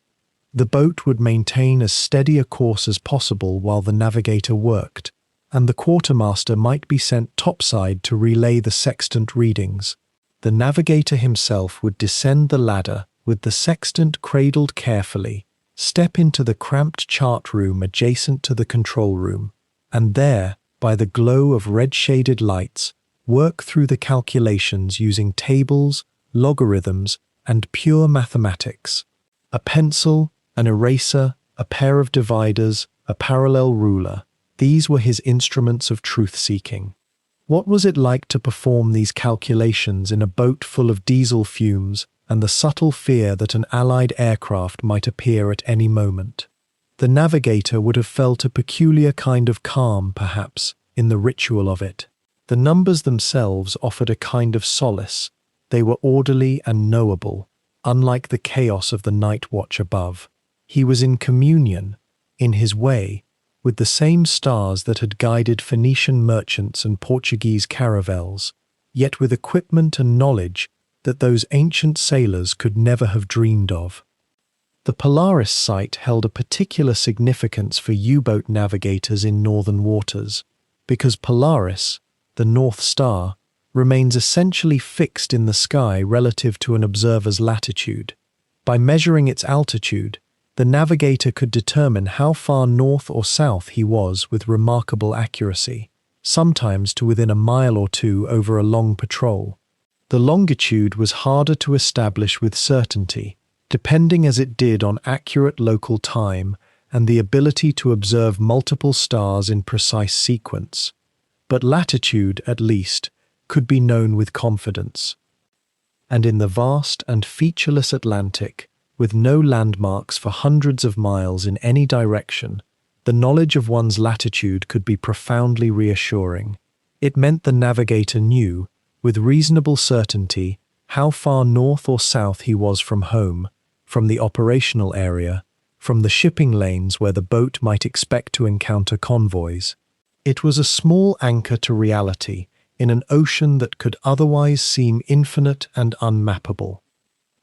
The boat would maintain as steady a course as possible while the navigator worked, and the quartermaster might be sent topside to relay the sextant readings. The navigator himself would descend the ladder with the sextant cradled carefully, step into the cramped chart room adjacent to the control room, and there, by the glow of red-shaded lights, work through the calculations using tables, logarithms, and pure mathematics. A pencil, an eraser, a pair of dividers, a parallel ruler. These were his instruments of truth-seeking. What was it like to perform these calculations in a boat full of diesel fumes and the subtle fear that an Allied aircraft might appear at any moment? The navigator would have felt a peculiar kind of calm, perhaps, in the ritual of it. The numbers themselves offered a kind of solace. They were orderly and knowable, unlike the chaos of the night watch above. He was in communion, in his way, with the same stars that had guided Phoenician merchants and Portuguese caravels, yet with equipment and knowledge that those ancient sailors could never have dreamed of. The Polaris sight held a particular significance for U-boat navigators in northern waters, because Polaris, the North Star, remains essentially fixed in the sky relative to an observer's latitude. By measuring its altitude, the navigator could determine how far north or south he was with remarkable accuracy, sometimes to within a mile or two over a long patrol. The longitude was harder to establish with certainty, depending as it did on accurate local time and the ability to observe multiple stars in precise sequence. But latitude, at least, could be known with confidence. And in the vast and featureless Atlantic, with no landmarks for hundreds of miles in any direction, the knowledge of one's latitude could be profoundly reassuring. It meant the navigator knew, with reasonable certainty, how far north or south he was from home, from the operational area, from the shipping lanes where the boat might expect to encounter convoys. It was a small anchor to reality in an ocean that could otherwise seem infinite and unmappable.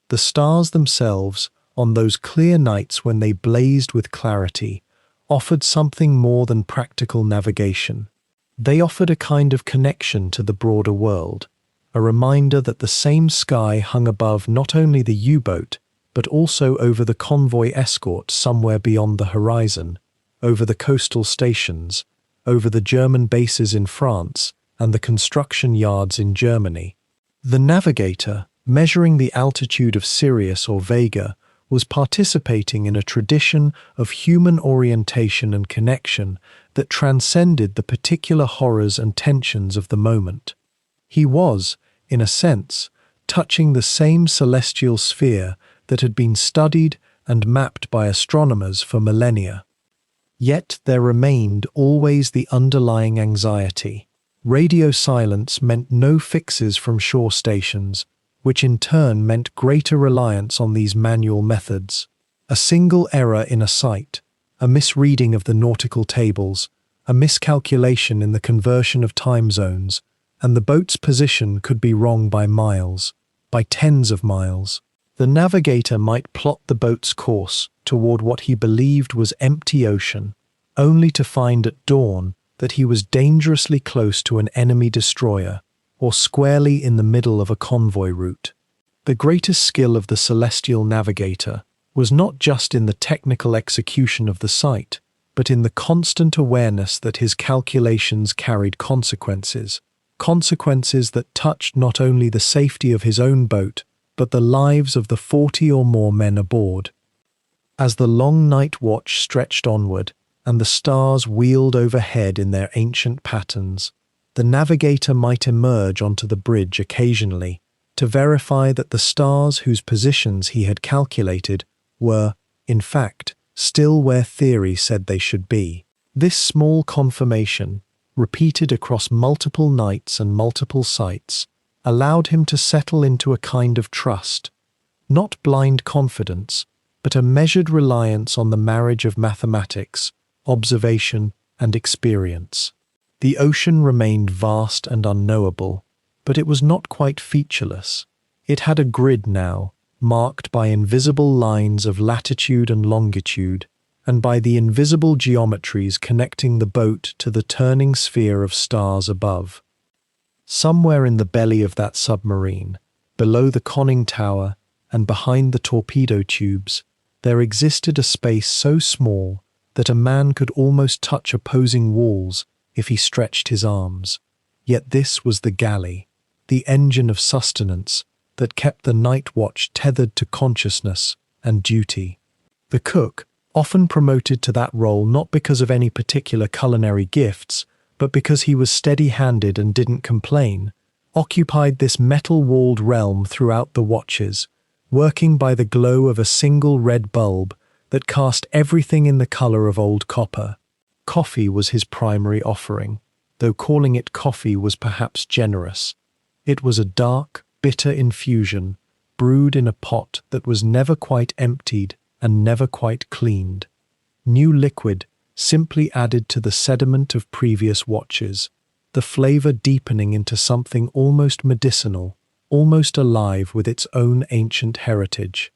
The stars themselves, on those clear nights when they blazed with clarity, offered something more than practical navigation. They offered a kind of connection to the broader world, a reminder that the same sky hung above not only the U-boat, but also over the convoy escort somewhere beyond the horizon, over the coastal stations, over the German bases in France, and the construction yards in Germany. The navigator, measuring the altitude of Sirius or Vega, was participating in a tradition of human orientation and connection that transcended the particular horrors and tensions of the moment. He was, in a sense, touching the same celestial sphere that had been studied and mapped by astronomers for millennia. Yet there remained always the underlying anxiety. Radio silence meant no fixes from shore stations, which in turn meant greater reliance on these manual methods. A single error in a sight, a misreading of the nautical tables, a miscalculation in the conversion of time zones, and the boat's position could be wrong by miles, by tens of miles. The navigator might plot the boat's course toward what he believed was empty ocean, only to find at dawn that he was dangerously close to an enemy destroyer, or squarely in the middle of a convoy route. The greatest skill of the celestial navigator was not just in the technical execution of the sight, but in the constant awareness that his calculations carried consequences, consequences that touched not only the safety of his own boat, but the lives of the 40 or more men aboard. As the long night watch stretched onward, and the stars wheeled overhead in their ancient patterns, the navigator might emerge onto the bridge occasionally to verify that the stars whose positions he had calculated were, in fact, still where theory said they should be. This small confirmation, repeated across multiple nights and multiple sights, allowed him to settle into a kind of trust, not blind confidence, but a measured reliance on the marriage of mathematics, observation, and experience. The ocean remained vast and unknowable, but it was not quite featureless. It had a grid now, marked by invisible lines of latitude and longitude, and by the invisible geometries connecting the boat to the turning sphere of stars above. Somewhere in the belly of that submarine, below the conning tower and behind the torpedo tubes, there existed a space so small that a man could almost touch opposing walls if he stretched his arms. Yet this was the galley, the engine of sustenance that kept the night watch tethered to consciousness and duty. The cook, often promoted to that role not because of any particular culinary gifts, but because he was steady-handed and didn't complain, occupied this metal-walled realm throughout the watches, working by the glow of a single red bulb that cast everything in the color of old copper. Coffee was his primary offering, though calling it coffee was perhaps generous. It was a dark, bitter infusion, brewed in a pot that was never quite emptied and never quite cleaned. New liquid simply added to the sediment of previous watches, the flavor deepening into something almost medicinal, almost alive with its own ancient heritage.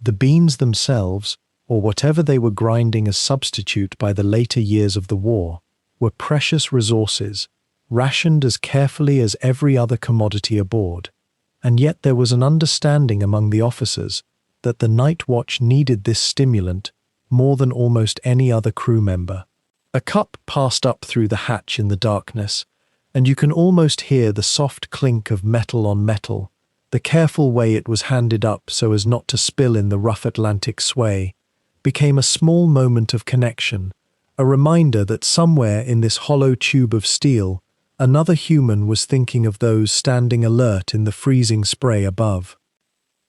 The beans themselves, or whatever they were grinding as substitute by the later years of the war, were precious resources, rationed as carefully as every other commodity aboard. And yet there was an understanding among the officers that the night watch needed this stimulant more than almost any other crew member. A cup passed up through the hatch in the darkness, and you can almost hear the soft clink of metal on metal, the careful way it was handed up so as not to spill in the rough Atlantic sway, became a small moment of connection, a reminder that somewhere in this hollow tube of steel, another human was thinking of those standing alert in the freezing spray above.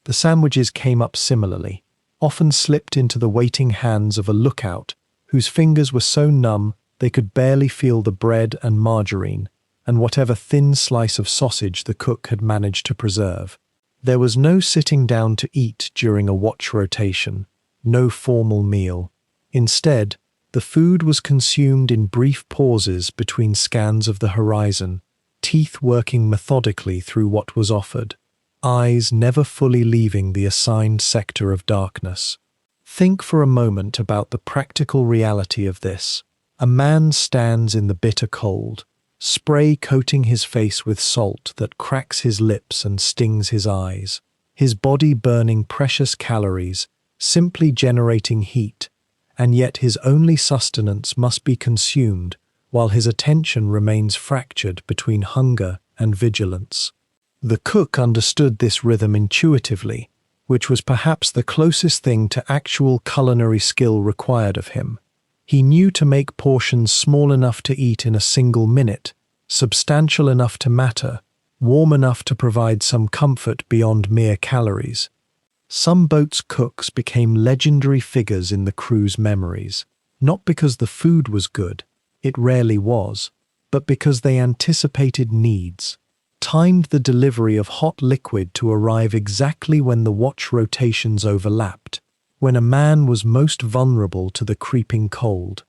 The sandwiches came up similarly, often slipped into the waiting hands of a lookout whose fingers were so numb they could barely feel the bread and margarine and whatever thin slice of sausage the cook had managed to preserve. There was no sitting down to eat during a watch rotation, no formal meal. Instead, the food was consumed in brief pauses between scans of the horizon, teeth working methodically through what was offered, eyes never fully leaving the assigned sector of darkness. Think for a moment about the practical reality of this. A man stands in the bitter cold, spray coating his face with salt that cracks his lips and stings his eyes, his body burning precious calories, simply generating heat, and yet his only sustenance must be consumed while his attention remains fractured between hunger and vigilance. The cook understood this rhythm intuitively, which was perhaps the closest thing to actual culinary skill required of him. He knew to make portions small enough to eat in a single minute, substantial enough to matter, warm enough to provide some comfort beyond mere calories. Some boats' cooks became legendary figures in the crew's memories, not because the food was good, it rarely was, but because they anticipated needs, timed the delivery of hot liquid to arrive exactly when the watch rotations overlapped, when a man was most vulnerable to the creeping cold.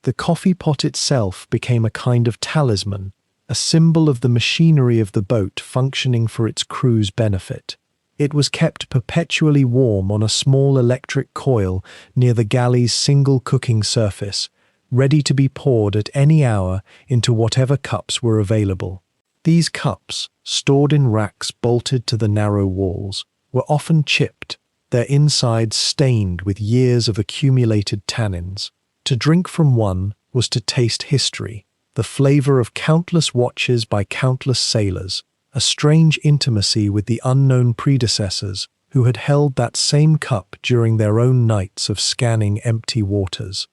The coffee pot itself became a kind of talisman, a symbol of the machinery of the boat functioning for its crew's benefit. It was kept perpetually warm on a small electric coil near the galley's single cooking surface, ready to be poured at any hour into whatever cups were available. These cups, stored in racks bolted to the narrow walls, were often chipped, their insides stained with years of accumulated tannins. To drink from one was to taste history, the flavor of countless watches by countless sailors, a strange intimacy with the unknown predecessors who had held that same cup during their own nights of scanning empty waters.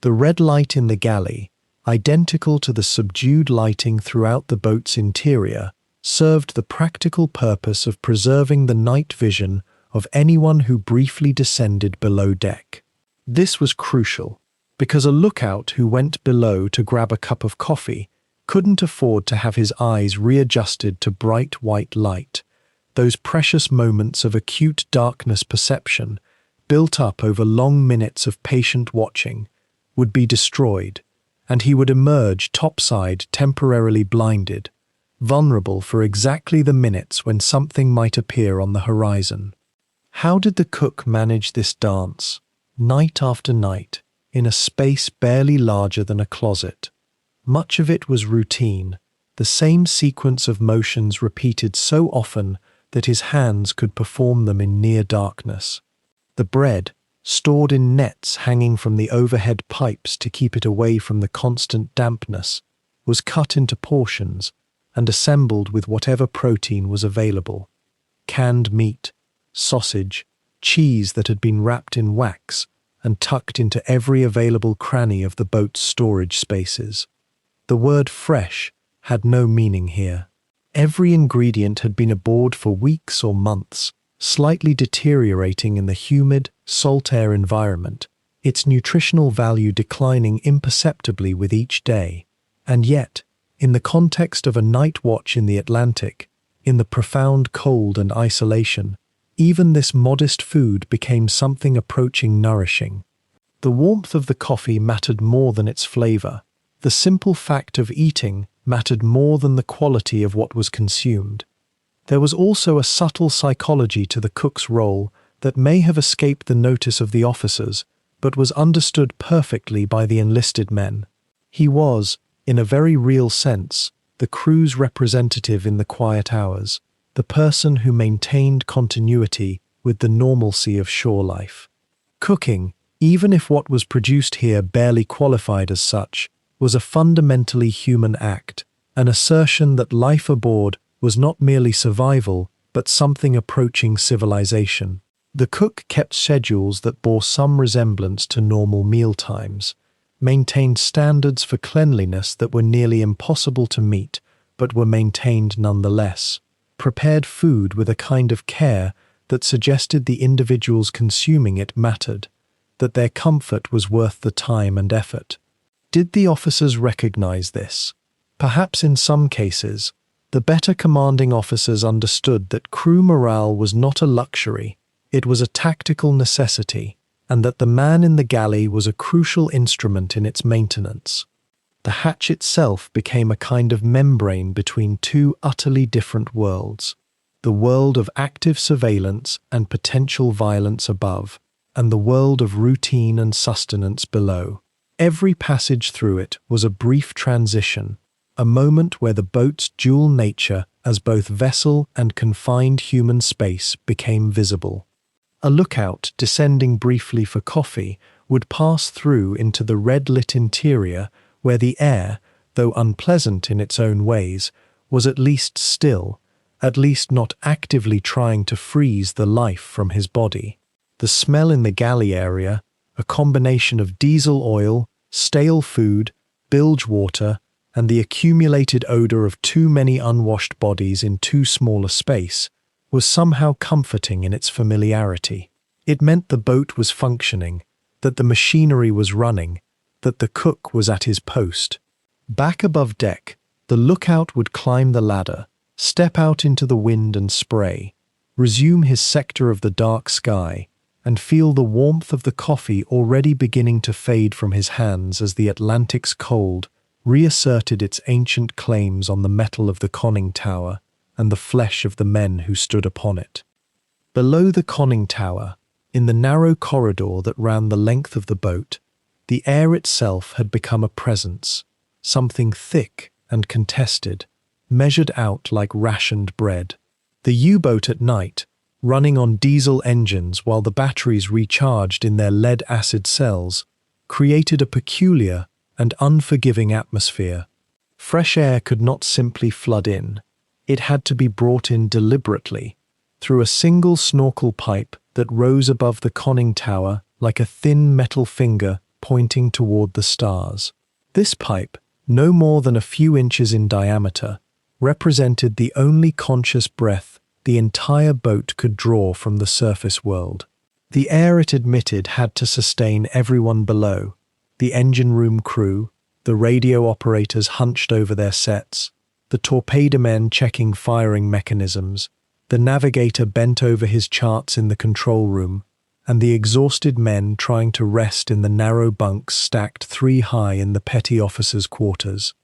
The red light in the galley, identical to the subdued lighting throughout the boat's interior, served the practical purpose of preserving the night vision of anyone who briefly descended below deck. This was crucial, because a lookout who went below to grab a cup of coffee couldn't afford to have his eyes readjusted to bright white light. Those precious moments of acute darkness perception, built up over long minutes of patient watching, would be destroyed, and he would emerge topside temporarily blinded, vulnerable for exactly the minutes when something might appear on the horizon. How did the cook manage this dance, night after night, in a space barely larger than a closet? Much of it was routine, the same sequence of motions repeated so often that his hands could perform them in near darkness. The bread, stored in nets hanging from the overhead pipes to keep it away from the constant dampness, was cut into portions and assembled with whatever protein was available. Canned meat, sausage, cheese that had been wrapped in wax and tucked into every available cranny of the boat's storage spaces. The word fresh had no meaning here. Every ingredient had been aboard for weeks or months, slightly deteriorating in the humid, salt air environment, its nutritional value declining imperceptibly with each day. And yet, in the context of a night watch in the Atlantic, in the profound cold and isolation, even this modest food became something approaching nourishing. The warmth of the coffee mattered more than its flavor. The simple fact of eating mattered more than the quality of what was consumed. There was also a subtle psychology to the cook's role that may have escaped the notice of the officers, but was understood perfectly by the enlisted men. He was, in a very real sense, the crew's representative in the quiet hours, the person who maintained continuity with the normalcy of shore life. Cooking, even if what was produced here barely qualified as such, was a fundamentally human act, an assertion that life aboard was not merely survival, but something approaching civilization. The cook kept schedules that bore some resemblance to normal meal times, maintained standards for cleanliness that were nearly impossible to meet, but were maintained nonetheless, prepared food with a kind of care that suggested the individuals consuming it mattered, that their comfort was worth the time and effort. Did the officers recognize this? Perhaps in some cases, the better commanding officers understood that crew morale was not a luxury, it was a tactical necessity, and that the man in the galley was a crucial instrument in its maintenance. The hatch itself became a kind of membrane between two utterly different worlds, the world of active surveillance and potential violence above, and the world of routine and sustenance below. Every passage through it was a brief transition, a moment where the boat's dual nature as both vessel and confined human space became visible. A lookout descending briefly for coffee would pass through into the red-lit interior where the air, though unpleasant in its own ways, was at least still, at least not actively trying to freeze the life from his body. The smell in the galley area, a combination of diesel oil, stale food, bilge water, and the accumulated odor of too many unwashed bodies in too small a space, was somehow comforting in its familiarity. It meant the boat was functioning, that the machinery was running, that the cook was at his post. Back above deck, the lookout would climb the ladder, step out into the wind and spray, resume his sector of the dark sky, and feel the warmth of the coffee already beginning to fade from his hands as the Atlantic's cold reasserted its ancient claims on the metal of the conning tower and the flesh of the men who stood upon it. Below the conning tower, in the narrow corridor that ran the length of the boat, the air itself had become a presence, something thick and contested, measured out like rationed bread. The U-boat at night, running on diesel engines while the batteries recharged in their lead-acid cells, created a peculiar and unforgiving atmosphere. Fresh air could not simply flood in. It had to be brought in deliberately, through a single snorkel pipe that rose above the conning tower like a thin metal finger pointing toward the stars. This pipe, no more than a few inches in diameter, represented the only conscious breath the entire boat could draw from the surface world. The air it admitted had to sustain everyone below, the engine room crew, the radio operators hunched over their sets, the torpedo-men checking firing mechanisms, the navigator bent over his charts in the control room, and the exhausted men trying to rest in the narrow bunks stacked 3 high in the petty officers' quarters.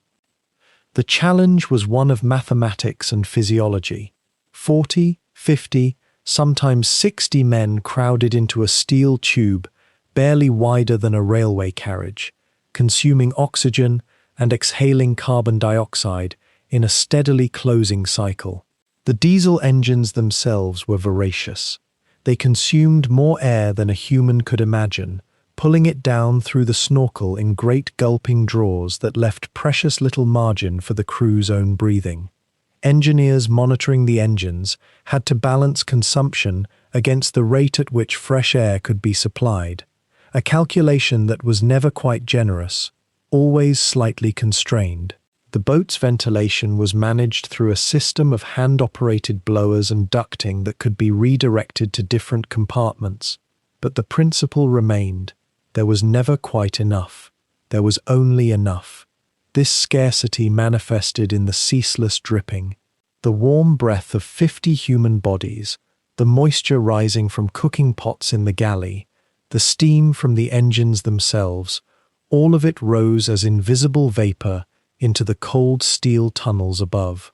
The challenge was one of mathematics and physiology. 40, 50, sometimes 60 men crowded into a steel tube barely wider than a railway carriage, consuming oxygen and exhaling carbon dioxide in a steadily closing cycle. The diesel engines themselves were voracious. They consumed more air than a human could imagine, pulling it down through the snorkel in great gulping draws that left precious little margin for the crew's own breathing. Engineers monitoring the engines had to balance consumption against the rate at which fresh air could be supplied, a calculation that was never quite generous, always slightly constrained. The boat's ventilation was managed through a system of hand-operated blowers and ducting that could be redirected to different compartments, but the principle remained. There was never quite enough. There was only enough. This scarcity manifested in the ceaseless dripping, the warm breath of 50 human bodies, the moisture rising from cooking pots in the galley, the steam from the engines themselves, all of it rose as invisible vapor into the cold steel tunnels above.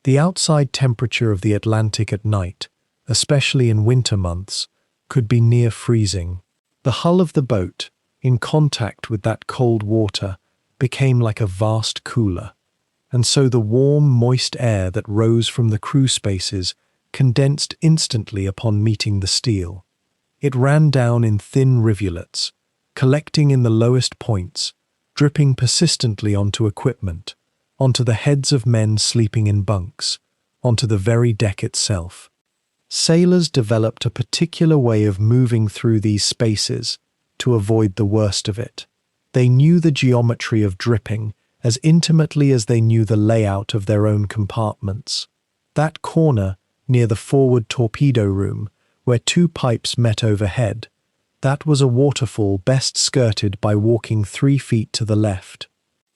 The outside temperature of the Atlantic at night, especially in winter months, could be near freezing. The hull of the boat, in contact with that cold water, became like a vast cooler, and so the warm, moist air that rose from the crew spaces condensed instantly upon meeting the steel. It ran down in thin rivulets, collecting in the lowest points, dripping persistently onto equipment, onto the heads of men sleeping in bunks, onto the very deck itself. Sailors developed a particular way of moving through these spaces to avoid the worst of it. They knew the geometry of dripping as intimately as they knew the layout of their own compartments. That corner near the forward torpedo room, where 2 pipes met overhead, that was a waterfall best skirted by walking 3 feet to the left.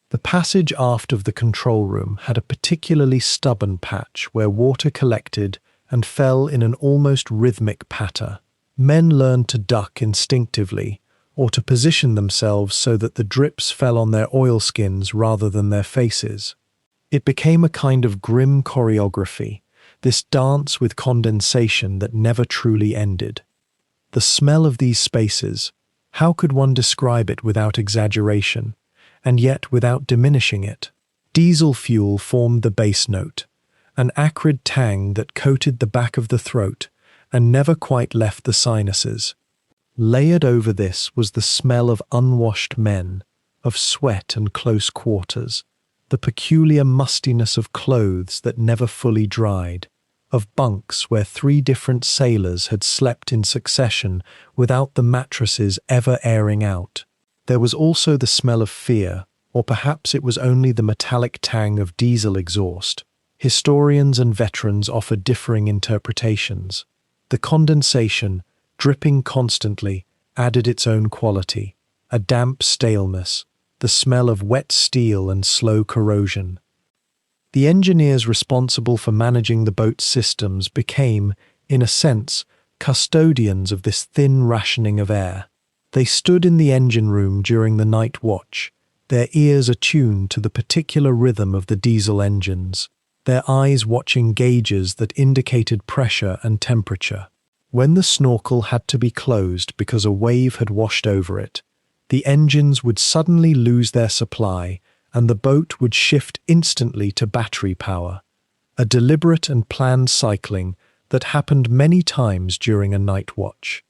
The passage aft of the control room had a particularly stubborn patch where water collected and fell in an almost rhythmic patter. Men learned to duck instinctively, or to position themselves so that the drips fell on their oilskins rather than their faces. It became a kind of grim choreography, this dance with condensation that never truly ended. The smell of these spaces, how could one describe it without exaggeration, and yet without diminishing it? Diesel fuel formed the bass note, an acrid tang that coated the back of the throat and never quite left the sinuses. Layered over this was the smell of unwashed men, of sweat and close quarters, the peculiar mustiness of clothes that never fully dried, of bunks where 3 different sailors had slept in succession without the mattresses ever airing out. There was also the smell of fear, or perhaps it was only the metallic tang of diesel exhaust. Historians and veterans offer differing interpretations. The condensation, dripping constantly, added its own quality, a damp staleness, the smell of wet steel and slow corrosion. The engineers responsible for managing the boat's systems became, in a sense, custodians of this thin rationing of air. They stood in the engine room during the night watch, their ears attuned to the particular rhythm of the diesel engines, their eyes watching gauges that indicated pressure and temperature. When the snorkel had to be closed because a wave had washed over it, the engines would suddenly lose their supply and the boat would shift instantly to battery power, a deliberate and planned cycling that happened many times during a night watch.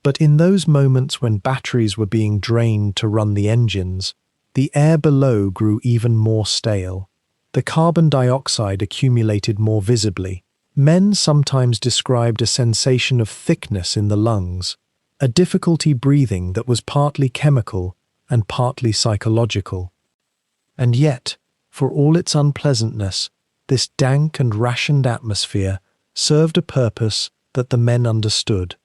But in those moments when batteries were being drained to run the engines, the air below grew even more stale. The carbon dioxide accumulated more visibly. Men sometimes described a sensation of thickness in the lungs, a difficulty breathing that was partly chemical and partly psychological. And yet, for all its unpleasantness, this dank and rationed atmosphere served a purpose that the men understood.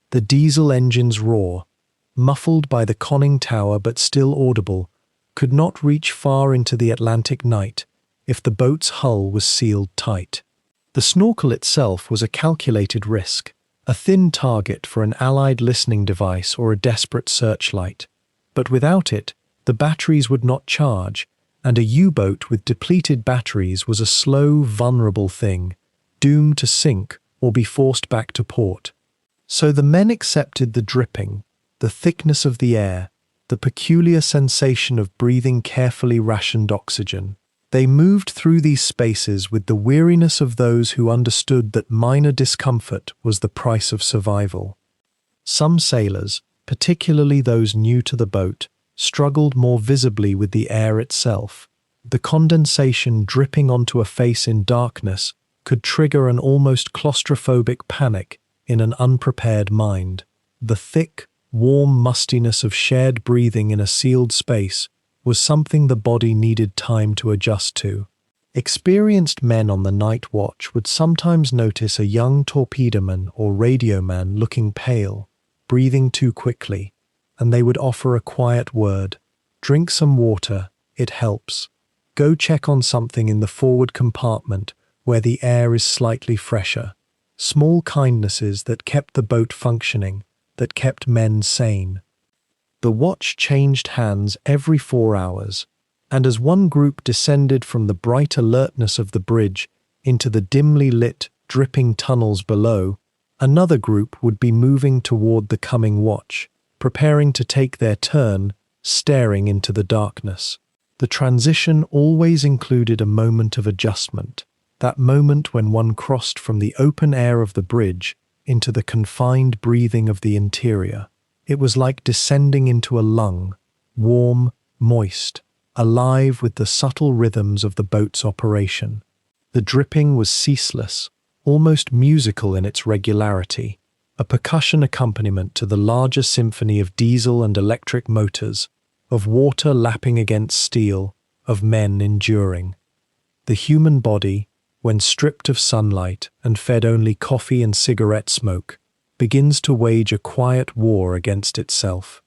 The diesel engine's roar, muffled by the conning tower but still audible, could not reach far into the Atlantic night if the boat's hull was sealed tight. The snorkel itself was a calculated risk, a thin target for an Allied listening device or a desperate searchlight. But without it, the batteries would not charge, and a U-boat with depleted batteries was a slow, vulnerable thing, doomed to sink or be forced back to port. So the men accepted the dripping, the thickness of the air, the peculiar sensation of breathing carefully rationed oxygen. They moved through these spaces with the weariness of those who understood that minor discomfort was the price of survival. Some sailors, particularly those new to the boat, struggled more visibly with the air itself. The condensation dripping onto a face in darkness could trigger an almost claustrophobic panic in an unprepared mind. The thick, warm mustiness of shared breathing in a sealed space was something the body needed time to adjust to. Experienced men on the night watch would sometimes notice a young torpedoman or radioman looking pale, breathing too quickly, and they would offer a quiet word. "Drink some water, it helps. Go check on something in the forward compartment where the air is slightly fresher." Small kindnesses that kept the boat functioning, that kept men sane. The watch changed hands every 4 hours, and as one group descended from the bright alertness of the bridge into the dimly lit, dripping tunnels below, another group would be moving toward the coming watch, preparing to take their turn, staring into the darkness. The transition always included a moment of adjustment, that moment when one crossed from the open air of the bridge into the confined breathing of the interior. It was like descending into a lung, warm, moist, alive with the subtle rhythms of the boat's operation. The dripping was ceaseless, almost musical in its regularity, a percussion accompaniment to the larger symphony of diesel and electric motors, of water lapping against steel, of men enduring. The human body, when stripped of sunlight and fed only coffee and cigarette smoke, begins to wage a quiet war against itself.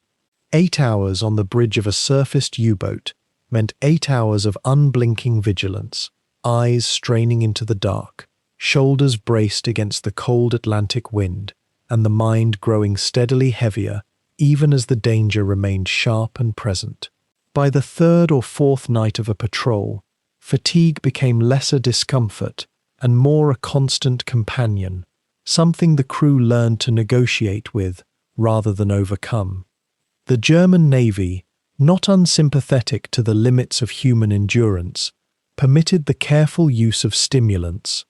8 hours on the bridge of a surfaced U-boat meant 8 hours of unblinking vigilance, eyes straining into the dark, shoulders braced against the cold Atlantic wind, and the mind growing steadily heavier even as the danger remained sharp and present. By the 3rd or 4th night of a patrol, fatigue became lesser discomfort and more a constant companion, something the crew learned to negotiate with rather than overcome. The German Navy, not unsympathetic to the limits of human endurance, permitted the careful use of stimulants.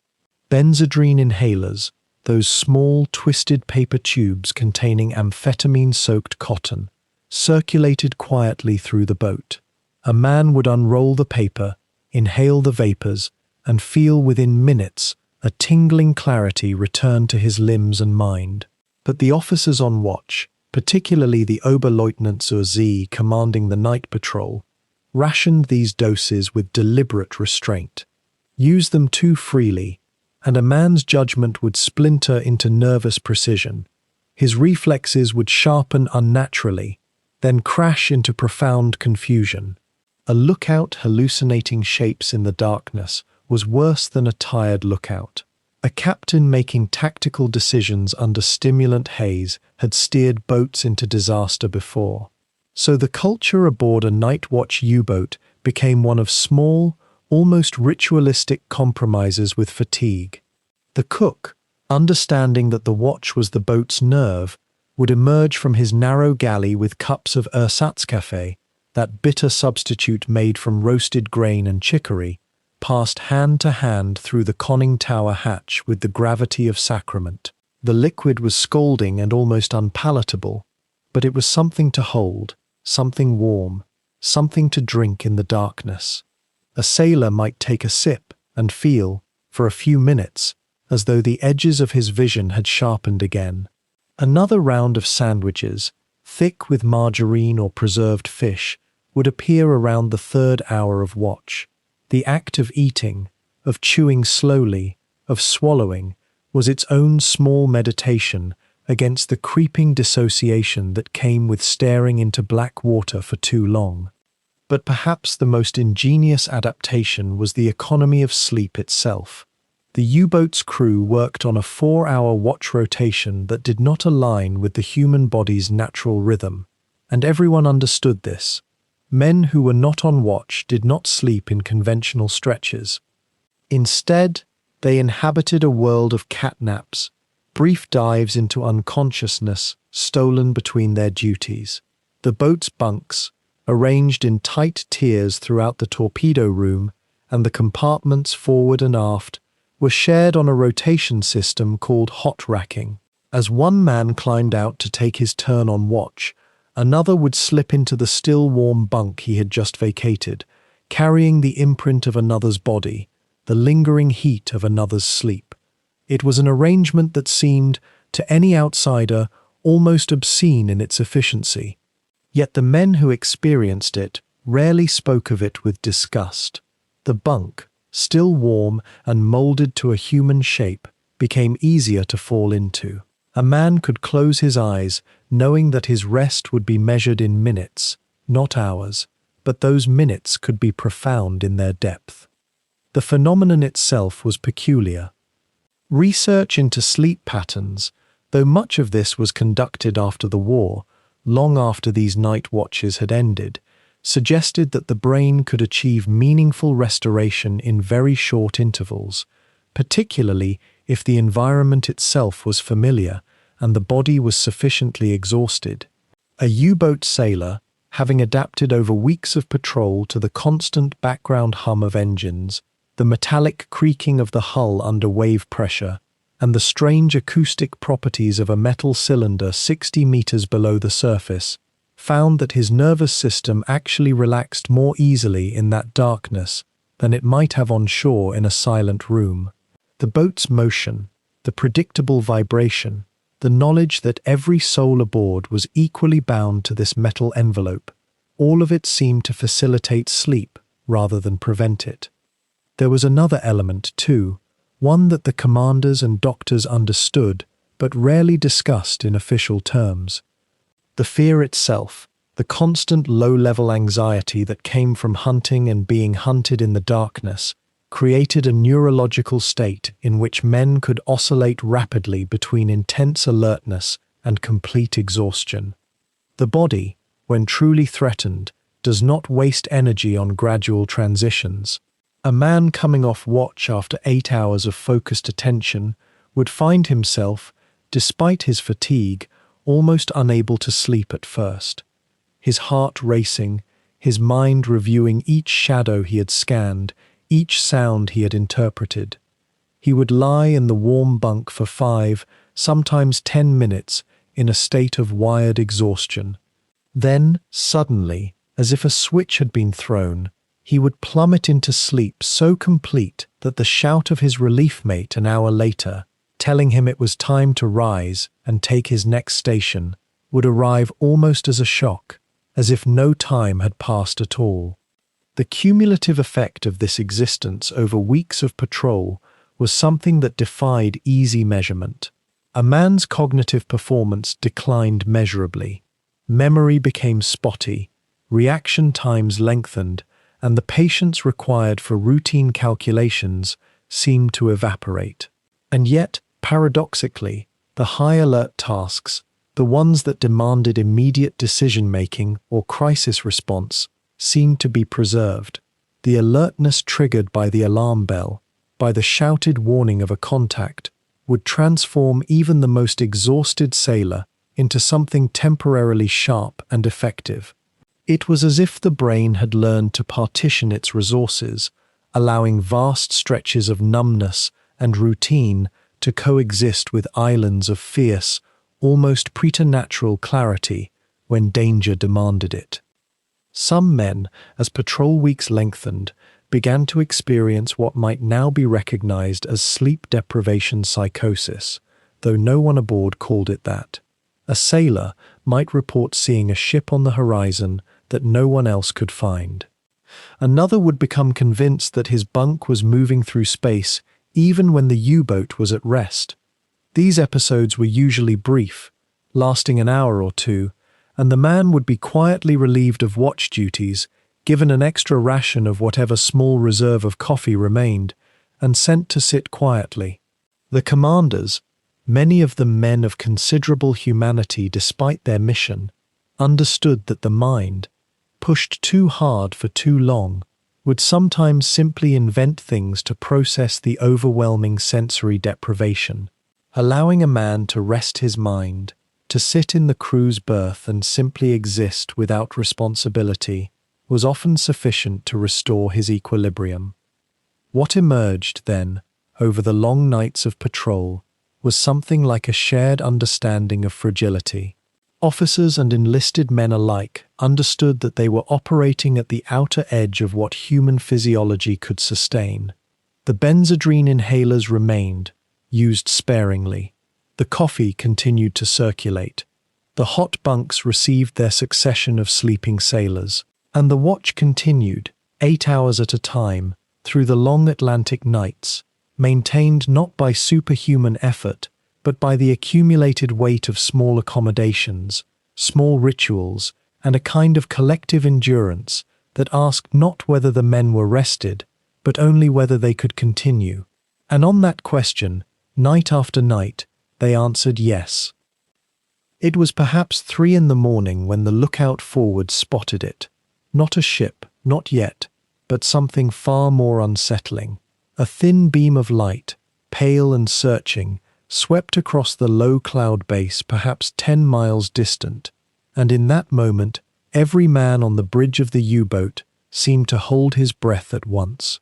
Benzodrine inhalers, those small, twisted paper tubes containing amphetamine-soaked cotton, circulated quietly through the boat. A man would unroll the paper, inhale the vapors, and feel within minutes a tingling clarity return to his limbs and mind. But the officers on watch, particularly the Oberleutnant zur See commanding the night patrol, rationed these doses with deliberate restraint. Used them too freely, and a man's judgment would splinter into nervous precision. His reflexes would sharpen unnaturally, then crash into profound confusion. A lookout hallucinating shapes in the darkness was worse than a tired lookout. A captain making tactical decisions under stimulant haze had steered boats into disaster before. So the culture aboard a night watch U-boat became one of small, almost ritualistic compromises with fatigue. The cook, understanding that the watch was the boat's nerve, would emerge from his narrow galley with cups of Ersatzkaffee, that bitter substitute made from roasted grain and chicory, passed hand to hand through the conning tower hatch with the gravity of sacrament. The liquid was scalding and almost unpalatable, but it was something to hold, something warm, something to drink in the darkness. A sailor might take a sip and feel, for a few minutes, as though the edges of his vision had sharpened again. Another round of sandwiches, thick with margarine or preserved fish, would appear around the third hour of watch. The act of eating, of chewing slowly, of swallowing, was its own small meditation against the creeping dissociation that came with staring into black water for too long. But perhaps the most ingenious adaptation was the economy of sleep itself. The U-boat's crew worked on a 4-hour watch rotation that did not align with the human body's natural rhythm, and everyone understood this. Men who were not on watch did not sleep in conventional stretches. Instead, they inhabited a world of catnaps, brief dives into unconsciousness stolen between their duties. The boat's bunks, arranged in tight tiers throughout the torpedo room, and the compartments forward and aft, were shared on a rotation system called hot racking. As one man climbed out to take his turn on watch, another would slip into the still warm bunk he had just vacated, carrying the imprint of another's body, the lingering heat of another's sleep. It was an arrangement that seemed, to any outsider, almost obscene in its efficiency. Yet the men who experienced it rarely spoke of it with disgust. The bunk, still warm and molded to a human shape, became easier to fall into. A man could close his eyes, knowing that his rest would be measured in minutes, not hours, but those minutes could be profound in their depth. The phenomenon itself was peculiar. Research into sleep patterns, though much of this was conducted after the war, long after these night watches had ended, suggested that the brain could achieve meaningful restoration in very short intervals, particularly if the environment itself was familiar and the body was sufficiently exhausted. A U-boat sailor, having adapted over weeks of patrol to the constant background hum of engines, the metallic creaking of the hull under wave pressure, and the strange acoustic properties of a metal cylinder 60 meters below the surface, found that his nervous system actually relaxed more easily in that darkness than it might have on shore in a silent room. The boat's motion, the predictable vibration, the knowledge that every soul aboard was equally bound to this metal envelope, all of it seemed to facilitate sleep rather than prevent it. There was another element, too, one that the commanders and doctors understood but rarely discussed in official terms. The fear itself, the constant low-level anxiety that came from hunting and being hunted in the darkness, created a neurological state in which men could oscillate rapidly between intense alertness and complete exhaustion. The body, when truly threatened, does not waste energy on gradual transitions. A man coming off watch after 8 hours of focused attention would find himself, despite his fatigue, almost unable to sleep at first. His heart racing, his mind reviewing each shadow he had scanned, each sound he had interpreted. He would lie in the warm bunk for 5, sometimes 10 minutes, in a state of wired exhaustion. Then, suddenly, as if a switch had been thrown, he would plummet into sleep so complete that the shout of his relief mate an hour later, telling him it was time to rise and take his next station, would arrive almost as a shock, as if no time had passed at all. The cumulative effect of this existence over weeks of patrol was something that defied easy measurement. A man's cognitive performance declined measurably. Memory became spotty, reaction times lengthened, and the patience required for routine calculations seemed to evaporate. And yet, paradoxically, the high-alert tasks, the ones that demanded immediate decision-making or crisis response, seemed to be preserved. The alertness triggered by the alarm bell, by the shouted warning of a contact, would transform even the most exhausted sailor into something temporarily sharp and effective. It was as if the brain had learned to partition its resources, allowing vast stretches of numbness and routine to coexist with islands of fierce, almost preternatural clarity when danger demanded it. Some men, as patrol weeks lengthened, began to experience what might now be recognized as sleep deprivation psychosis, though no one aboard called it that. A sailor might report seeing a ship on the horizon that no one else could find. Another would become convinced that his bunk was moving through space even when the U-boat was at rest. These episodes were usually brief, lasting an hour or two, and the man would be quietly relieved of watch duties, given an extra ration of whatever small reserve of coffee remained, and sent to sit quietly. The commanders, many of them men of considerable humanity despite their mission, understood that the mind, pushed too hard for too long, would sometimes simply invent things to process the overwhelming sensory deprivation. Allowing a man to rest his mind, to sit in the crew's berth and simply exist without responsibility, was often sufficient to restore his equilibrium. What emerged, then, over the long nights of patrol, was something like a shared understanding of fragility. Officers and enlisted men alike understood that they were operating at the outer edge of what human physiology could sustain. The benzodrine inhalers remained, used sparingly. The coffee continued to circulate. The hot bunks received their succession of sleeping sailors. And the watch continued, 8 hours at a time, through the long Atlantic nights, maintained not by superhuman effort, but by the accumulated weight of small accommodations, small rituals, and a kind of collective endurance that asked not whether the men were rested, but only whether they could continue. And on that question, night after night, they answered yes. It was perhaps 3 in the morning when the lookout forward spotted it. Not a ship, not yet, but something far more unsettling. A thin beam of light, pale and searching, swept across the low cloud base perhaps 10 miles distant, and in that moment, every man on the bridge of the U-boat seemed to hold his breath at once.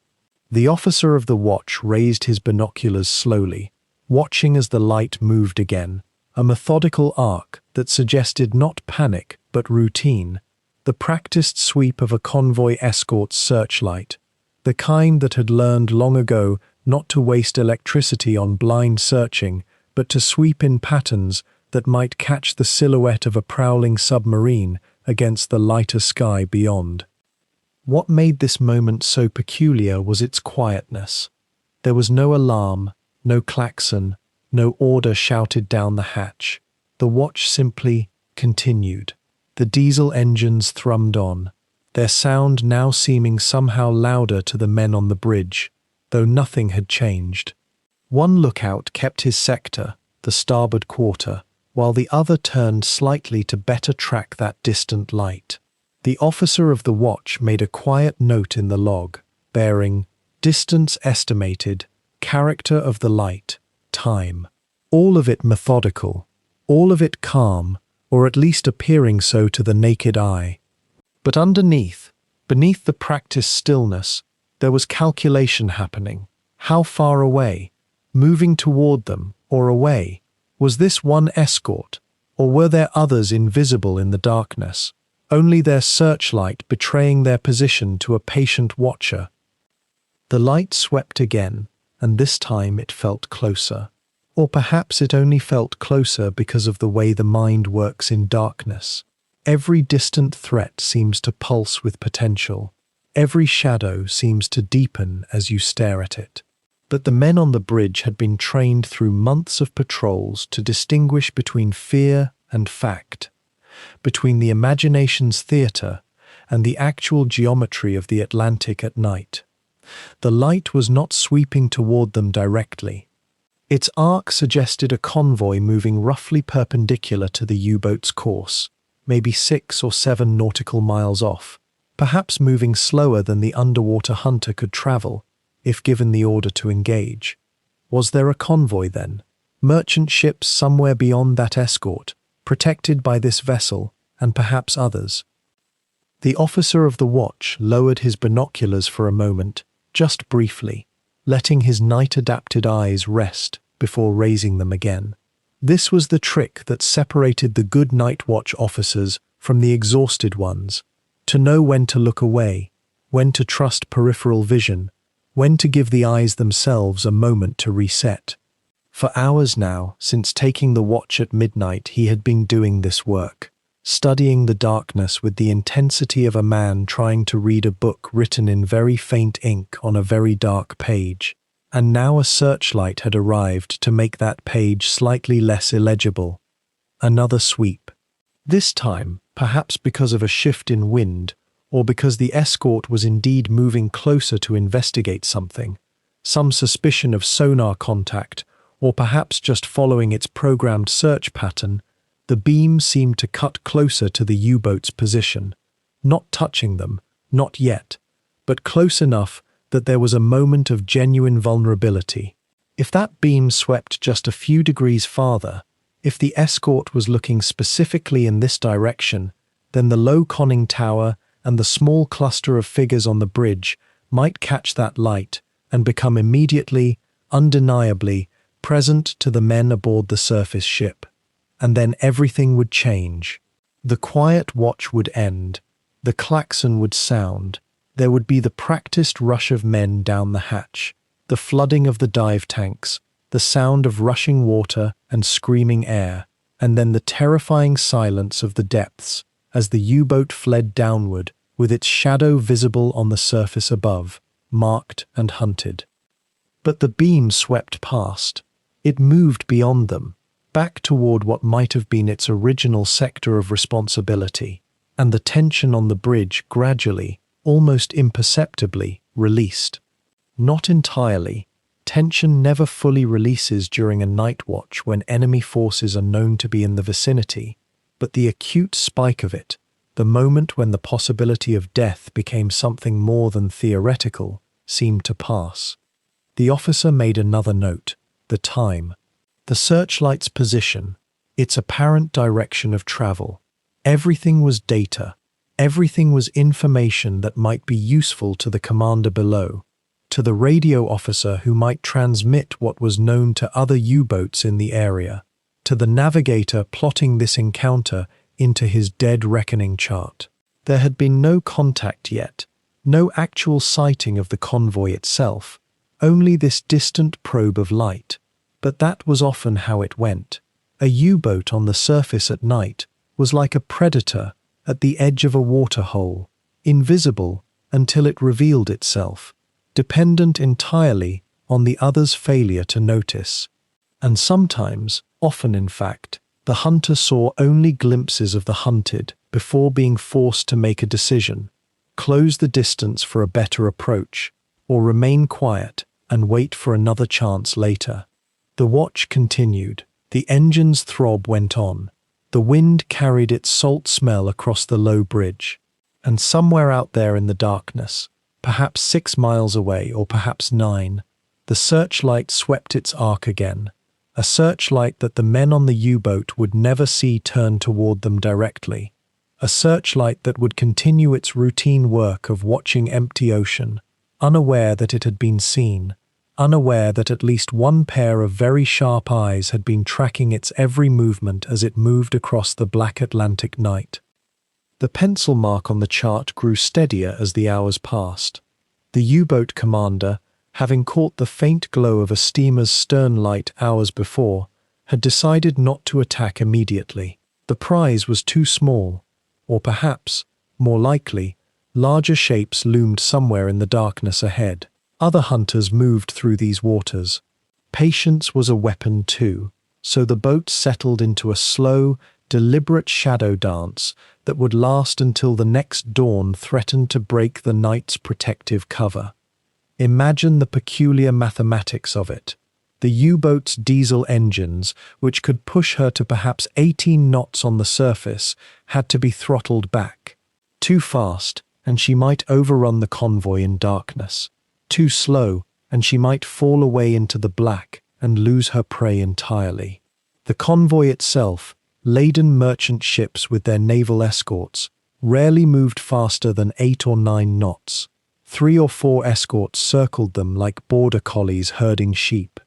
The officer of the watch raised his binoculars slowly, watching as the light moved again, a methodical arc that suggested not panic but routine, the practiced sweep of a convoy escort's searchlight, the kind that had learned long ago not to waste electricity on blind searching, but to sweep in patterns that might catch the silhouette of a prowling submarine against the lighter sky beyond. What made this moment so peculiar was its quietness. There was no alarm, no klaxon, no order shouted down the hatch. The watch simply continued. The diesel engines thrummed on, their sound now seeming somehow louder to the men on the bridge, though nothing had changed. One lookout kept his sector, the starboard quarter, while the other turned slightly to better track that distant light. The officer of the watch made a quiet note in the log, bearing distance estimated, character of the light, time. All of it methodical, all of it calm, or at least appearing so to the naked eye. But underneath, beneath the practiced stillness, there was calculation happening. How far away? Moving toward them, or away? Was this one escort, or were there others invisible in the darkness, only their searchlight betraying their position to a patient watcher? The light swept again, and this time it felt closer. Or perhaps it only felt closer because of the way the mind works in darkness. Every distant threat seems to pulse with potential. Every shadow seems to deepen as you stare at it. But the men on the bridge had been trained through months of patrols to distinguish between fear and fact, between the imagination's theatre and the actual geometry of the Atlantic at night. The light was not sweeping toward them directly. Its arc suggested a convoy moving roughly perpendicular to the U-boat's course, maybe 6 or 7 nautical miles off, perhaps moving slower than the underwater hunter could travel, if given the order to engage. Was there a convoy then? Merchant ships somewhere beyond that escort, protected by this vessel, and perhaps others? The officer of the watch lowered his binoculars for a moment, just briefly, letting his night-adapted eyes rest before raising them again. This was the trick that separated the good night watch officers from the exhausted ones, to know when to look away, when to trust peripheral vision, when to give the eyes themselves a moment to reset. For hours now, since taking the watch at midnight, he had been doing this work, studying the darkness with the intensity of a man trying to read a book written in very faint ink on a very dark page. And now a searchlight had arrived to make that page slightly less illegible. Another sweep. This time, perhaps because of a shift in wind, or because the escort was indeed moving closer to investigate something, some suspicion of sonar contact, or perhaps just following its programmed search pattern, the beam seemed to cut closer to the U-boat's position, not touching them, not yet, but close enough that there was a moment of genuine vulnerability. If that beam swept just a few degrees farther, if the escort was looking specifically in this direction, then the low conning tower and the small cluster of figures on the bridge might catch that light and become immediately, undeniably, present to the men aboard the surface ship. And then everything would change. The quiet watch would end, the klaxon would sound, there would be the practiced rush of men down the hatch, the flooding of the dive tanks, the sound of rushing water and screaming air, and then the terrifying silence of the depths as the U-boat fled downward with its shadow visible on the surface above, marked and hunted. But the beam swept past. It moved beyond them, back toward what might have been its original sector of responsibility, and the tension on the bridge gradually, almost imperceptibly, released. Not entirely. Tension never fully releases during a night watch when enemy forces are known to be in the vicinity, but the acute spike of it, the moment when the possibility of death became something more than theoretical, seemed to pass. The officer made another note: the time, the searchlight's position, its apparent direction of travel. Everything was data. Everything was information that might be useful to the commander below, to the radio officer who might transmit what was known to other U-boats in the area, to the navigator plotting this encounter into his dead reckoning chart. There had been no contact yet, no actual sighting of the convoy itself, only this distant probe of light. But that was often how it went. A U-boat on the surface at night was like a predator at the edge of a waterhole, invisible until it revealed itself, dependent entirely on the other's failure to notice. And sometimes, often in fact, the hunter saw only glimpses of the hunted before being forced to make a decision, close the distance for a better approach, or remain quiet and wait for another chance later. The watch continued. The engine's throb went on. The wind carried its salt smell across the low bridge. And somewhere out there in the darkness, perhaps 6 miles away or perhaps 9, the searchlight swept its arc again, a searchlight that the men on the U-boat would never see turn toward them directly, a searchlight that would continue its routine work of watching empty ocean, unaware that it had been seen, unaware that at least one pair of very sharp eyes had been tracking its every movement as it moved across the black Atlantic night. The pencil mark on the chart grew steadier as the hours passed. The U-boat commander, having caught the faint glow of a steamer's stern light hours before, had decided not to attack immediately. The prize was too small, or perhaps, more likely, larger shapes loomed somewhere in the darkness ahead. Other hunters moved through these waters. Patience was a weapon too, so the boat settled into a slow, deliberate shadow dance that would last until the next dawn threatened to break the night's protective cover. Imagine the peculiar mathematics of it. The U-boat's diesel engines, which could push her to perhaps 18 knots on the surface, had to be throttled back. Too fast, and she might overrun the convoy in darkness. Too slow, and she might fall away into the black and lose her prey entirely. The convoy itself, laden merchant ships with their naval escorts, rarely moved faster than 8 or 9 knots. 3 or 4 escorts circled them like border collies herding sheep.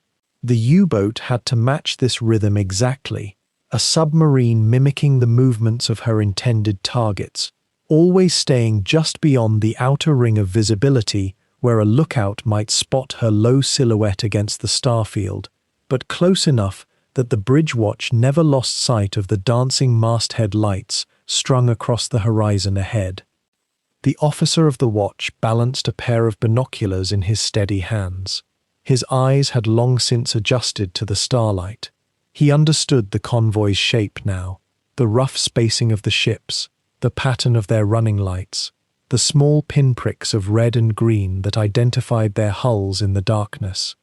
The U-boat had to match this rhythm exactly, a submarine mimicking the movements of her intended targets, always staying just beyond the outer ring of visibility where a lookout might spot her low silhouette against the starfield, but close enough that the bridge watch never lost sight of the dancing masthead lights strung across the horizon ahead. The officer of the watch balanced a pair of binoculars in his steady hands. His eyes had long since adjusted to the starlight. He understood the convoy's shape now, the rough spacing of the ships, the pattern of their running lights, the small pinpricks of red and green that identified their hulls in the darkness.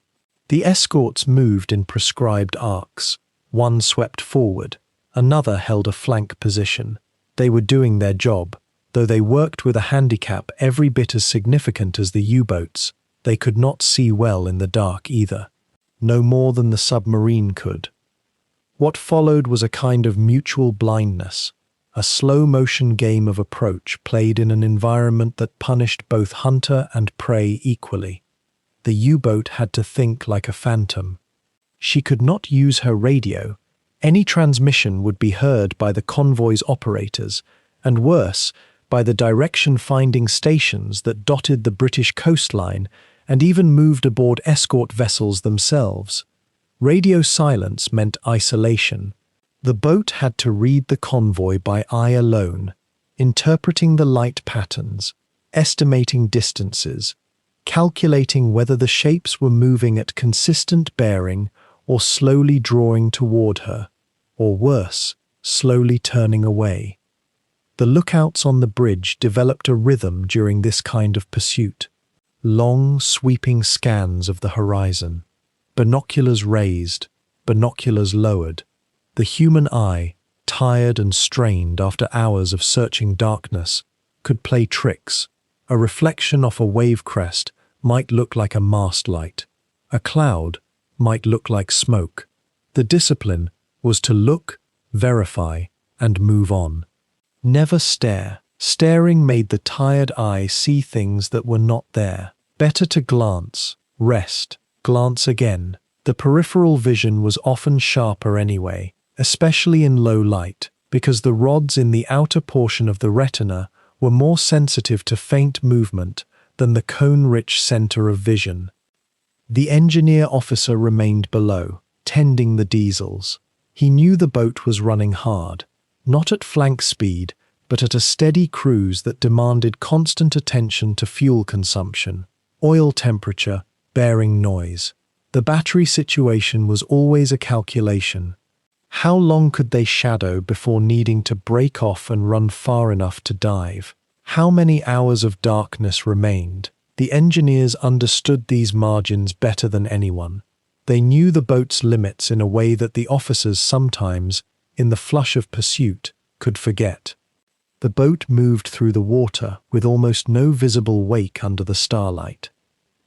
The escorts moved in prescribed arcs. One swept forward, another held a flank position. They were doing their job. Though they worked with a handicap every bit as significant as the U-boats, they could not see well in the dark either, no more than the submarine could. What followed was a kind of mutual blindness, a slow-motion game of approach played in an environment that punished both hunter and prey equally. The U-boat had to think like a phantom. She could not use her radio. Any transmission would be heard by the convoy's operators, and worse, by the direction-finding stations that dotted the British coastline and even moved aboard escort vessels themselves. Radio silence meant isolation. The boat had to read the convoy by eye alone, interpreting the light patterns, estimating distances, calculating whether the shapes were moving at consistent bearing or slowly drawing toward her, or worse, slowly turning away. The lookouts on the bridge developed a rhythm during this kind of pursuit. Long, sweeping scans of the horizon. Binoculars raised, binoculars lowered. The human eye, tired and strained after hours of searching darkness, could play tricks. A reflection off a wave crest might look like a mast light. A cloud might look like smoke. The discipline was to look, verify, and move on. Never stare. Staring made the tired eye see things that were not there. Better to glance, rest, glance again. The peripheral vision was often sharper anyway, especially in low light, because the rods in the outer portion of the retina were more sensitive to faint movement than the cone-rich center of vision. The engineer officer remained below, tending the diesels. He knew the boat was running hard, not at flank speed, but at a steady cruise that demanded constant attention to fuel consumption, oil temperature, bearing noise. The battery situation was always a calculation. How long could they shadow before needing to break off and run far enough to dive? How many hours of darkness remained? The engineers understood these margins better than anyone. They knew the boat's limits in a way that the officers sometimes, in the flush of pursuit, could forget. The boat moved through the water with almost no visible wake under the starlight.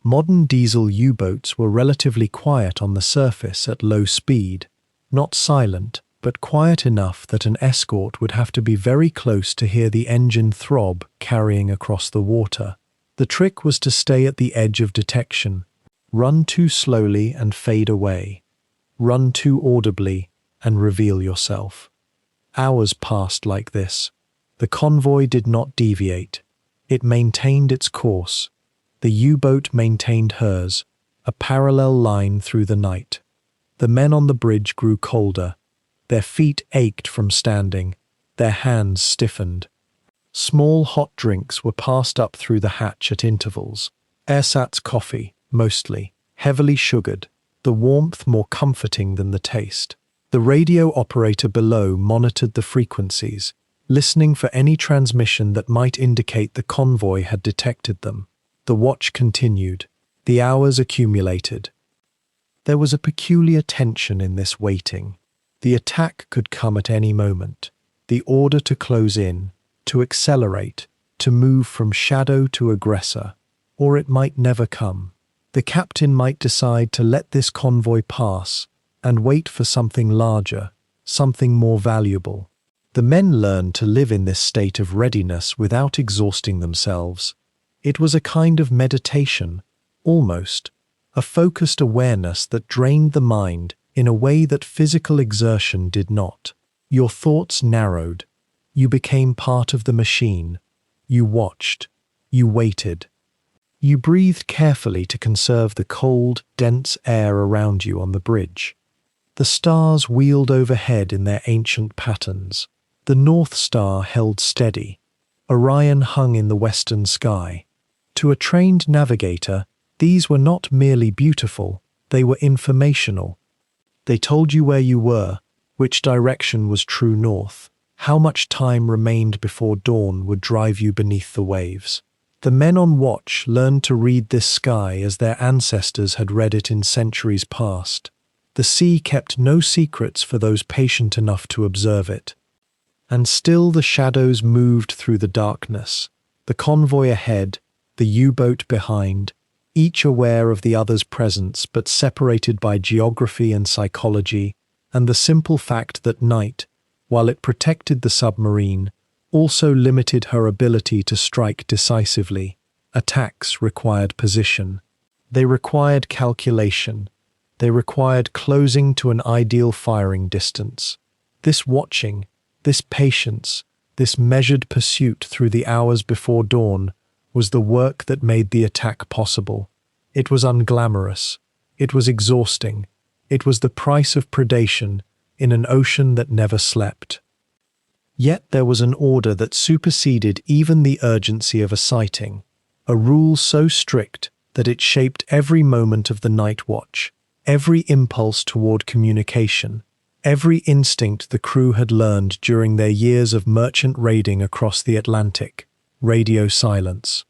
Modern diesel U-boats were relatively quiet on the surface at low speed, not silent, but quiet enough that an escort would have to be very close to hear the engine throb carrying across the water. The trick was to stay at the edge of detection, run too slowly and fade away, run too audibly and reveal yourself. Hours passed like this. The convoy did not deviate. It maintained its course. The U-boat maintained hers, a parallel line through the night. The men on the bridge grew colder. Their feet ached from standing. Their hands stiffened. Small hot drinks were passed up through the hatch at intervals. Ersatz coffee, mostly, heavily sugared, the warmth more comforting than the taste. The radio operator below monitored the frequencies, listening for any transmission that might indicate the convoy had detected them. The watch continued. The hours accumulated. There was a peculiar tension in this waiting. The attack could come at any moment. The order to close in, to accelerate, to move from shadow to aggressor, or it might never come. The captain might decide to let this convoy pass and wait for something larger, something more valuable. The men learned to live in this state of readiness without exhausting themselves. It was a kind of meditation, almost, a focused awareness that drained the mind in a way that physical exertion did not. Your thoughts narrowed. You became part of the machine. You watched. You waited. You breathed carefully to conserve the cold, dense air around you on the bridge. The stars wheeled overhead in their ancient patterns. The North Star held steady. Orion hung in the western sky. To a trained navigator, these were not merely beautiful, they were informational. They told you where you were, which direction was true north, how much time remained before dawn would drive you beneath the waves. The men on watch learned to read this sky as their ancestors had read it in centuries past. The sea kept no secrets for those patient enough to observe it. And still the shadows moved through the darkness, the convoy ahead, the U-boat behind, each aware of the other's presence but separated by geography and psychology, and the simple fact that night, while it protected the submarine, also limited her ability to strike decisively. Attacks required position. They required calculation. They required closing to an ideal firing distance. This watching, this patience, this measured pursuit through the hours before dawn was the work that made the attack possible. It was unglamorous. It was exhausting. It was the price of predation in an ocean that never slept. Yet there was an order that superseded even the urgency of a sighting, a rule so strict that it shaped every moment of the night watch, every impulse toward communication, every instinct the crew had learned during their years of merchant raiding across the Atlantic: radio silence.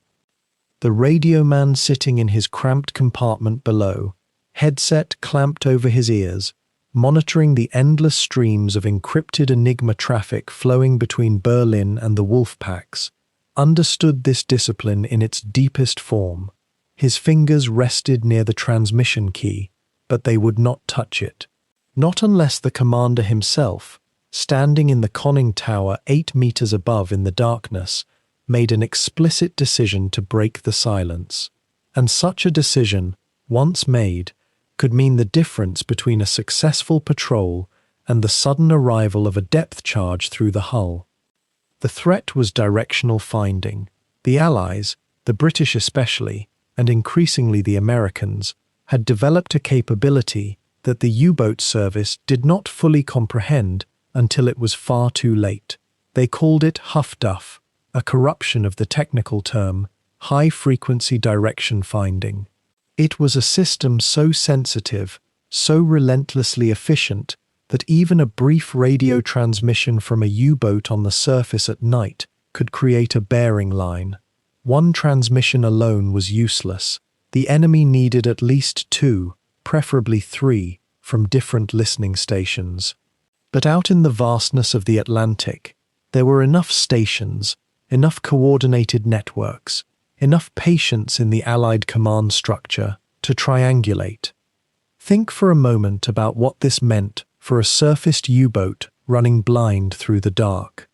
The radio man sitting in his cramped compartment below, headset clamped over his ears, monitoring the endless streams of encrypted Enigma traffic flowing between Berlin and the wolf packs, understood this discipline in its deepest form. His fingers rested near the transmission key, but they would not touch it. Not unless the commander himself, standing in the conning tower 8 meters above in the darkness, made an explicit decision to break the silence. And such a decision, once made, could mean the difference between a successful patrol and the sudden arrival of a depth charge through the hull. The threat was directional finding. The Allies, the British especially, and increasingly the Americans, had developed a capability that the U-boat service did not fully comprehend until it was far too late. They called it HFDUF, a corruption of the technical term high-frequency direction finding. It was a system so sensitive, so relentlessly efficient, that even a brief radio transmission from a U-boat on the surface at night could create a bearing line. One transmission alone was useless. The enemy needed at least 2, preferably 3, from different listening stations. But out in the vastness of the Atlantic, there were enough stations, enough coordinated networks, enough patience in the Allied command structure to triangulate. Think for a moment about what this meant for a surfaced U-boat running blind through the dark.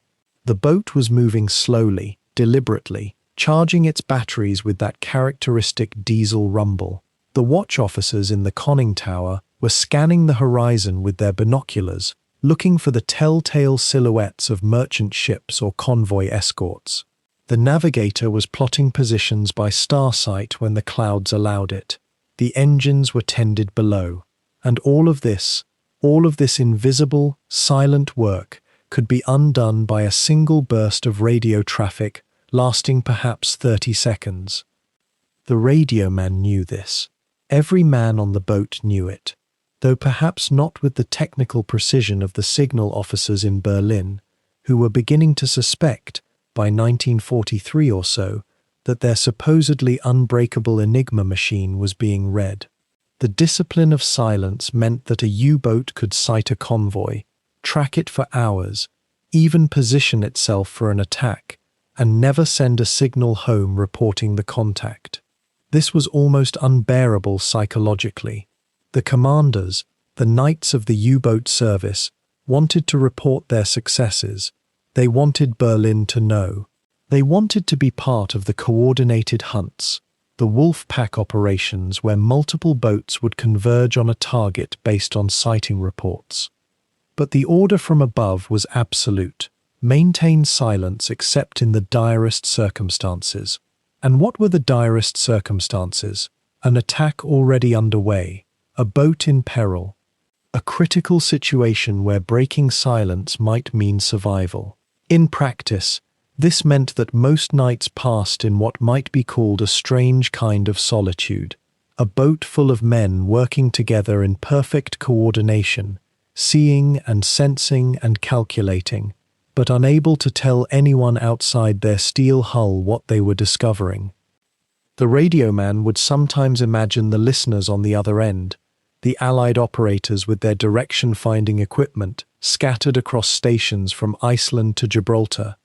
The boat was moving slowly, deliberately, charging its batteries with that characteristic diesel rumble. The watch officers in the conning tower were scanning the horizon with their binoculars, looking for the telltale silhouettes of merchant ships or convoy escorts. The navigator was plotting positions by starsight when the clouds allowed it. The engines were tended below, and all of this invisible, silent work could be undone by a single burst of radio traffic lasting perhaps 30 seconds. The radio man knew this. Every man on the boat knew it, though perhaps not with the technical precision of the signal officers in Berlin, who were beginning to suspect, by 1943 or so, that their supposedly unbreakable Enigma machine was being read. The discipline of silence meant that a U-boat could sight a convoy, track it for hours, even position itself for an attack, and never send a signal home reporting the contact. This was almost unbearable psychologically. The commanders, the knights of the U-boat service, wanted to report their successes, They wanted Berlin to know. They wanted to be part of the coordinated hunts, the wolf pack operations where multiple boats would converge on a target based on sighting reports. But the order from above was absolute. Maintain silence except in the direst circumstances. And what were the direst circumstances? An attack already underway, a boat in peril, a critical situation where breaking silence might mean survival. In practice, this meant that most nights passed in what might be called a strange kind of solitude, a boat full of men working together in perfect coordination, seeing and sensing and calculating, but unable to tell anyone outside their steel hull what they were discovering. The radio man would sometimes imagine the listeners on the other end, the Allied operators with their direction-finding equipment scattered across stations from Iceland to Gibraltar,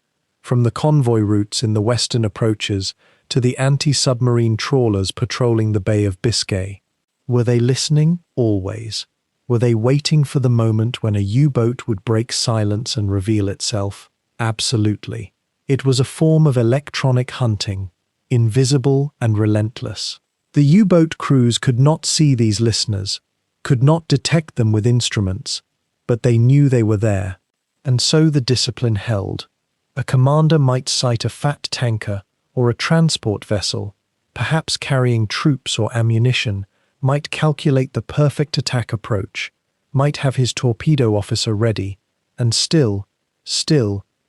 from the convoy routes in the western approaches to the anti-submarine trawlers patrolling the Bay of Biscay. Were they listening? Always. Were they waiting for the moment when a U-boat would break silence and reveal itself? Absolutely. It was a form of electronic hunting, invisible and relentless. The U-boat crews could not see these listeners, could not detect them with instruments, but they knew they were there. And so the discipline held. A commander might sight a fat tanker or a transport vessel, perhaps carrying troops or ammunition, might calculate the perfect attack approach, might have his torpedo officer ready, and still,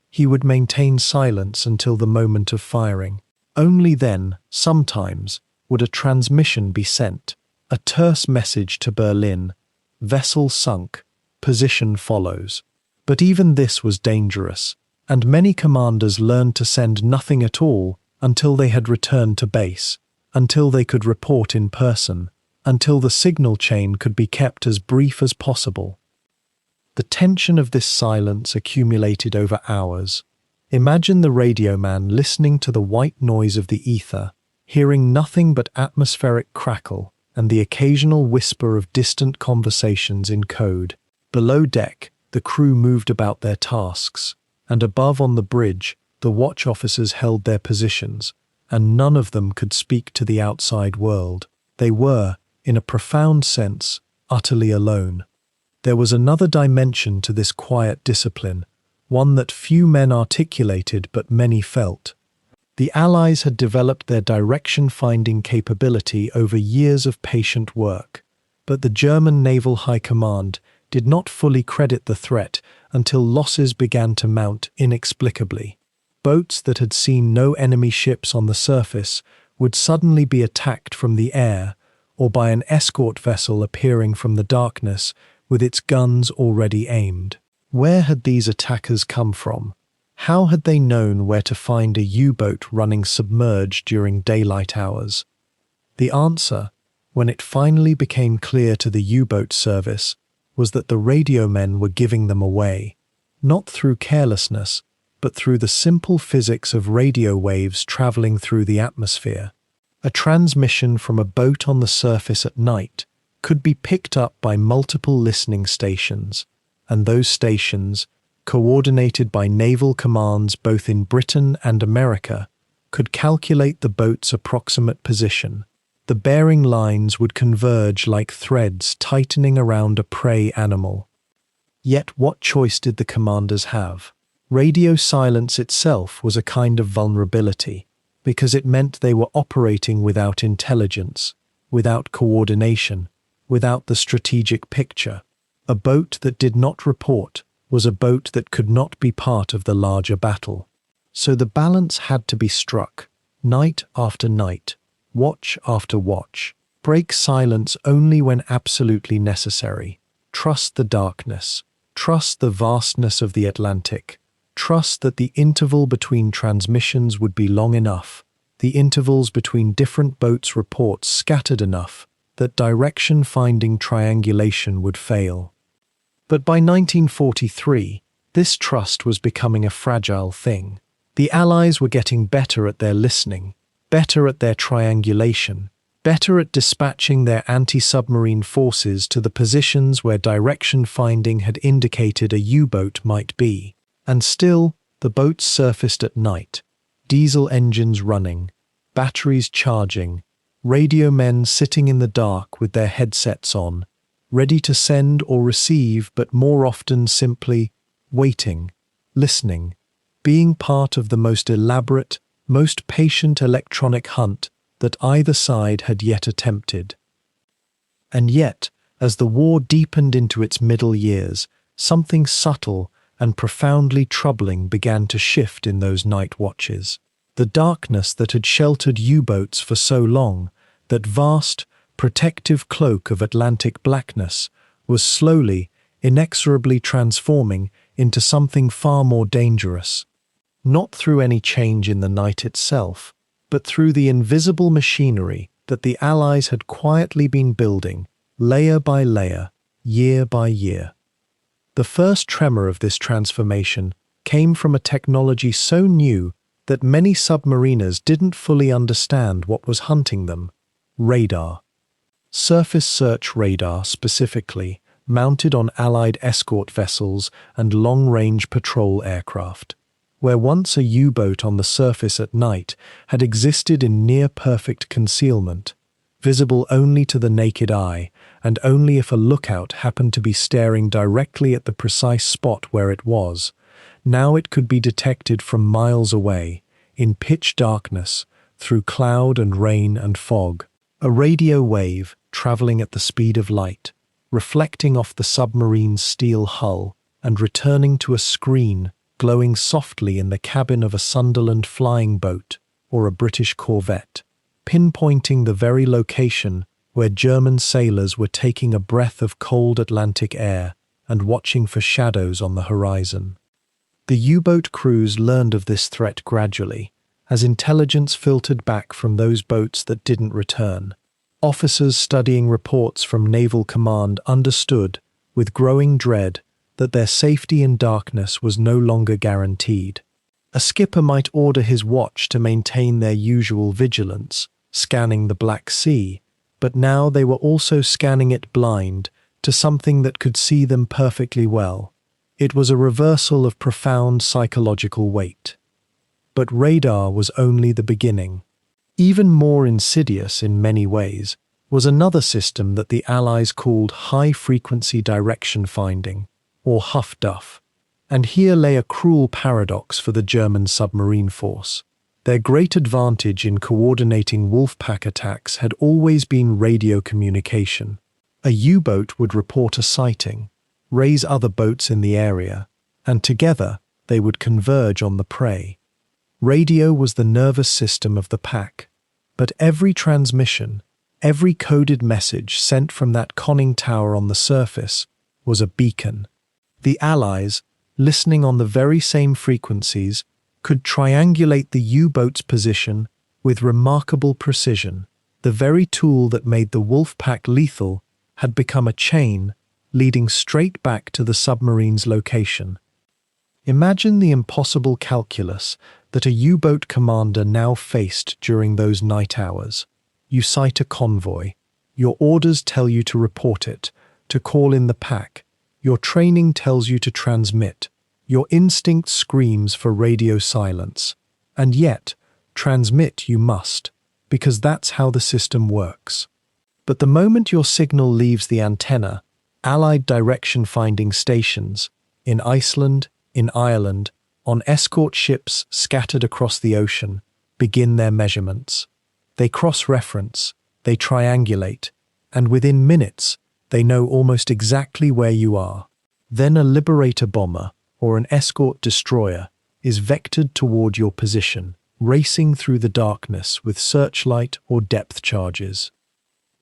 he would maintain silence until the moment of firing. Only then, sometimes, would a transmission be sent, a terse message to Berlin: vessel sunk, position follows. But even this was dangerous, and many commanders learned to send nothing at all until they had returned to base, until they could report in person, until the signal chain could be kept as brief as possible. The tension of this silence accumulated over hours. Imagine the radio man listening to the white noise of the ether, hearing nothing but atmospheric crackle and the occasional whisper of distant conversations in code. Below deck, the crew moved about their tasks, and above on the bridge, the watch officers held their positions, and none of them could speak to the outside world. They were, in a profound sense, utterly alone. There was another dimension to this quiet discipline, one that few men articulated but many felt. The Allies had developed their direction-finding capability over years of patient work, but the German Naval High Command did not fully credit the threat until losses began to mount inexplicably. Boats that had seen no enemy ships on the surface would suddenly be attacked from the air or by an escort vessel appearing from the darkness with its guns already aimed. Where had these attackers come from? How had they known where to find a U-boat running submerged during daylight hours? The answer, when it finally became clear to the U-boat service, was that the radio men were giving them away, not through carelessness, but through the simple physics of radio waves traveling through the atmosphere. A transmission from a boat on the surface at night could be picked up by multiple listening stations, and those stations, coordinated by naval commands both in Britain and America, could calculate the boat's approximate position. The bearing lines would converge like threads tightening around a prey animal. Yet what choice did the commanders have? Radio silence itself was a kind of vulnerability, because it meant they were operating without intelligence, without coordination, without the strategic picture. A boat that did not report was a boat that could not be part of the larger battle. So the balance had to be struck, night after night, watch after watch. Break silence only when absolutely necessary. Trust the darkness. Trust the vastness of the Atlantic. Trust that the interval between transmissions would be long enough, the intervals between different boats' reports scattered enough, that direction-finding triangulation would fail. But by 1943, this trust was becoming a fragile thing. The Allies were getting better at their listening, better at their triangulation, better at dispatching their anti-submarine forces to the positions where direction-finding had indicated a U-boat might be. And still, The boats surfaced at night, diesel engines running, batteries charging, radio men sitting in the dark with their headsets on, ready to send or receive, but more often simply waiting, listening, being part of the most elaborate, most patient electronic hunt that either side had yet attempted. And yet, as the war deepened into its middle years, something subtle and profoundly troubling began to shift in those night watches. The darkness that had sheltered U-boats for so long, that vast, protective cloak of Atlantic blackness, was slowly, inexorably transforming into something far more dangerous. Not through any change in the night itself, but through the invisible machinery that the Allies had quietly been building, layer by layer, year by year. The first tremor of this transformation came from a technology so new that many submariners didn't fully understand what was hunting them: radar. Surface search radar specifically, mounted on Allied escort vessels and long-range patrol aircraft. Where once a U-boat on the surface at night had existed in near-perfect concealment, visible only to the naked eye, and only if a lookout happened to be staring directly at the precise spot where it was, now it could be detected from miles away, in pitch darkness, through cloud and rain and fog. A radio wave, traveling at the speed of light, reflecting off the submarine's steel hull and returning to a screen glowing softly in the cabin of a Sunderland flying boat or a British corvette, pinpointing the very location where German sailors were taking a breath of cold Atlantic air and watching for shadows on the horizon. The U-boat crews learned of this threat gradually, as intelligence filtered back from those boats that didn't return. Officers studying reports from Naval Command understood, with growing dread, that their safety in darkness was no longer guaranteed. A skipper might order his watch to maintain their usual vigilance, scanning the Black Sea, but now they were also scanning it blind to something that could see them perfectly well. It was a reversal of profound psychological weight. But radar was only the beginning. Even more insidious in many ways was another system that the Allies called high-frequency direction finding, or HFDUF. And here lay a cruel paradox for the German submarine force. Their great advantage in coordinating wolfpack attacks had always been radio communication. A U-boat would report a sighting, raise other boats in the area, and together they would converge on the prey. Radio was the nervous system of the pack, but every transmission, every coded message sent from that conning tower on the surface was a beacon. The Allies, listening on the very same frequencies, could triangulate the U-boat's position with remarkable precision. The very tool that made the Wolfpack lethal had become a chain leading straight back to the submarine's location. Imagine the impossible calculus that a U-boat commander now faced during those night hours. You sight a convoy. Your orders tell you to report it, to call in the pack. Your training tells you to transmit. Your instinct screams for radio silence. And yet, transmit you must, because that's how the system works. But the moment your signal leaves the antenna, Allied direction-finding stations, in Iceland, in Ireland, on escort ships scattered across the ocean, begin their measurements. They cross-reference, they triangulate, and within minutes, they know almost exactly where you are. Then a Liberator bomber, or an escort destroyer, is vectored toward your position, racing through the darkness with searchlight or depth charges.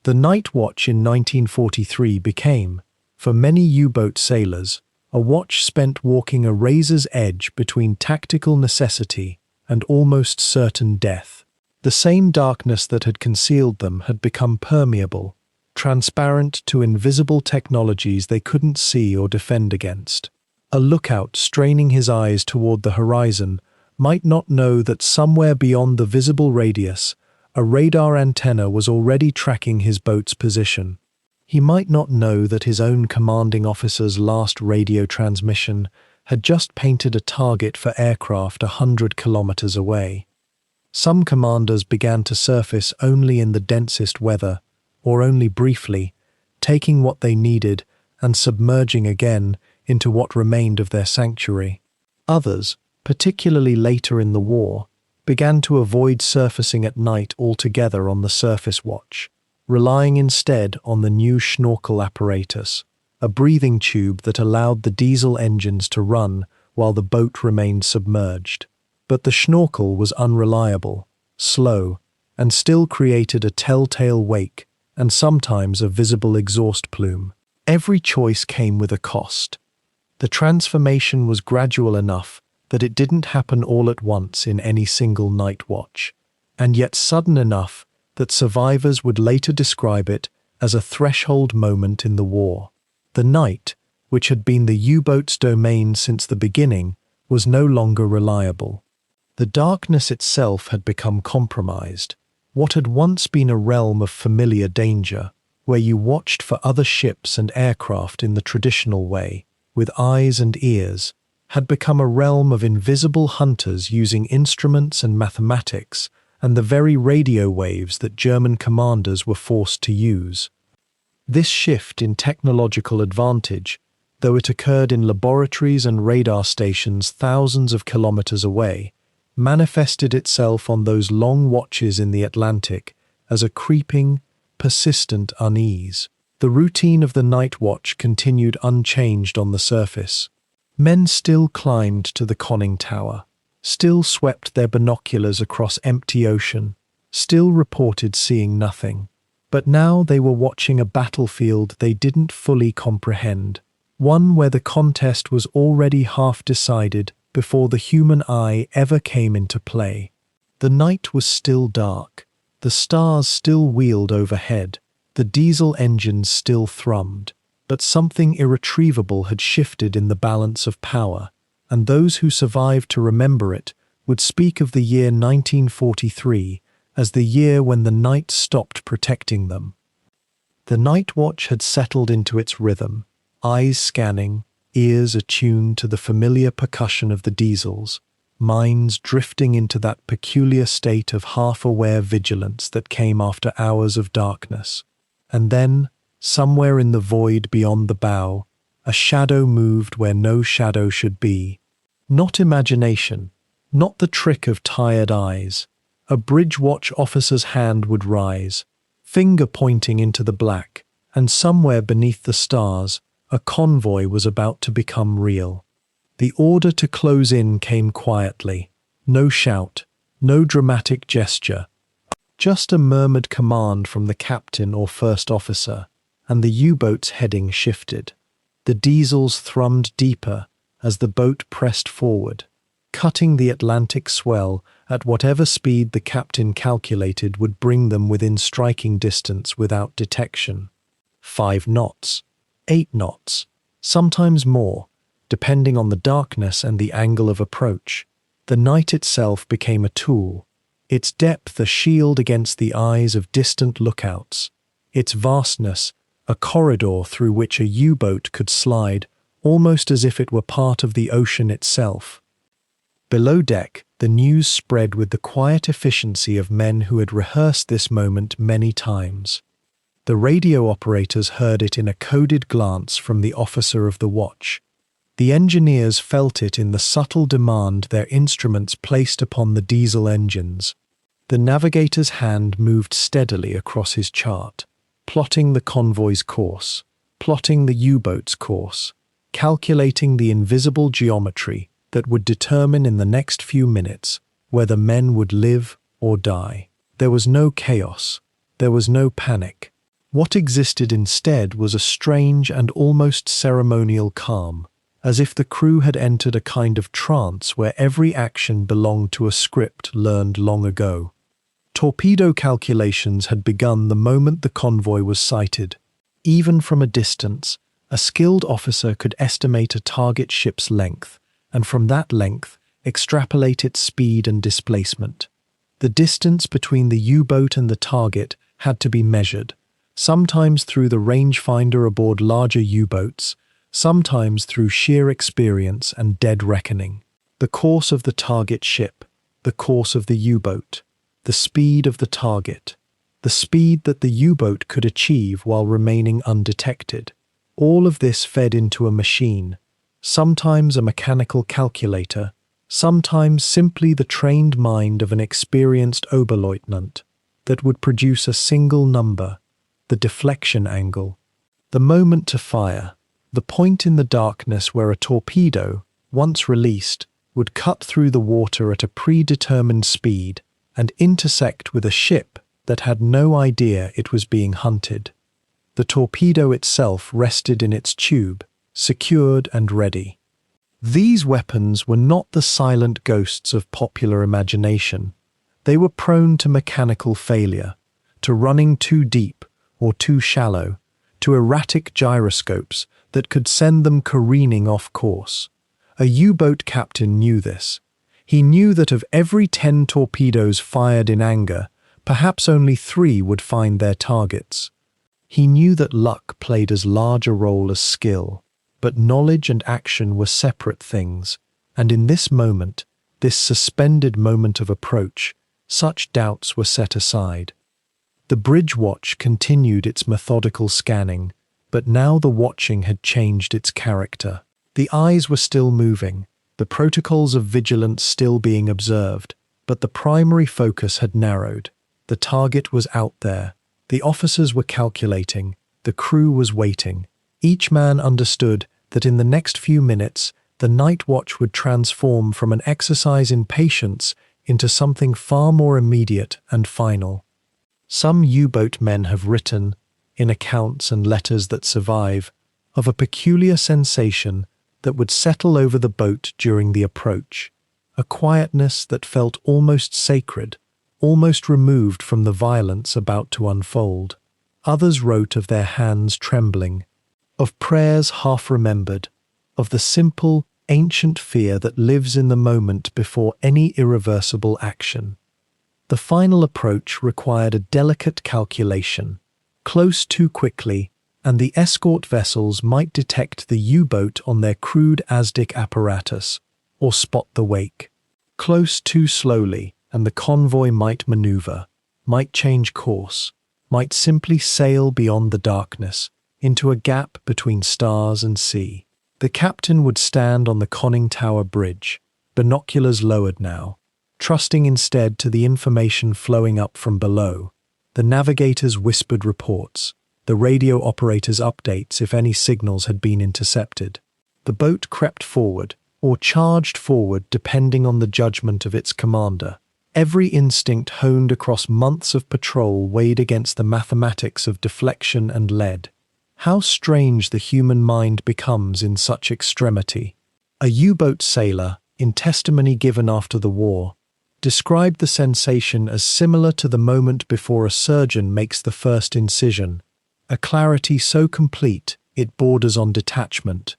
The night watch in 1943 became, for many U-boat sailors, a watch spent walking a razor's edge between tactical necessity and almost certain death. The same darkness that had concealed them had become permeable, transparent to invisible technologies they couldn't see or defend against. A lookout straining his eyes toward the horizon might not know that somewhere beyond the visible radius, a radar antenna was already tracking his boat's position. He might not know that his own commanding officer's last radio transmission had just painted a target for aircraft 100 kilometers away. Some commanders began to surface only in the densest weather, or only briefly, taking what they needed and submerging again into what remained of their sanctuary. Others, particularly later in the war, began to avoid surfacing at night altogether on the surface watch, relying instead on the new schnorkel apparatus, a breathing tube that allowed the diesel engines to run while the boat remained submerged. But the schnorkel was unreliable, slow, and still created a telltale wake and sometimes a visible exhaust plume. Every choice came with a cost. The transformation was gradual enough that it didn't happen all at once in any single night watch, and yet sudden enough that survivors would later describe it as a threshold moment in the war. The night, which had been the U-boat's domain since the beginning, was no longer reliable. The darkness itself had become compromised. What had once been a realm of familiar danger, where you watched for other ships and aircraft in the traditional way, with eyes and ears, had become a realm of invisible hunters using instruments and mathematics and the very radio waves that German commanders were forced to use. This shift in technological advantage, though it occurred in laboratories and radar stations thousands of kilometers away, manifested itself on those long watches in the Atlantic as a creeping, persistent unease. The routine of the night watch continued unchanged on the surface. Men still climbed to the conning tower, still swept their binoculars across empty ocean, still reported seeing nothing. But now they were watching a battlefield they didn't fully comprehend, one where the contest was already half decided before the human eye ever came into play. The night was still dark, the stars still wheeled overhead, the diesel engines still thrummed, but something irretrievable had shifted in the balance of power, and those who survived to remember it would speak of the year 1943 as the year when the night stopped protecting them. The night watch had settled into its rhythm, eyes scanning, ears attuned to the familiar percussion of the diesels, minds drifting into that peculiar state of half-aware vigilance that came after hours of darkness. And then, somewhere in the void beyond the bow, a shadow moved where no shadow should be. Not imagination, not the trick of tired eyes. A bridge watch officer's hand would rise, finger pointing into the black, and somewhere beneath the stars, a convoy was about to become real. The order to close in came quietly, no shout, no dramatic gesture, just a murmured command from the captain or first officer, and the U-boat's heading shifted. The diesels thrummed deeper as the boat pressed forward, cutting the Atlantic swell at whatever speed the captain calculated would bring them within striking distance without detection. 5 knots, 8 knots, sometimes more, depending on the darkness and the angle of approach. The night itself became a tool, its depth a shield against the eyes of distant lookouts, its vastness a corridor through which a U-boat could slide, almost as if it were part of the ocean itself. Below deck, the news spread with the quiet efficiency of men who had rehearsed this moment many times. The radio operators heard it in a coded glance from the officer of the watch. The engineers felt it in the subtle demand their instruments placed upon the diesel engines. The navigator's hand moved steadily across his chart, plotting the convoy's course, plotting the U-boat's course, calculating the invisible geometry that would determine in the next few minutes whether men would live or die. There was no chaos. There was no panic. What existed instead was a strange and almost ceremonial calm, as if the crew had entered a kind of trance where every action belonged to a script learned long ago. Torpedo calculations had begun the moment the convoy was sighted. Even from a distance, a skilled officer could estimate a target ship's length, and from that length, extrapolate its speed and displacement. The distance between the U-boat and the target had to be measured, sometimes through the rangefinder aboard larger U-boats, sometimes through sheer experience and dead reckoning. The course of the target ship, the course of the U-boat, the speed of the target, the speed that the U-boat could achieve while remaining undetected. All of this fed into a machine, sometimes a mechanical calculator, sometimes simply the trained mind of an experienced Oberleutnant, that would produce a single number, the deflection angle, the moment to fire, the point in the darkness where a torpedo, once released, would cut through the water at a predetermined speed and intersect with a ship that had no idea it was being hunted. The torpedo itself rested in its tube, secured and ready. These weapons were not the silent ghosts of popular imagination. They were prone to mechanical failure, to running too deep or too shallow, to erratic gyroscopes that could send them careening off course. A U-boat captain knew this. He knew that of every 10 torpedoes fired in anger, perhaps only 3 would find their targets. He knew that luck played as large a role as skill, but knowledge and action were separate things, and in this moment, this suspended moment of approach, such doubts were set aside. The bridge watch continued its methodical scanning, but now the watching had changed its character. The eyes were still moving, the protocols of vigilance still being observed, but the primary focus had narrowed. The target was out there. The officers were calculating. The crew was waiting. Each man understood that in the next few minutes, the night watch would transform from an exercise in patience into something far more immediate and final. Some U-boat men have written, in accounts and letters that survive, of a peculiar sensation that would settle over the boat during the approach, a quietness that felt almost sacred, almost removed from the violence about to unfold. Others wrote of their hands trembling, of prayers half-remembered, of the simple, ancient fear that lives in the moment before any irreversible action. The final approach required a delicate calculation. Close too quickly, and the escort vessels might detect the U-boat on their crude ASDIC apparatus, or spot the wake. Close too slowly, and the convoy might maneuver, might change course, might simply sail beyond the darkness, into a gap between stars and sea. The captain would stand on the conning tower bridge, binoculars lowered now, trusting instead to the information flowing up from below. The navigators whispered reports, the radio operators updates if any signals had been intercepted. The boat crept forward, or charged forward depending on the judgment of its commander. Every instinct honed across months of patrol weighed against the mathematics of deflection and lead. How strange the human mind becomes in such extremity. A U-boat sailor, in testimony given after the war, described the sensation as similar to the moment before a surgeon makes the first incision, a clarity so complete it borders on detachment.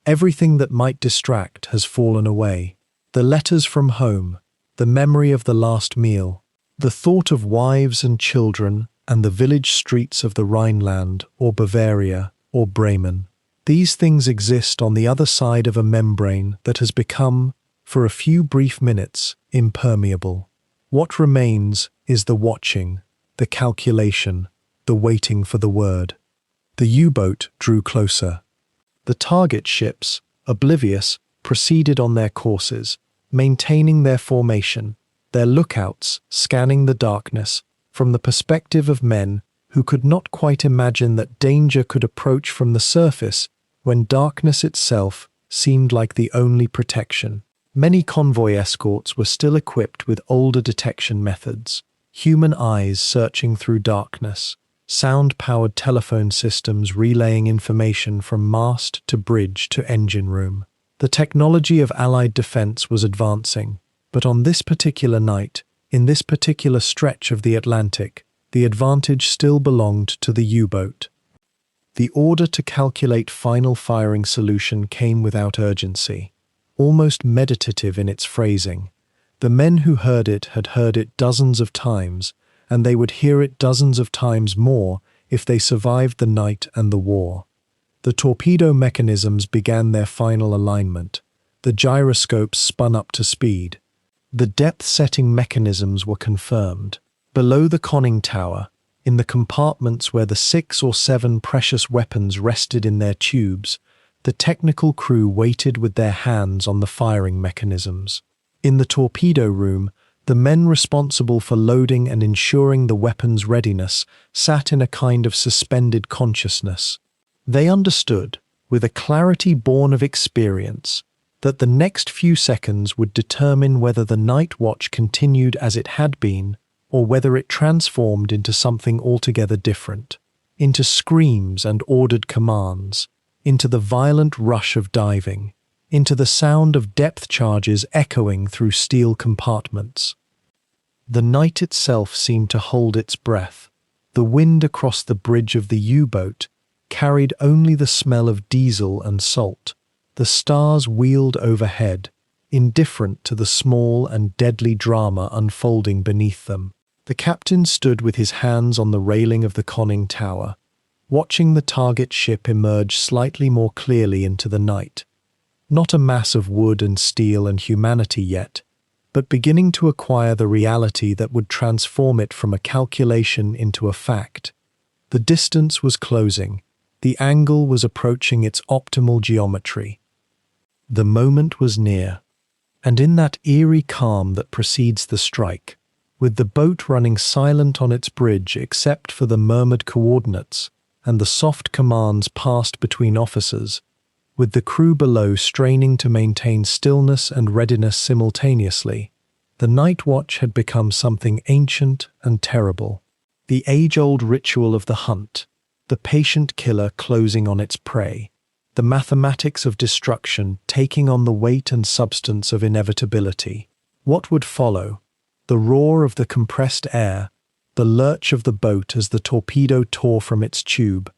Everything that might distract has fallen away. The letters from home, the memory of the last meal, the thought of wives and children, and the village streets of the Rhineland or Bavaria or Bremen. These things exist on the other side of a membrane that has become, for a few brief minutes, impermeable. What remains is the watching, the calculation, the waiting for the word. The U-boat drew closer. The target ships, oblivious, proceeded on their courses, maintaining their formation, their lookouts scanning the darkness, from the perspective of men who could not quite imagine that danger could approach from the surface when darkness itself seemed like the only protection. Many convoy escorts were still equipped with older detection methods, human eyes searching through darkness, sound-powered telephone systems relaying information from mast to bridge to engine room. The technology of Allied defense was advancing, but on this particular night, in this particular stretch of the Atlantic, the advantage still belonged to the U-boat. The order to calculate final firing solution came without urgency, almost meditative in its phrasing. The men who heard it had heard it dozens of times, and they would hear it dozens of times more if they survived the night and the war. The torpedo mechanisms began their final alignment. The gyroscopes spun up to speed. The depth-setting mechanisms were confirmed. Below the conning tower, in the compartments where the 6 or 7 precious weapons rested in their tubes, the technical crew waited with their hands on the firing mechanisms. In the torpedo room, the men responsible for loading and ensuring the weapons' readiness sat in a kind of suspended consciousness. They understood, with a clarity born of experience, that the next few seconds would determine whether the night watch continued as it had been, or whether it transformed into something altogether different, into screams and ordered commands, into the violent rush of diving, into the sound of depth charges echoing through steel compartments. The night itself seemed to hold its breath. The wind across the bridge of the U-boat carried only the smell of diesel and salt. The stars wheeled overhead, indifferent to the small and deadly drama unfolding beneath them. The captain stood with his hands on the railing of the conning tower, watching the target ship emerge slightly more clearly into the night. Not a mass of wood and steel and humanity yet, but beginning to acquire the reality that would transform it from a calculation into a fact. The distance was closing. The angle was approaching its optimal geometry. The moment was near, and in that eerie calm that precedes the strike, with the boat running silent on its bridge except for the murmured coordinates and the soft commands passed between officers, with the crew below straining to maintain stillness and readiness simultaneously, the night watch had become something ancient and terrible. The age-old ritual of the hunt, the patient killer closing on its prey, the mathematics of destruction taking on the weight and substance of inevitability. What would follow? The roar of the compressed air, the lurch of the boat as the torpedo tore from its tube,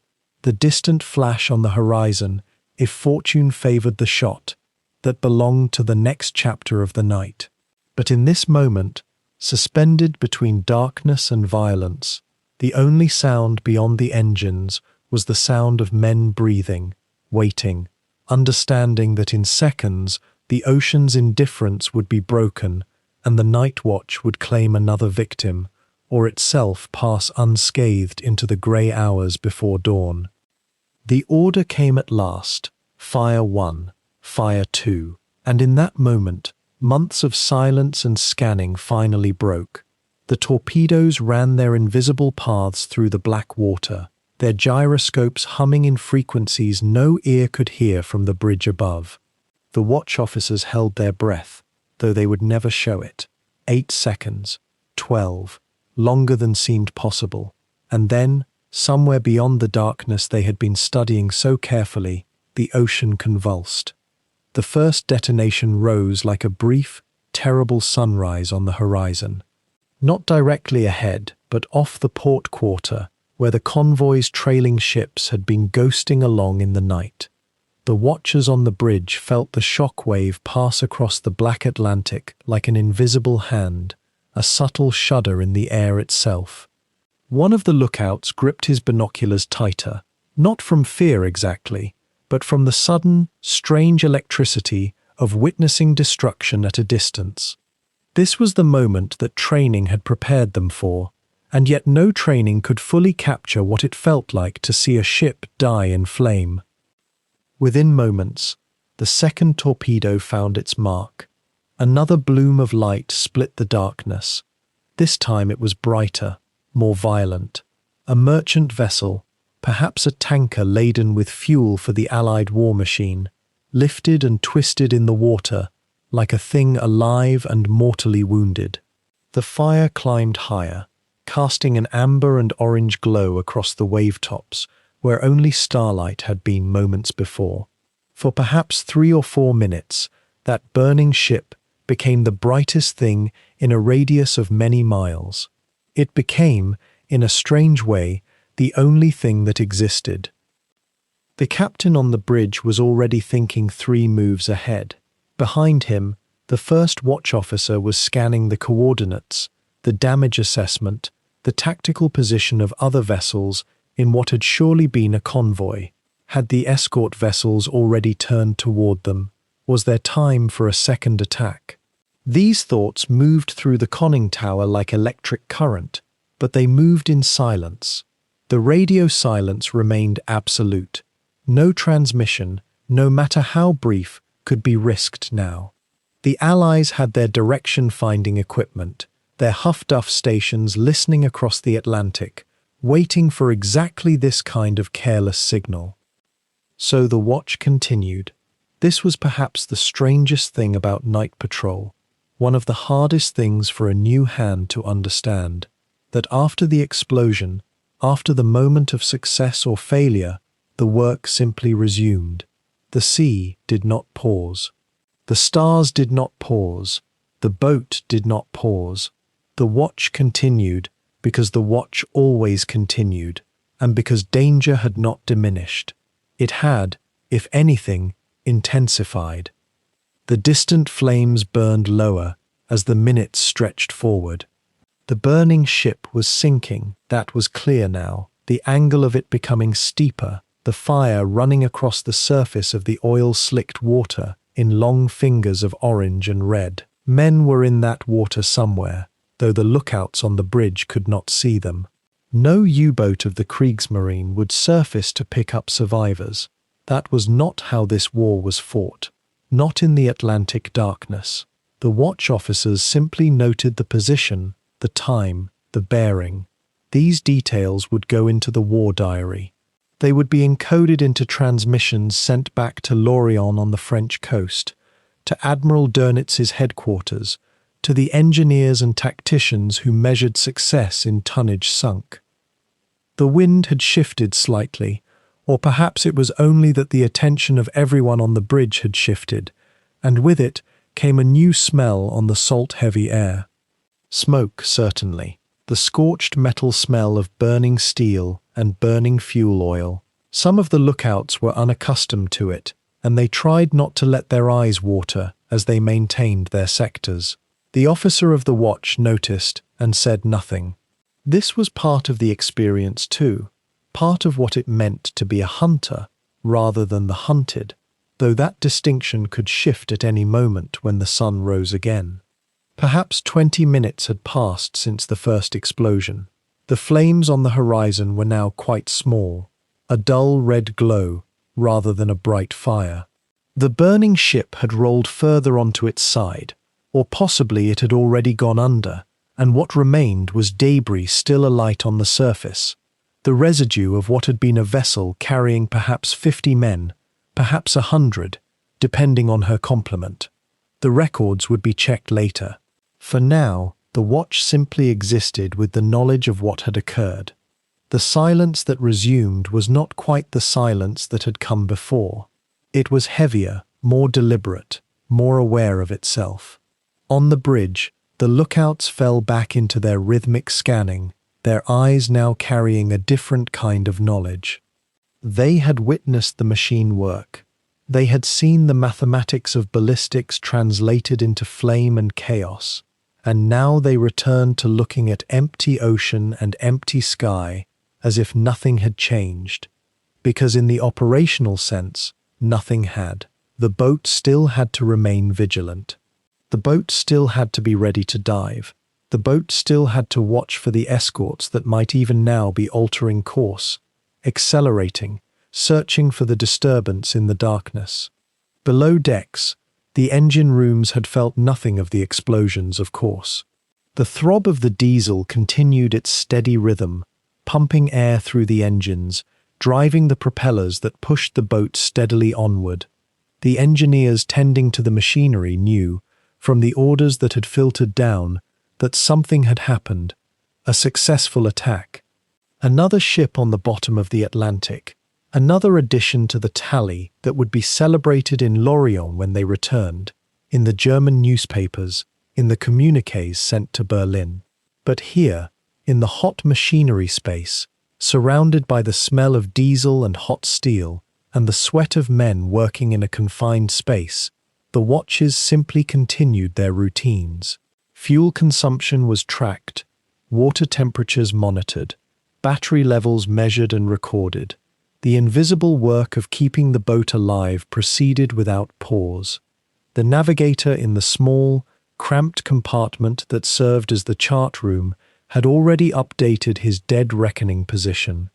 the distant flash on the horizon, if fortune favored the shot, that belonged to the next chapter of the night. But in this moment, suspended between darkness and violence, the only sound beyond the engines was the sound of men breathing, waiting, understanding that in seconds the ocean's indifference would be broken and the night watch would claim another victim, or itself pass unscathed into the grey hours before dawn. The order came at last, fire 1, fire 2, and in that moment, months of silence and scanning finally broke. The torpedoes ran their invisible paths through the black water, their gyroscopes humming in frequencies no ear could hear from the bridge above. The watch officers held their breath, though they would never show it. 8 seconds, 12, longer than seemed possible, and then, somewhere beyond the darkness they had been studying so carefully, the ocean convulsed. The first detonation rose like a brief, terrible sunrise on the horizon. Not directly ahead, but off the port quarter, where the convoy's trailing ships had been ghosting along in the night. The watchers on the bridge felt the shock wave pass across the black Atlantic like an invisible hand, a subtle shudder in the air itself. One of the lookouts gripped his binoculars tighter, not from fear exactly, but from the sudden, strange electricity of witnessing destruction at a distance. This was the moment that training had prepared them for, and yet no training could fully capture what it felt like to see a ship die in flame. Within moments, the second torpedo found its mark. Another bloom of light split the darkness. This time it was brighter, more violent. A merchant vessel, perhaps a tanker laden with fuel for the Allied war machine, lifted and twisted in the water like a thing alive and mortally wounded. The fire climbed higher, casting an amber and orange glow across the wavetops, where only starlight had been moments before. For perhaps 3 or 4 minutes, that burning ship became the brightest thing in a radius of many miles. It became, in a strange way, the only thing that existed. The captain on the bridge was already thinking 3 moves ahead. Behind him, the first watch officer was scanning the coordinates, the damage assessment, the tactical position of other vessels in what had surely been a convoy. Had the escort vessels already turned toward them? Was there time for a second attack? These thoughts moved through the conning tower like electric current, but they moved in silence. The radio silence remained absolute. No transmission, no matter how brief, could be risked now. The Allies had their direction-finding equipment, their Huff-Duff stations listening across the Atlantic, waiting for exactly this kind of careless signal. So the watch continued. This was perhaps the strangest thing about night patrol, one of the hardest things for a new hand to understand, that after the explosion, after the moment of success or failure, the work simply resumed. The sea did not pause. The stars did not pause. The boat did not pause. The watch continued because the watch always continued, and because danger had not diminished. It had, if anything, intensified. The distant flames burned lower as the minutes stretched forward. The burning ship was sinking, that was clear now, the angle of it becoming steeper, the fire running across the surface of the oil-slicked water in long fingers of orange and red. Men were in that water somewhere, though the lookouts on the bridge could not see them. No U-boat of the Kriegsmarine would surface to pick up survivors. That was not how this war was fought, not in the Atlantic darkness. The watch officers simply noted the position, the time, the bearing. These details would go into the war diary. They would be encoded into transmissions sent back to Lorient on the French coast, to Admiral Dönitz's headquarters, to the engineers and tacticians who measured success in tonnage sunk. The wind had shifted slightly, or perhaps it was only that the attention of everyone on the bridge had shifted, and with it came a new smell on the salt-heavy air. Smoke, certainly. The scorched metal smell of burning steel and burning fuel oil. Some of the lookouts were unaccustomed to it, and they tried not to let their eyes water as they maintained their sectors. The officer of the watch noticed and said nothing. This was part of the experience too, part of what it meant to be a hunter rather than the hunted, though that distinction could shift at any moment when the sun rose again. Perhaps 20 minutes had passed since the first explosion. The flames on the horizon were now quite small, a dull red glow rather than a bright fire. The burning ship had rolled further onto its side, or possibly it had already gone under, and what remained was debris still alight on the surface, the residue of what had been a vessel carrying perhaps 50 men, perhaps 100, depending on her complement. The records would be checked later. For now, the watch simply existed with the knowledge of what had occurred. The silence that resumed was not quite the silence that had come before. It was heavier, more deliberate, more aware of itself. On the bridge, the lookouts fell back into their rhythmic scanning, their eyes now carrying a different kind of knowledge. They had witnessed the machine work. They had seen the mathematics of ballistics translated into flame and chaos. And now they returned to looking at empty ocean and empty sky as if nothing had changed. Because in the operational sense, nothing had. The boat still had to remain vigilant. The boat still had to be ready to dive. The boat still had to watch for the escorts that might even now be altering course, accelerating, searching for the disturbance in the darkness. Below decks, the engine rooms had felt nothing of the explosions, of course. The throb of the diesel continued its steady rhythm, pumping air through the engines, driving the propellers that pushed the boat steadily onward. The engineers tending to the machinery knew, from the orders that had filtered down, that something had happened, a successful attack. Another ship on the bottom of the Atlantic, another addition to the tally that would be celebrated in Lorient when they returned, in the German newspapers, in the communiques sent to Berlin. But here, in the hot machinery space, surrounded by the smell of diesel and hot steel, and the sweat of men working in a confined space, the watches simply continued their routines. Fuel consumption was tracked, water temperatures monitored, battery levels measured and recorded. The invisible work of keeping the boat alive proceeded without pause. The navigator in the small, cramped compartment that served as the chart room had already updated his dead reckoning position.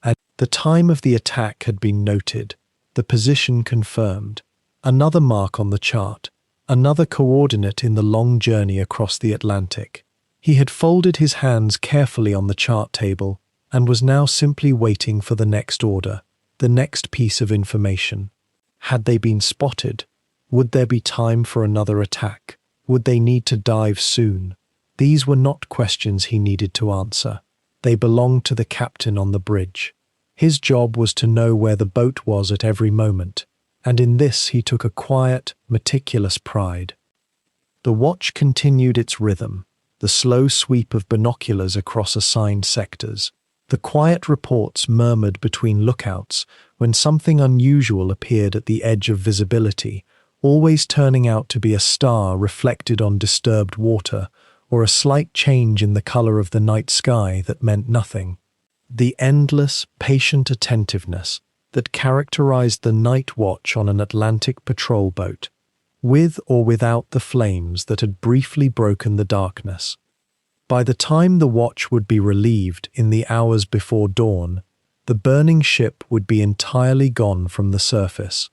At the time of the attack had been noted, the position confirmed. Another mark on the chart, another coordinate in the long journey across the Atlantic. He had folded his hands carefully on the chart table and was now simply waiting for the next order, the next piece of information. Had they been spotted? Would there be time for another attack? Would they need to dive soon? These were not questions he needed to answer. They belonged to the captain on the bridge. His job was to know where the boat was at every moment, and in this he took a quiet, meticulous pride. The watch continued its rhythm, the slow sweep of binoculars across assigned sectors. The quiet reports murmured between lookouts when something unusual appeared at the edge of visibility, always turning out to be a star reflected on disturbed water, or a slight change in the color of the night sky that meant nothing. The endless, patient attentiveness that characterized the night watch on an Atlantic patrol boat, with or without the flames that had briefly broken the darkness. By the time the watch would be relieved in the hours before dawn, the burning ship would be entirely gone from the surface.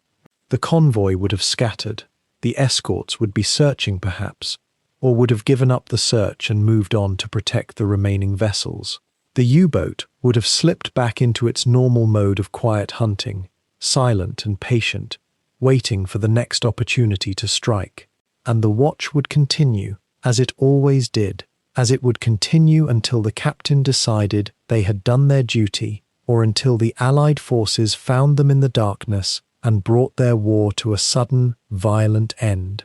The convoy would have scattered, the escorts would be searching perhaps, or would have given up the search and moved on to protect the remaining vessels. The U-boat would have slipped back into its normal mode of quiet hunting, silent and patient, waiting for the next opportunity to strike. And the watch would continue, as it always did, as it would continue until the captain decided they had done their duty, or until the Allied forces found them in the darkness and brought their war to a sudden, violent end.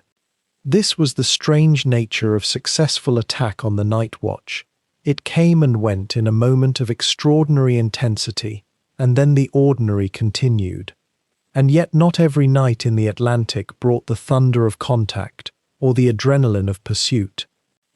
This was the strange nature of successful attack on the night watch. It came and went in a moment of extraordinary intensity, and then the ordinary continued. And yet not every night in the Atlantic brought the thunder of contact or the adrenaline of pursuit.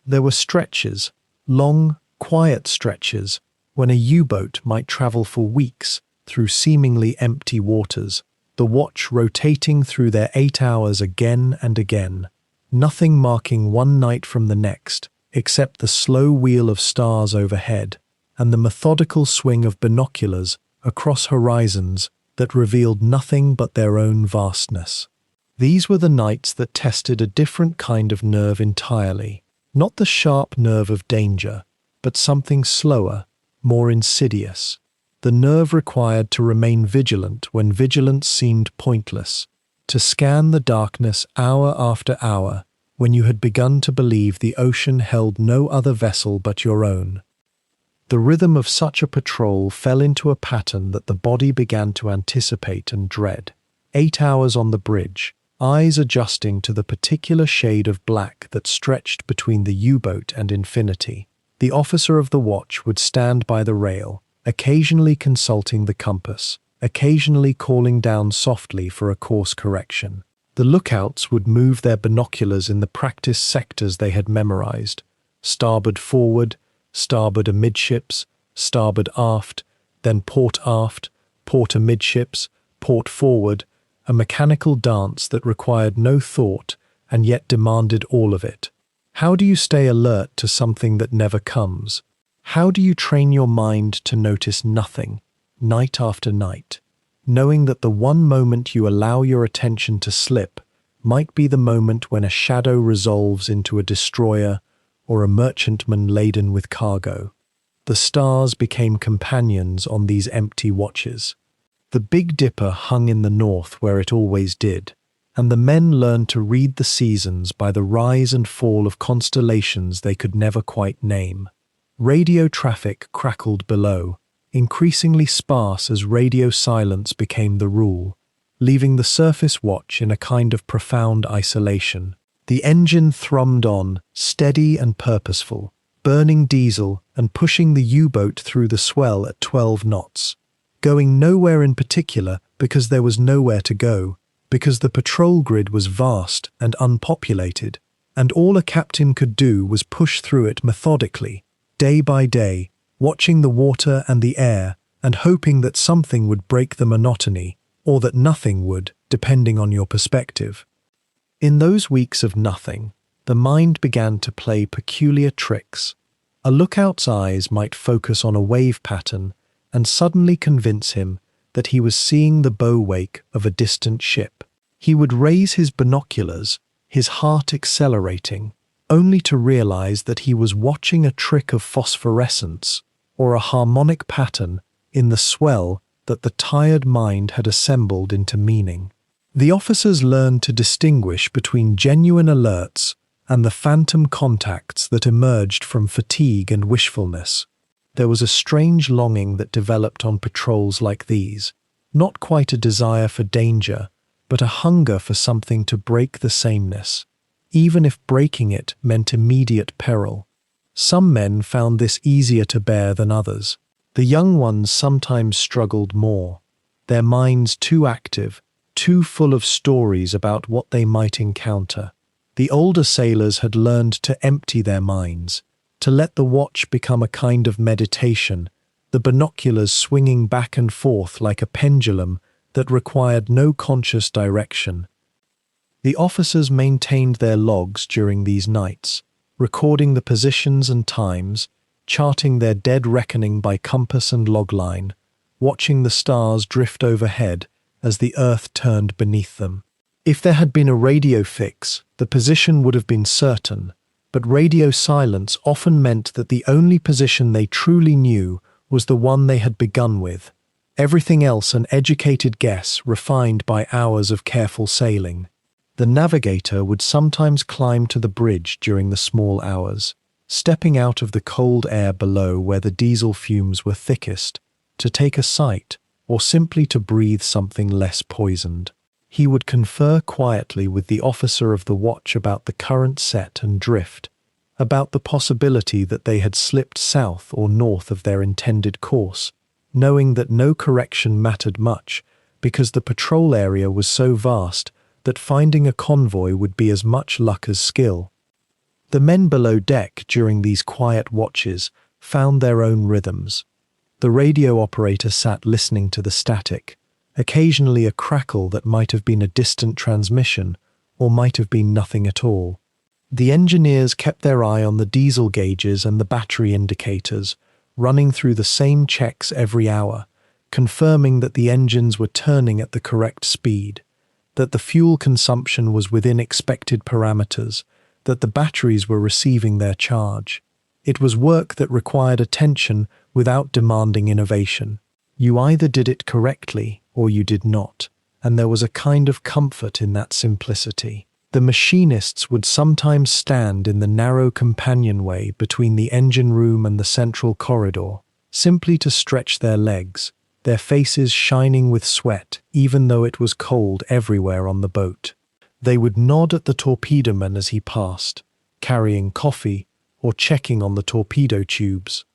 There were stretches, long, quiet stretches, when a U-boat might travel for weeks through seemingly empty waters, the watch rotating through their 8 hours again and again, nothing marking one night from the next, except the slow wheel of stars overhead and the methodical swing of binoculars across horizons that revealed nothing but their own vastness. These were the nights that tested a different kind of nerve entirely, not the sharp nerve of danger, but something slower, more insidious, the nerve required to remain vigilant when vigilance seemed pointless, to scan the darkness hour after hour when you had begun to believe the ocean held no other vessel but your own. The rhythm of such a patrol fell into a pattern that the body began to anticipate and dread. 8 hours on the bridge, eyes adjusting to the particular shade of black that stretched between the U-boat and infinity. The officer of the watch would stand by the rail, occasionally consulting the compass, occasionally calling down softly for a course correction. The lookouts would move their binoculars in the practice sectors they had memorized: starboard forward, starboard amidships, starboard aft, then port aft, port amidships, port forward, a mechanical dance that required no thought and yet demanded all of it. How do you stay alert to something that never comes? How do you train your mind to notice nothing, night after night, knowing that the one moment you allow your attention to slip might be the moment when a shadow resolves into a destroyer or a merchantman laden with cargo? The stars became companions on these empty watches. The Big Dipper hung in the north where it always did, and the men learned to read the seasons by the rise and fall of constellations they could never quite name. Radio traffic crackled below, increasingly sparse as radio silence became the rule, leaving the surface watch in a kind of profound isolation. The engine thrummed on, steady and purposeful, burning diesel and pushing the U-boat through the swell at 12 knots, going nowhere in particular because there was nowhere to go, because the patrol grid was vast and unpopulated, and all a captain could do was push through it methodically, day by day, watching the water and the air and hoping that something would break the monotony, or that nothing would, depending on your perspective. In those weeks of nothing, the mind began to play peculiar tricks. A lookout's eyes might focus on a wave pattern and suddenly convince him that he was seeing the bow wake of a distant ship. He would raise his binoculars, his heart accelerating, only to realize that he was watching a trick of phosphorescence or a harmonic pattern in the swell that the tired mind had assembled into meaning. The officers learned to distinguish between genuine alerts and the phantom contacts that emerged from fatigue and wishfulness. There was a strange longing that developed on patrols like these, not quite a desire for danger, but a hunger for something to break the sameness, even if breaking it meant immediate peril. Some men found this easier to bear than others. The young ones sometimes struggled more, their minds too active, too full of stories about what they might encounter. The older sailors had learned to empty their minds, to let the watch become a kind of meditation, the binoculars swinging back and forth like a pendulum that required no conscious direction. The officers maintained their logs during these nights, recording the positions and times, charting their dead reckoning by compass and logline, watching the stars drift overhead as the earth turned beneath them. If there had been a radio fix, the position would have been certain, but radio silence often meant that the only position they truly knew was the one they had begun with. Everything else an educated guess refined by hours of careful sailing. The navigator would sometimes climb to the bridge during the small hours, stepping out of the cold air below where the diesel fumes were thickest, to take a sight, or simply to breathe something less poisoned. He would confer quietly with the officer of the watch about the current set and drift, about the possibility that they had slipped south or north of their intended course, knowing that no correction mattered much because the patrol area was so vast that finding a convoy would be as much luck as skill. The men below deck during these quiet watches found their own rhythms. The radio operator sat listening to the static, occasionally a crackle that might have been a distant transmission or might have been nothing at all. The engineers kept their eye on the diesel gauges and the battery indicators, running through the same checks every hour, confirming that the engines were turning at the correct speed, that the fuel consumption was within expected parameters, that the batteries were receiving their charge. It was work that required attention without demanding innovation. You either did it correctly or you did not, and there was a kind of comfort in that simplicity. The machinists would sometimes stand in the narrow companionway between the engine room and the central corridor, simply to stretch their legs, their faces shining with sweat even though it was cold everywhere on the boat. They would nod at the torpedoman as he passed, carrying coffee or checking on the torpedo tubes,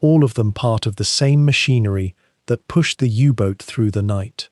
all of them part of the same machinery that pushed the U-boat through the night.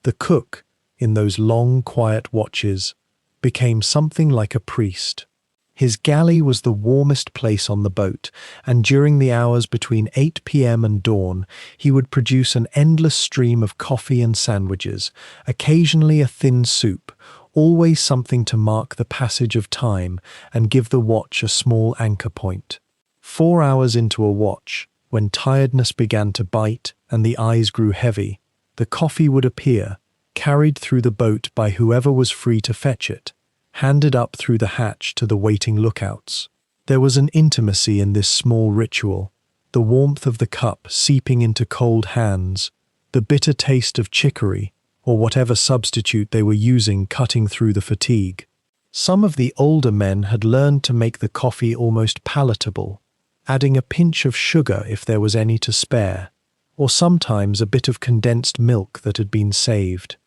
The cook, in those long, quiet watches, became something like a priest. His galley was the warmest place on the boat, and during the hours between 8 p.m. and dawn, he would produce an endless stream of coffee and sandwiches, occasionally a thin soup, always something to mark the passage of time and give the watch a small anchor point. 4 hours into a watch, when tiredness began to bite and the eyes grew heavy, the coffee would appear, carried through the boat by whoever was free to fetch it, handed up through the hatch to the waiting lookouts. There was an intimacy in this small ritual, the warmth of the cup seeping into cold hands, the bitter taste of chicory, or whatever substitute they were using cutting through the fatigue. Some of the older men had learned to make the coffee almost palatable, adding a pinch of sugar if there was any to spare, or sometimes a bit of condensed milk that had been saved.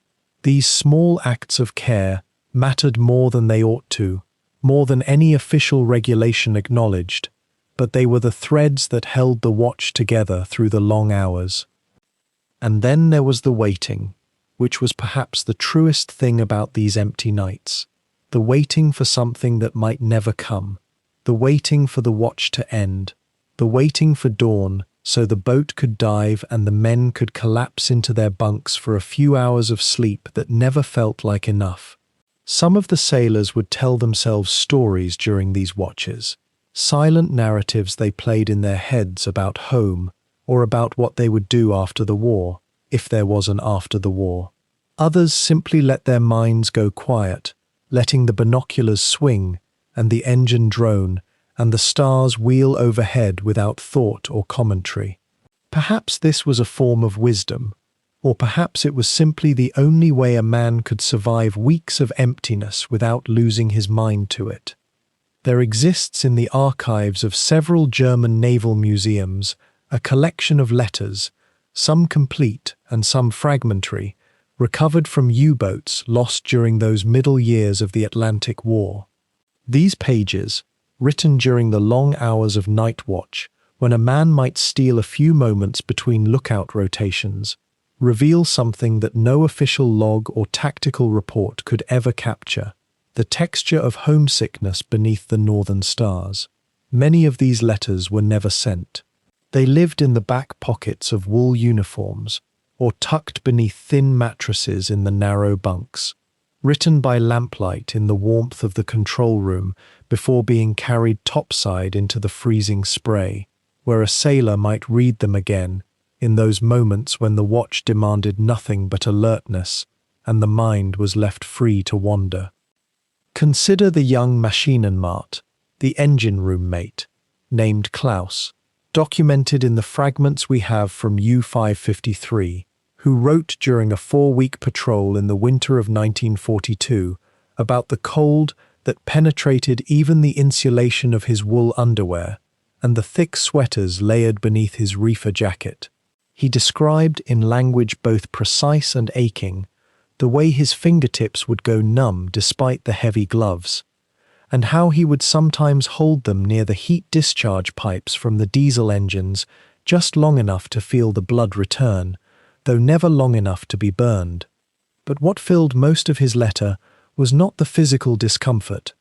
These small acts of care mattered more than they ought to, more than any official regulation acknowledged, but they were the threads that held the watch together through the long hours. And then there was the waiting, which was perhaps the truest thing about these empty nights, the waiting for something that might never come, the waiting for the watch to end, the waiting for dawn so the boat could dive and the men could collapse into their bunks for a few hours of sleep that never felt like enough. Some of the sailors would tell themselves stories during these watches, silent narratives they played in their heads about home or about what they would do after the war, if there was an after the war. Others simply let their minds go quiet, letting the binoculars swing and the engine drone and the stars wheel overhead without thought or commentary. Perhaps this was a form of wisdom, or perhaps it was simply the only way a man could survive weeks of emptiness without losing his mind to it. There exists in the archives of several German naval museums a collection of letters, some complete and some fragmentary, recovered from U-boats lost during those middle years of the Atlantic War. These pages, written during the long hours of night watch, when a man might steal a few moments between lookout rotations, reveal something that no official log or tactical report could ever capture: the texture of homesickness beneath the northern stars. Many of these letters were never sent. They lived in the back pockets of wool uniforms, or tucked beneath thin mattresses in the narrow bunks, written by lamplight in the warmth of the control room before being carried topside into the freezing spray, where a sailor might read them again in those moments when the watch demanded nothing but alertness and the mind was left free to wander. Consider the young Maschinenmart, the engine room mate, named Klaus, documented in the fragments we have from U-553, who wrote during a 4-week patrol in the winter of 1942 about the cold that penetrated even the insulation of his wool underwear and the thick sweaters layered beneath his reefer jacket. He described in language both precise and aching the way his fingertips would go numb despite the heavy gloves, and how he would sometimes hold them near the heat discharge pipes from the diesel engines just long enough to feel the blood return, though never long enough to be burned. But what filled most of his letter was not the physical discomfort.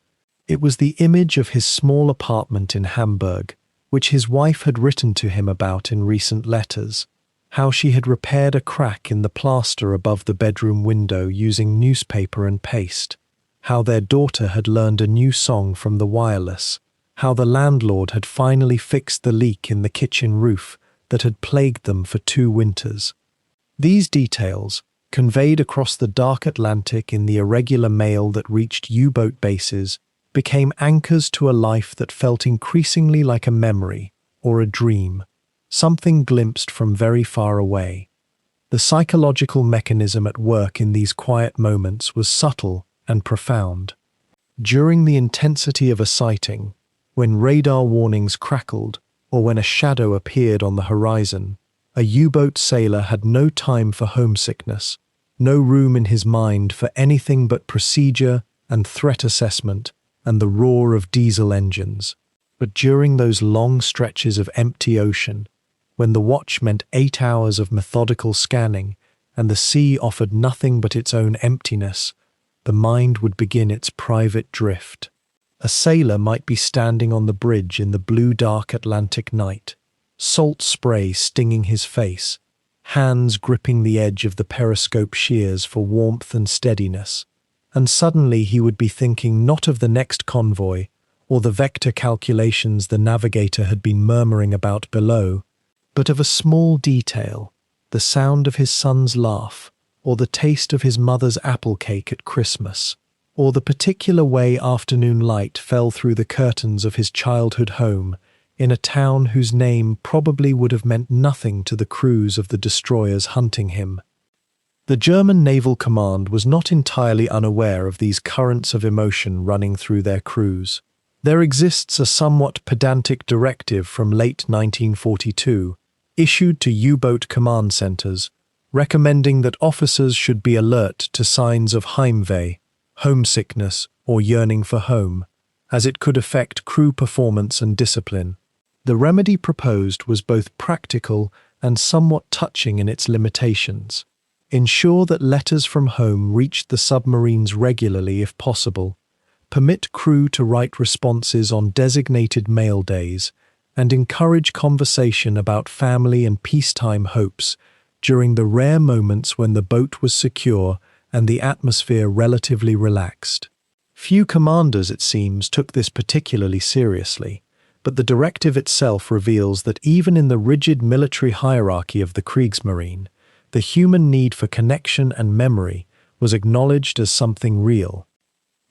It was the image of his small apartment in Hamburg, which his wife had written to him about in recent letters, how she had repaired a crack in the plaster above the bedroom window using newspaper and paste, how their daughter had learned a new song from the wireless, how the landlord had finally fixed the leak in the kitchen roof that had plagued them for 2 winters. These details, conveyed across the dark Atlantic in the irregular mail that reached U-boat bases, became anchors to a life that felt increasingly like a memory or a dream, something glimpsed from very far away. The psychological mechanism at work in these quiet moments was subtle and profound. During the intensity of a sighting, when radar warnings crackled or when a shadow appeared on the horizon, a U-boat sailor had no time for homesickness, no room in his mind for anything but procedure and threat assessment and the roar of diesel engines. But during those long stretches of empty ocean, when the watch meant 8 hours of methodical scanning and the sea offered nothing but its own emptiness, the mind would begin its private drift. A sailor might be standing on the bridge in the blue dark Atlantic night, salt spray stinging his face, hands gripping the edge of the periscope shears for warmth and steadiness, and suddenly he would be thinking not of the next convoy or the vector calculations the navigator had been murmuring about below, but of a small detail, the sound of his son's laugh, or the taste of his mother's apple cake at Christmas, or the particular way afternoon light fell through the curtains of his childhood home in a town whose name probably would have meant nothing to the crews of the destroyers hunting him. The German Naval Command was not entirely unaware of these currents of emotion running through their crews. There exists a somewhat pedantic directive from late 1942, issued to U-boat command centers, recommending that officers should be alert to signs of Heimweh, homesickness or yearning for home, as it could affect crew performance and discipline. The remedy proposed was both practical and somewhat touching in its limitations. Ensure that letters from home reached the submarines regularly if possible. Permit crew to write responses on designated mail days, and encourage conversation about family and peacetime hopes during the rare moments when the boat was secure and the atmosphere relatively relaxed. Few commanders, it seems, took this particularly seriously, but the directive itself reveals that even in the rigid military hierarchy of the Kriegsmarine, the human need for connection and memory was acknowledged as something real.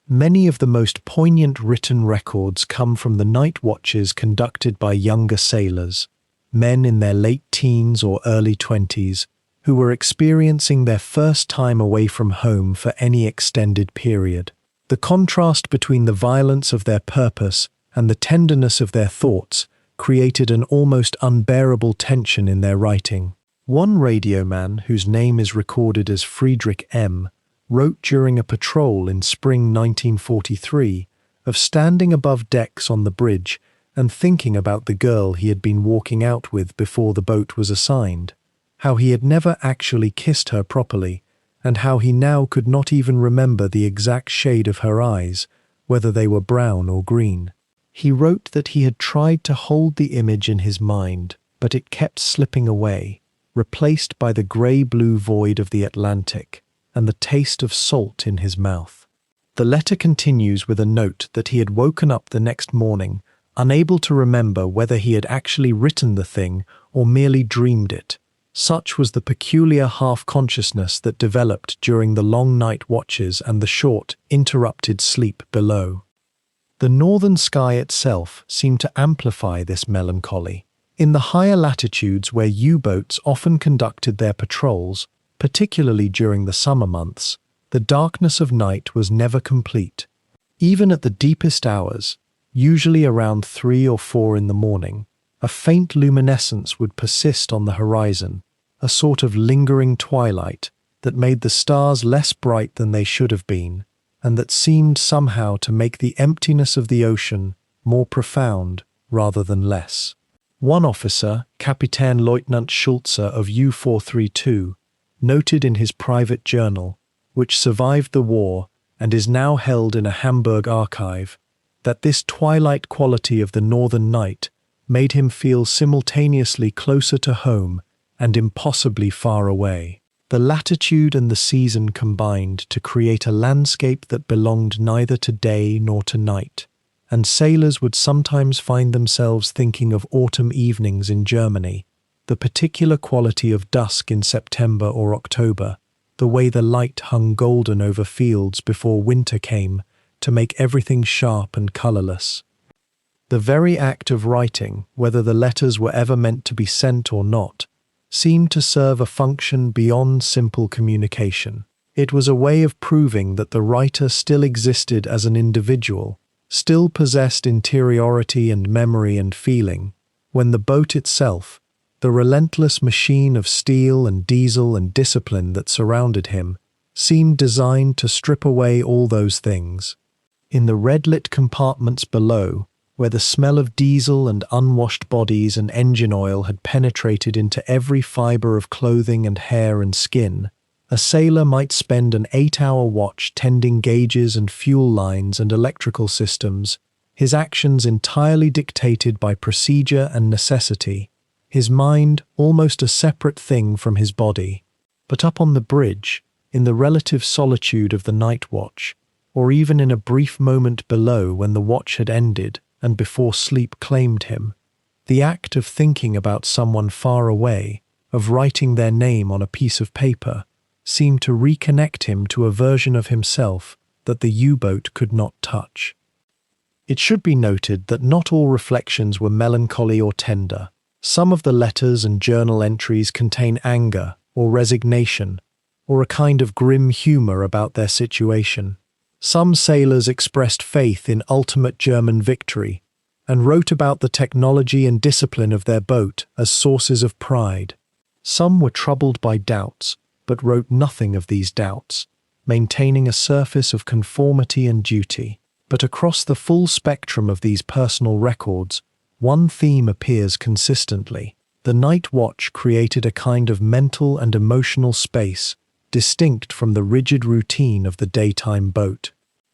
Many of the most poignant written records come from the night watches conducted by younger sailors, men in their late teens or early 20s, who were experiencing their first time away from home for any extended period. The contrast between the violence of their purpose and the tenderness of their thoughts created an almost unbearable tension in their writing. One radioman, whose name is recorded as Friedrich M., wrote during a patrol in spring 1943 of standing above decks on the bridge and thinking about the girl he had been walking out with before the boat was assigned, how he had never actually kissed her properly, and how he now could not even remember the exact shade of her eyes, whether they were brown or green. He wrote that he had tried to hold the image in his mind, but it kept slipping away, replaced by the grey-blue void of the Atlantic and the taste of salt in his mouth. The letter continues with a note that he had woken up the next morning, unable to remember whether he had actually written the thing or merely dreamed it. Such was the peculiar half-consciousness that developed during the long night watches and the short, interrupted sleep below. The northern sky itself seemed to amplify this melancholy. In the higher latitudes where U-boats often conducted their patrols, particularly during the summer months, the darkness of night was never complete. Even at the deepest hours, usually around 3 or 4 in the morning, a faint luminescence would persist on the horizon, a sort of lingering twilight that made the stars less bright than they should have been, and that seemed somehow to make the emptiness of the ocean more profound rather than less. One officer, Kapitänleutnant Schulze of U-432, noted in his private journal, which survived the war and is now held in a Hamburg archive, that this twilight quality of the northern night made him feel simultaneously closer to home and impossibly far away. The latitude and the season combined to create a landscape that belonged neither to day nor to night, and sailors would sometimes find themselves thinking of autumn evenings in Germany, the particular quality of dusk in September or October, the way the light hung golden over fields before winter came to make everything sharp and colourless. The very act of writing, whether the letters were ever meant to be sent or not, seemed to serve a function beyond simple communication. It was a way of proving that the writer still existed as an individual, still possessed interiority and memory and feeling, when the boat itself, the relentless machine of steel and diesel and discipline that surrounded him, seemed designed to strip away all those things. In the red-lit compartments below, where the smell of diesel and unwashed bodies and engine oil had penetrated into every fibre of clothing and hair and skin, a sailor might spend an 8-hour watch tending gauges and fuel lines and electrical systems, his actions entirely dictated by procedure and necessity, his mind almost a separate thing from his body. But up on the bridge, in the relative solitude of the night watch, or even in a brief moment below when the watch had ended and before sleep claimed him, the act of thinking about someone far away, of writing their name on a piece of paper, seemed to reconnect him to a version of himself that the U-boat could not touch. It should be noted that not all reflections were melancholy or tender. Some of the letters and journal entries contain anger or resignation, or a kind of grim humour about their situation. Some sailors expressed faith in ultimate German victory and wrote about the technology and discipline of their boat as sources of pride. Some were troubled by doubts, but wrote nothing of these doubts, maintaining a surface of conformity and duty. But across the full spectrum of these personal records, one theme appears consistently. The night watch created a kind of mental and emotional space, distinct from the rigid routine of the daytime boat.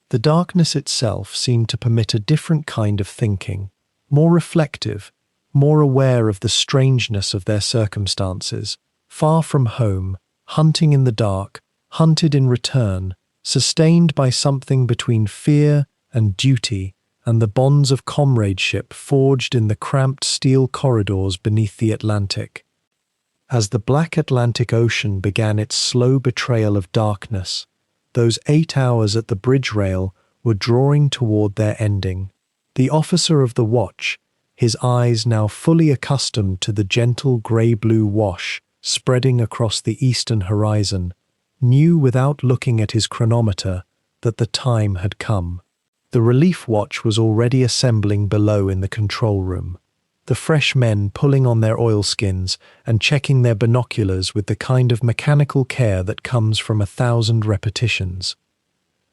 The darkness itself seemed to permit a different kind of thinking, more reflective, more aware of the strangeness of their circumstances, far from home, hunting in the dark, hunted in return, sustained by something between fear and duty and the bonds of comradeship forged in the cramped steel corridors beneath the Atlantic. As the black Atlantic Ocean began its slow betrayal of darkness, those 8 hours at the bridge rail were drawing toward their ending. The officer of the watch, his eyes now fully accustomed to the gentle grey-blue wash spreading across the eastern horizon, knew without looking at his chronometer that the time had come. The relief watch was already assembling below in the control room, the fresh men pulling on their oilskins and checking their binoculars with the kind of mechanical care that comes from 1,000 repetitions.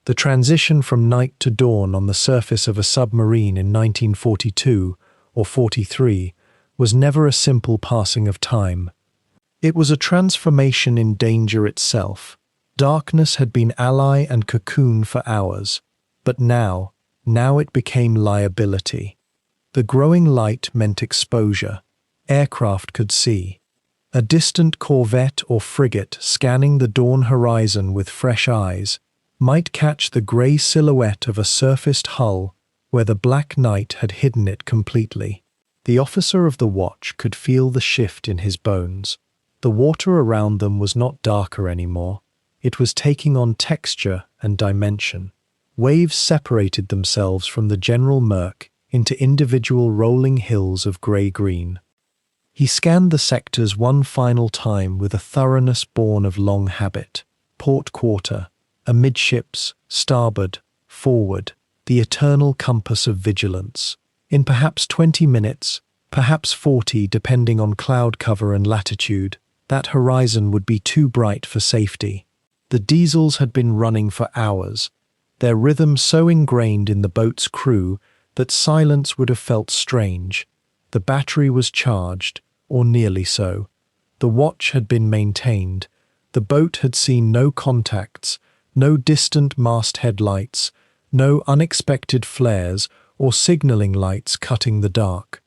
The transition from night to dawn on the surface of a submarine in 1942 or 43 was never a simple passing of time. It was a transformation in danger itself. Darkness had been ally and cocoon for hours, but now it became liability. The growing light meant exposure. Aircraft could see. A distant corvette or frigate scanning the dawn horizon with fresh eyes might catch the grey silhouette of a surfaced hull where the black night had hidden it completely. The officer of the watch could feel the shift in his bones. The water around them was not darker anymore. It was taking on texture and dimension. Waves separated themselves from the general murk into individual rolling hills of grey-green. He scanned the sectors one final time with a thoroughness born of long habit. Port quarter, amidships, starboard, forward, the eternal compass of vigilance. In perhaps 20 minutes, perhaps 40 depending on cloud cover and latitude, that horizon would be too bright for safety. The diesels had been running for hours, their rhythm so ingrained in the boat's crew that silence would have felt strange. The battery was charged, or nearly so. The watch had been maintained. The boat had seen no contacts, no distant masthead lights, no unexpected flares or signalling lights cutting the dark.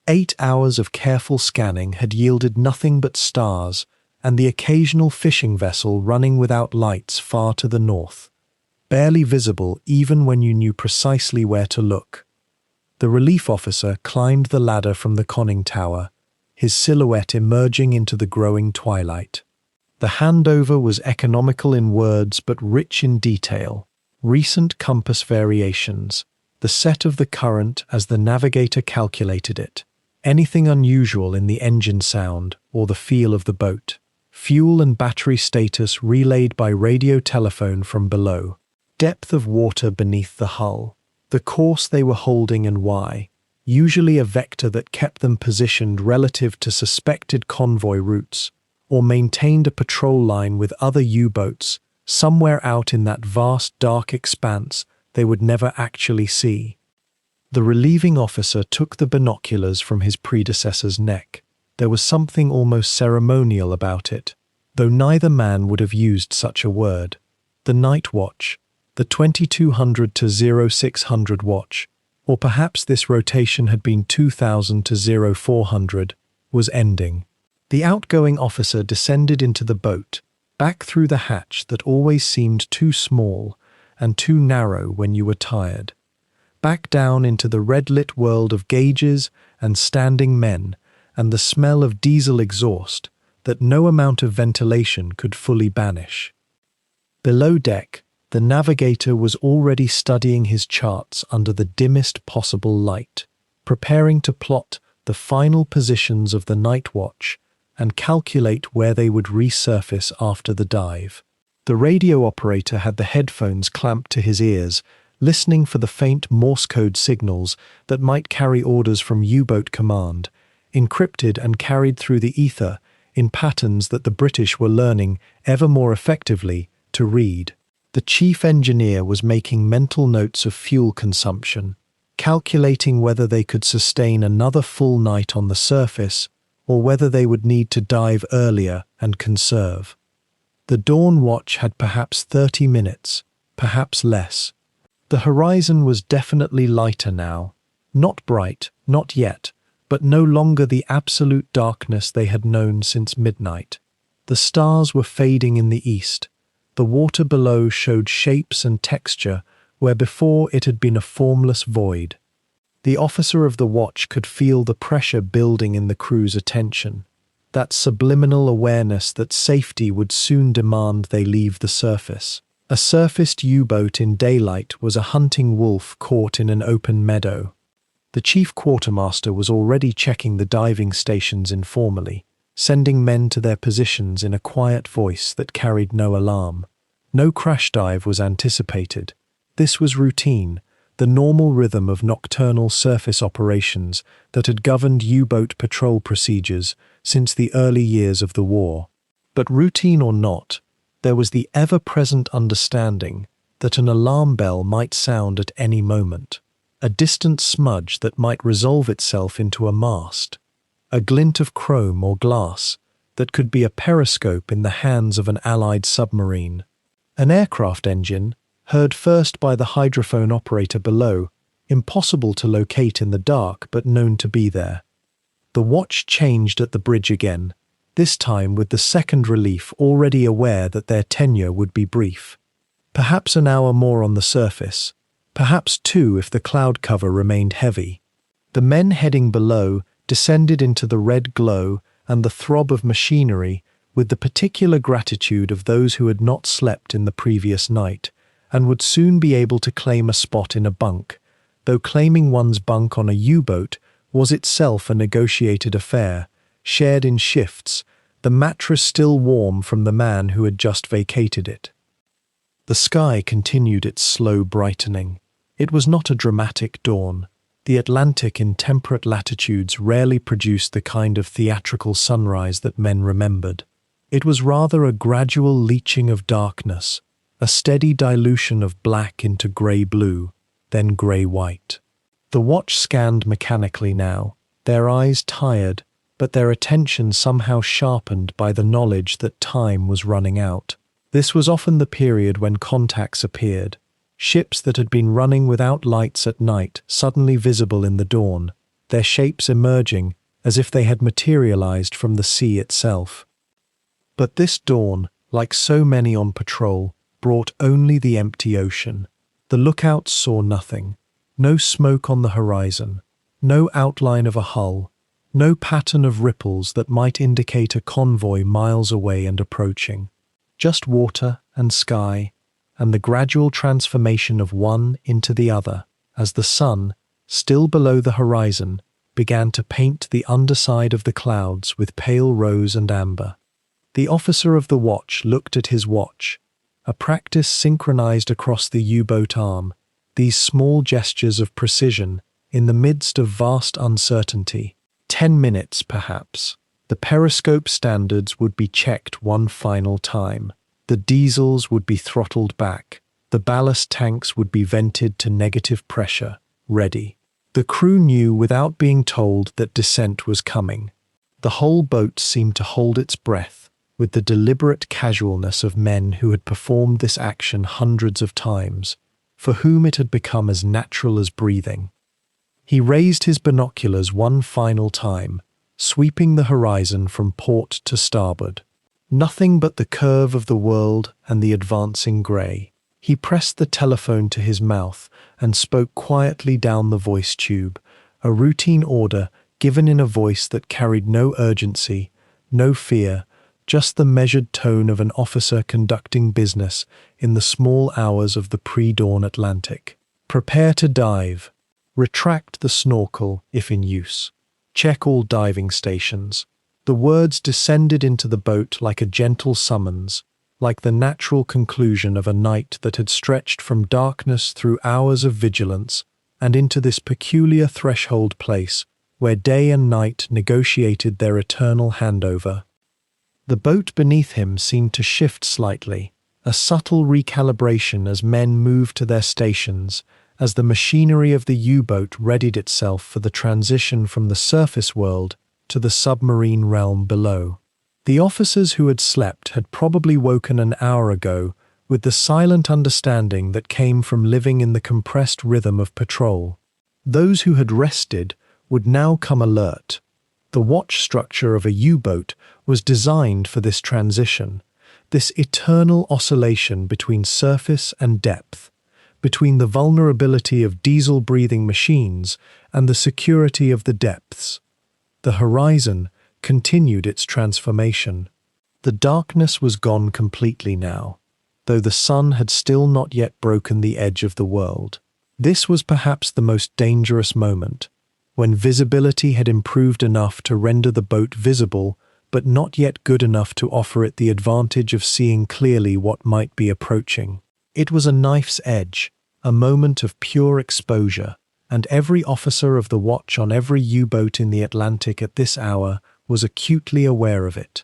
8 hours of careful scanning had yielded nothing but stars and the occasional fishing vessel running without lights far to the north, barely visible even when you knew precisely where to look. The relief officer climbed the ladder from the conning tower, his silhouette emerging into the growing twilight. The handover was economical in words but rich in detail. Recent compass variations, the set of the current as the navigator calculated it, anything unusual in the engine sound or the feel of the boat, fuel and battery status relayed by radio telephone from below, depth of water beneath the hull, the course they were holding and why, usually a vector that kept them positioned relative to suspected convoy routes, or maintained a patrol line with other U-boats somewhere out in that vast dark expanse they would never actually see. The relieving officer took the binoculars from his predecessor's neck. There was something almost ceremonial about it, though neither man would have used such a word. The night watch, the 2200 to 0600 watch, or perhaps this rotation had been 2000 to 0400, was ending. The outgoing officer descended into the boat, back through the hatch that always seemed too small and too narrow when you were tired, back down into the red-lit world of gauges and standing men and the smell of diesel exhaust that no amount of ventilation could fully banish. Below deck, the navigator was already studying his charts under the dimmest possible light, preparing to plot the final positions of the night watch and calculate where they would resurface after the dive. The radio operator had the headphones clamped to his ears, listening for the faint Morse code signals that might carry orders from U-boat command, encrypted and carried through the ether in patterns that the British were learning ever more effectively to read. The chief engineer was making mental notes of fuel consumption, calculating whether they could sustain another full night on the surface or whether they would need to dive earlier and conserve. The dawn watch had perhaps 30 minutes, perhaps less. The horizon was definitely lighter now. Not bright, not yet, but no longer the absolute darkness they had known since midnight. The stars were fading in the east. The water below showed shapes and texture where before it had been a formless void. The officer of the watch could feel the pressure building in the crew's attention, that subliminal awareness that safety would soon demand they leave the surface. A surfaced U-boat in daylight was a hunting wolf caught in an open meadow. The chief quartermaster was already checking the diving stations informally, sending men to their positions in a quiet voice that carried no alarm. No crash dive was anticipated. This was routine, the normal rhythm of nocturnal surface operations that had governed U-boat patrol procedures since the early years of the war. But routine or not, there was the ever-present understanding that an alarm bell might sound at any moment, a distant smudge that might resolve itself into a mast, a glint of chrome or glass that could be a periscope in the hands of an Allied submarine. An aircraft engine, heard first by the hydrophone operator below, impossible to locate in the dark but known to be there. The watch changed at the bridge again, this time with the second relief already aware that their tenure would be brief. Perhaps an hour more on the surface, perhaps two if the cloud cover remained heavy. The men heading below descended into the red glow and the throb of machinery with the particular gratitude of those who had not slept in the previous night and would soon be able to claim a spot in a bunk, though claiming one's bunk on a U-boat was itself a negotiated affair, shared in shifts, the mattress still warm from the man who had just vacated it. The sky continued its slow brightening. It was not a dramatic dawn. The Atlantic in temperate latitudes rarely produced the kind of theatrical sunrise that men remembered. It was rather a gradual leaching of darkness, a steady dilution of black into grey-blue, then grey-white. The watch scanned mechanically now, their eyes tired, but their attention somehow sharpened by the knowledge that time was running out. This was often the period when contacts appeared, ships that had been running without lights at night suddenly visible in the dawn, their shapes emerging as if they had materialized from the sea itself. But this dawn, like so many on patrol, brought only the empty ocean. The lookouts saw nothing. No smoke on the horizon, no outline of a hull, no pattern of ripples that might indicate a convoy miles away and approaching. Just water and sky, and the gradual transformation of one into the other as the sun, still below the horizon, began to paint the underside of the clouds with pale rose and amber. The officer of the watch looked at his watch, a practice synchronized across the U-boat arm, these small gestures of precision in the midst of vast uncertainty. 10 minutes, perhaps. The periscope standards would be checked one final time. The diesels would be throttled back. The ballast tanks would be vented to negative pressure, ready. The crew knew without being told that descent was coming. The whole boat seemed to hold its breath, with the deliberate casualness of men who had performed this action hundreds of times, for whom it had become as natural as breathing. He raised his binoculars one final time, sweeping the horizon from port to starboard. Nothing but the curve of the world and the advancing grey. He pressed the telephone to his mouth and spoke quietly down the voice tube, a routine order given in a voice that carried no urgency, no fear, just the measured tone of an officer conducting business in the small hours of the pre-dawn Atlantic. Prepare to dive. Retract the snorkel if in use. Check all diving stations. The words descended into the boat like a gentle summons, like the natural conclusion of a night that had stretched from darkness through hours of vigilance and into this peculiar threshold place where day and night negotiated their eternal handover. The boat beneath him seemed to shift slightly, a subtle recalibration as men moved to their stations, as the machinery of the U-boat readied itself for the transition from the surface world to the submarine realm below. The officers who had slept had probably woken an hour ago with the silent understanding that came from living in the compressed rhythm of patrol. Those who had rested would now come alert. The watch structure of a U-boat was designed for this transition, this eternal oscillation between surface and depth, between the vulnerability of diesel-breathing machines and the security of the depths. The horizon continued its transformation. The darkness was gone completely now, though the sun had still not yet broken the edge of the world. This was perhaps the most dangerous moment, when visibility had improved enough to render the boat visible, but not yet good enough to offer it the advantage of seeing clearly what might be approaching. It was a knife's edge, a moment of pure exposure, and every officer of the watch on every U-boat in the Atlantic at this hour was acutely aware of it.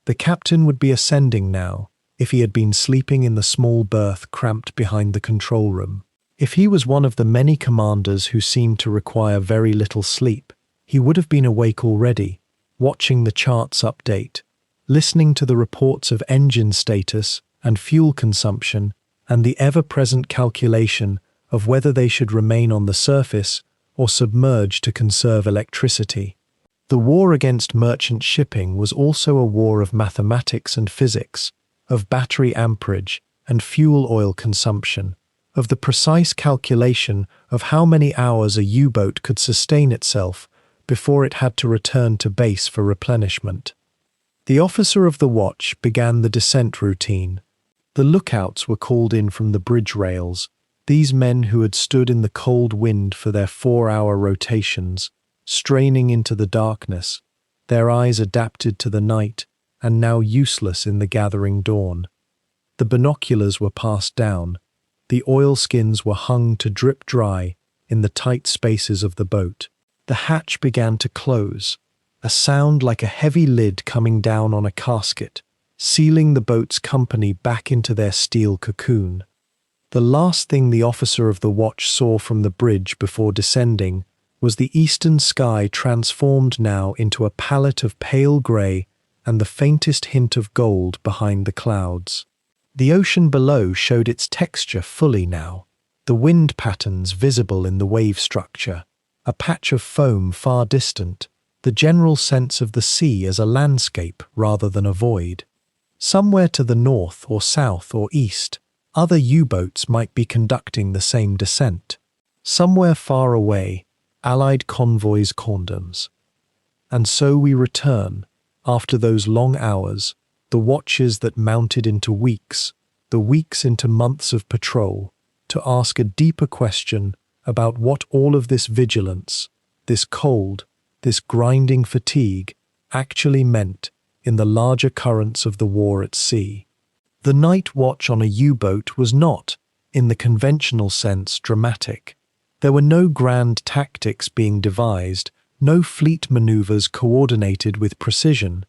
The captain would be ascending now, if he had been sleeping in the small berth cramped behind the control room. If he was one of the many commanders who seemed to require very little sleep, he would have been awake already, watching the charts update, listening to the reports of engine status and fuel consumption, and the ever-present calculation of whether they should remain on the surface or submerge to conserve electricity. The war against merchant shipping was also a war of mathematics and physics, of battery amperage and fuel oil consumption, of the precise calculation of how many hours a U-boat could sustain itself before it had to return to base for replenishment. The officer of the watch began the descent routine. The lookouts were called in from the bridge rails, these men who had stood in the cold wind for their 4-hour rotations, straining into the darkness, their eyes adapted to the night and now useless in the gathering dawn. The binoculars were passed down, the oilskins were hung to drip dry in the tight spaces of the boat. The hatch began to close, a sound like a heavy lid coming down on a casket, sealing the boat's company back into their steel cocoon. The last thing the officer of the watch saw from the bridge before descending was the eastern sky transformed now into a palette of pale grey and the faintest hint of gold behind the clouds. The ocean below showed its texture fully now, the wind patterns visible in the wave structure, a patch of foam far distant, the general sense of the sea as a landscape rather than a void. Somewhere to the north or south or east, other U-boats might be conducting the same descent. Somewhere far away, Allied convoys condoms. And so we return, after those long hours, the watches that mounted into weeks, the weeks into months of patrol, to ask a deeper question about what all of this vigilance, this cold, this grinding fatigue, actually meant in the larger currents of the war at sea. The night watch on a U-boat was not, in the conventional sense, dramatic. There were no grand tactics being devised, no fleet maneuvers coordinated with precision.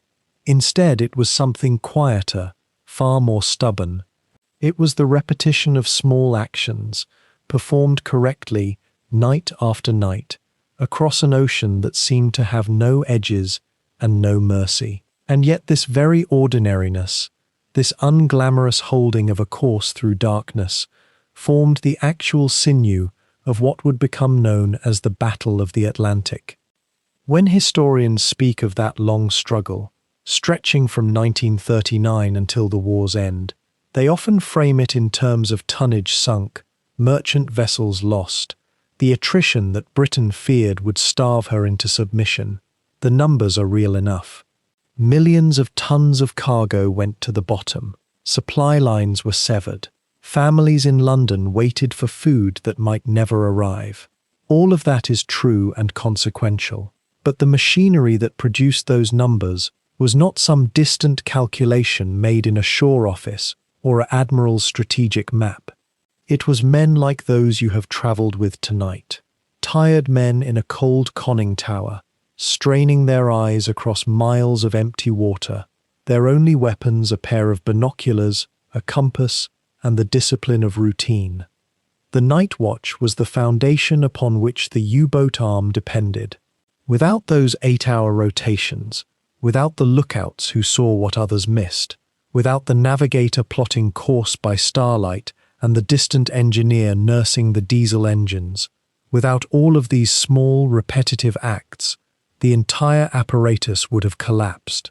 Instead, it was something quieter, far more stubborn. It was the repetition of small actions, performed correctly, night after night, across an ocean that seemed to have no edges and no mercy. And yet this very ordinariness, this unglamorous holding of a course through darkness, formed the actual sinew of what would become known as the Battle of the Atlantic. When historians speak of that long struggle, stretching from 1939 until the war's end, they often frame it in terms of tonnage sunk, merchant vessels lost, the attrition that Britain feared would starve her into submission. The numbers are real enough. Millions of tons of cargo went to the bottom. Supply lines were severed. Families in London waited for food that might never arrive. All of that is true and consequential. But the machinery that produced those numbers was not some distant calculation made in a shore office or an admiral's strategic map. It was men like those you have travelled with tonight. Tired men in a cold conning tower, straining their eyes across miles of empty water, their only weapons a pair of binoculars, a compass, and the discipline of routine. The night watch was the foundation upon which the U-boat arm depended. Without those 8-hour rotations, without the lookouts who saw what others missed, without the navigator plotting course by starlight and the distant engineer nursing the diesel engines, Without all of these small, repetitive acts, the entire apparatus would have collapsed.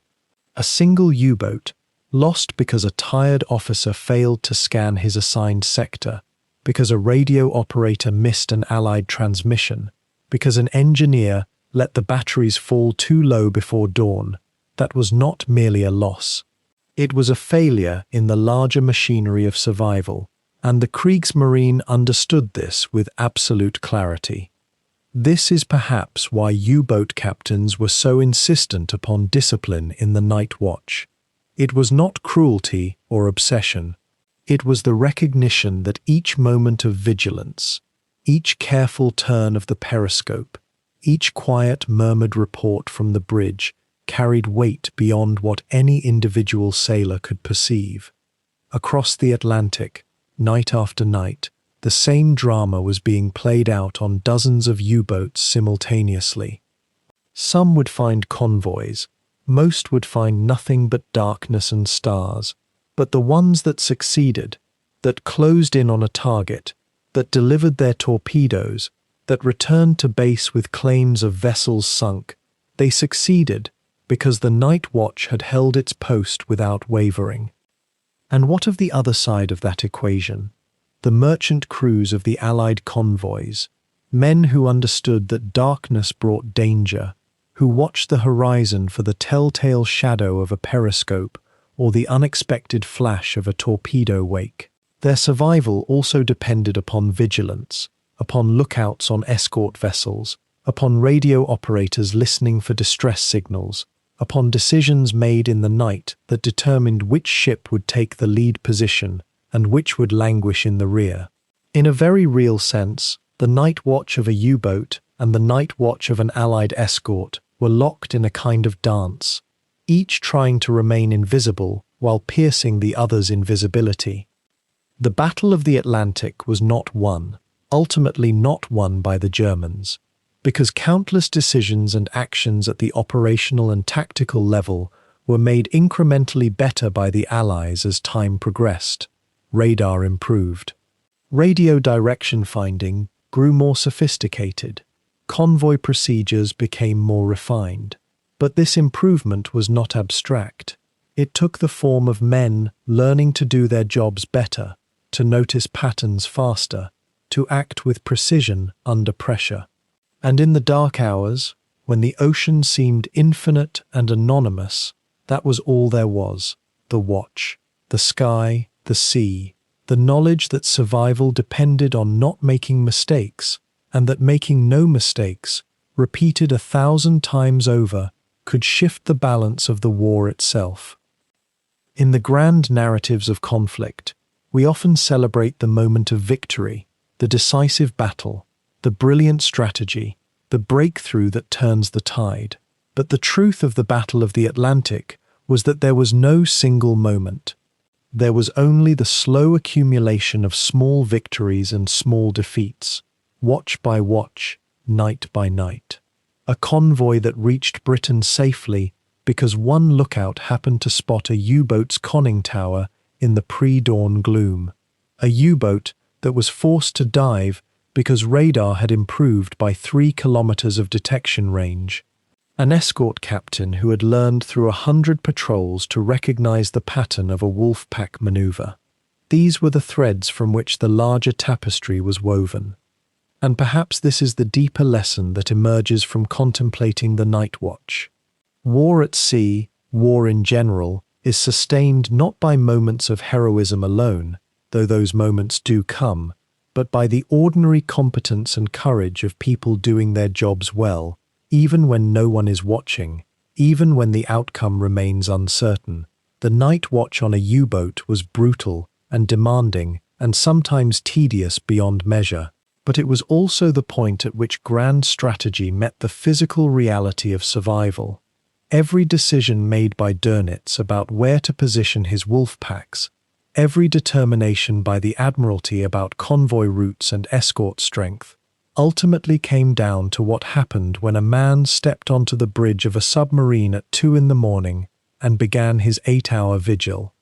A single U-boat, lost because a tired officer failed to scan his assigned sector, because a radio operator missed an Allied transmission, because an engineer let the batteries fall too low before dawn, that was not merely a loss. It was a failure in the larger machinery of survival, and the Kriegsmarine understood this with absolute clarity. This is perhaps why U-boat captains were so insistent upon discipline in the night watch. It was not cruelty or obsession. It was the recognition that each moment of vigilance, each careful turn of the periscope, each quiet murmured report from the bridge carried weight beyond what any individual sailor could perceive. Across the Atlantic, night after night, the same drama was being played out on dozens of U-boats simultaneously. Some would find convoys, most would find nothing but darkness and stars, but the ones that succeeded, that closed in on a target, that delivered their torpedoes, that returned to base with claims of vessels sunk, they succeeded because the night watch had held its post without wavering. And what of the other side of that equation? The merchant crews of the Allied convoys, men who understood that darkness brought danger, who watched the horizon for the telltale shadow of a periscope or the unexpected flash of a torpedo wake. Their survival also depended upon vigilance, upon lookouts on escort vessels, upon radio operators listening for distress signals, upon decisions made in the night that determined which ship would take the lead position and which would languish in the rear. In a very real sense, the night watch of a U-boat and the night watch of an Allied escort were locked in a kind of dance, each trying to remain invisible while piercing the other's invisibility. The Battle of the Atlantic was not won, ultimately not won by the Germans, because countless decisions and actions at the operational and tactical level were made incrementally better by the Allies as time progressed. Radar improved. Radio direction finding grew more sophisticated. Convoy procedures became more refined. But this improvement was not abstract. It took the form of men learning to do their jobs better, to notice patterns faster, to act with precision under pressure. And in the dark hours, when the ocean seemed infinite and anonymous, that was all there was: the watch, the sky, the sea, the knowledge that survival depended on not making mistakes, and that making no mistakes, repeated 1,000 times over, could shift the balance of the war itself. In the grand narratives of conflict, we often celebrate the moment of victory, the decisive battle, the brilliant strategy, the breakthrough that turns the tide. But the truth of the Battle of the Atlantic was that there was no single moment. There was only the slow accumulation of small victories and small defeats, watch by watch, night by night. A convoy that reached Britain safely because one lookout happened to spot a U-boat's conning tower in the pre-dawn gloom. A U-boat that was forced to dive because radar had improved by 3 kilometers of detection range. An escort captain who had learned through 100 patrols to recognize the pattern of a wolf pack maneuver. These were the threads from which the larger tapestry was woven. And perhaps this is the deeper lesson that emerges from contemplating the night watch. War at sea, war in general, is sustained not by moments of heroism alone, though those moments do come, but by the ordinary competence and courage of people doing their jobs well, even when no one is watching, even when the outcome remains uncertain. The night watch on a U-boat was brutal and demanding and sometimes tedious beyond measure, but it was also the point at which grand strategy met the physical reality of survival. Every decision made by Dönitz about where to position his wolf packs, every determination by the Admiralty about convoy routes and escort strength, ultimately came down to what happened when a man stepped onto the bridge of a submarine at 2 a.m. and began his 8-hour vigil.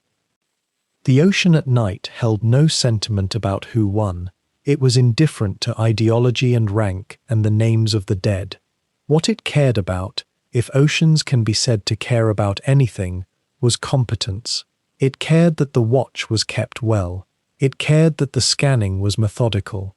The ocean at night held no sentiment about who won. It was indifferent to ideology and rank and the names of the dead. What it cared about, if oceans can be said to care about anything, was competence. It cared that the watch was kept well. It cared that the scanning was methodical.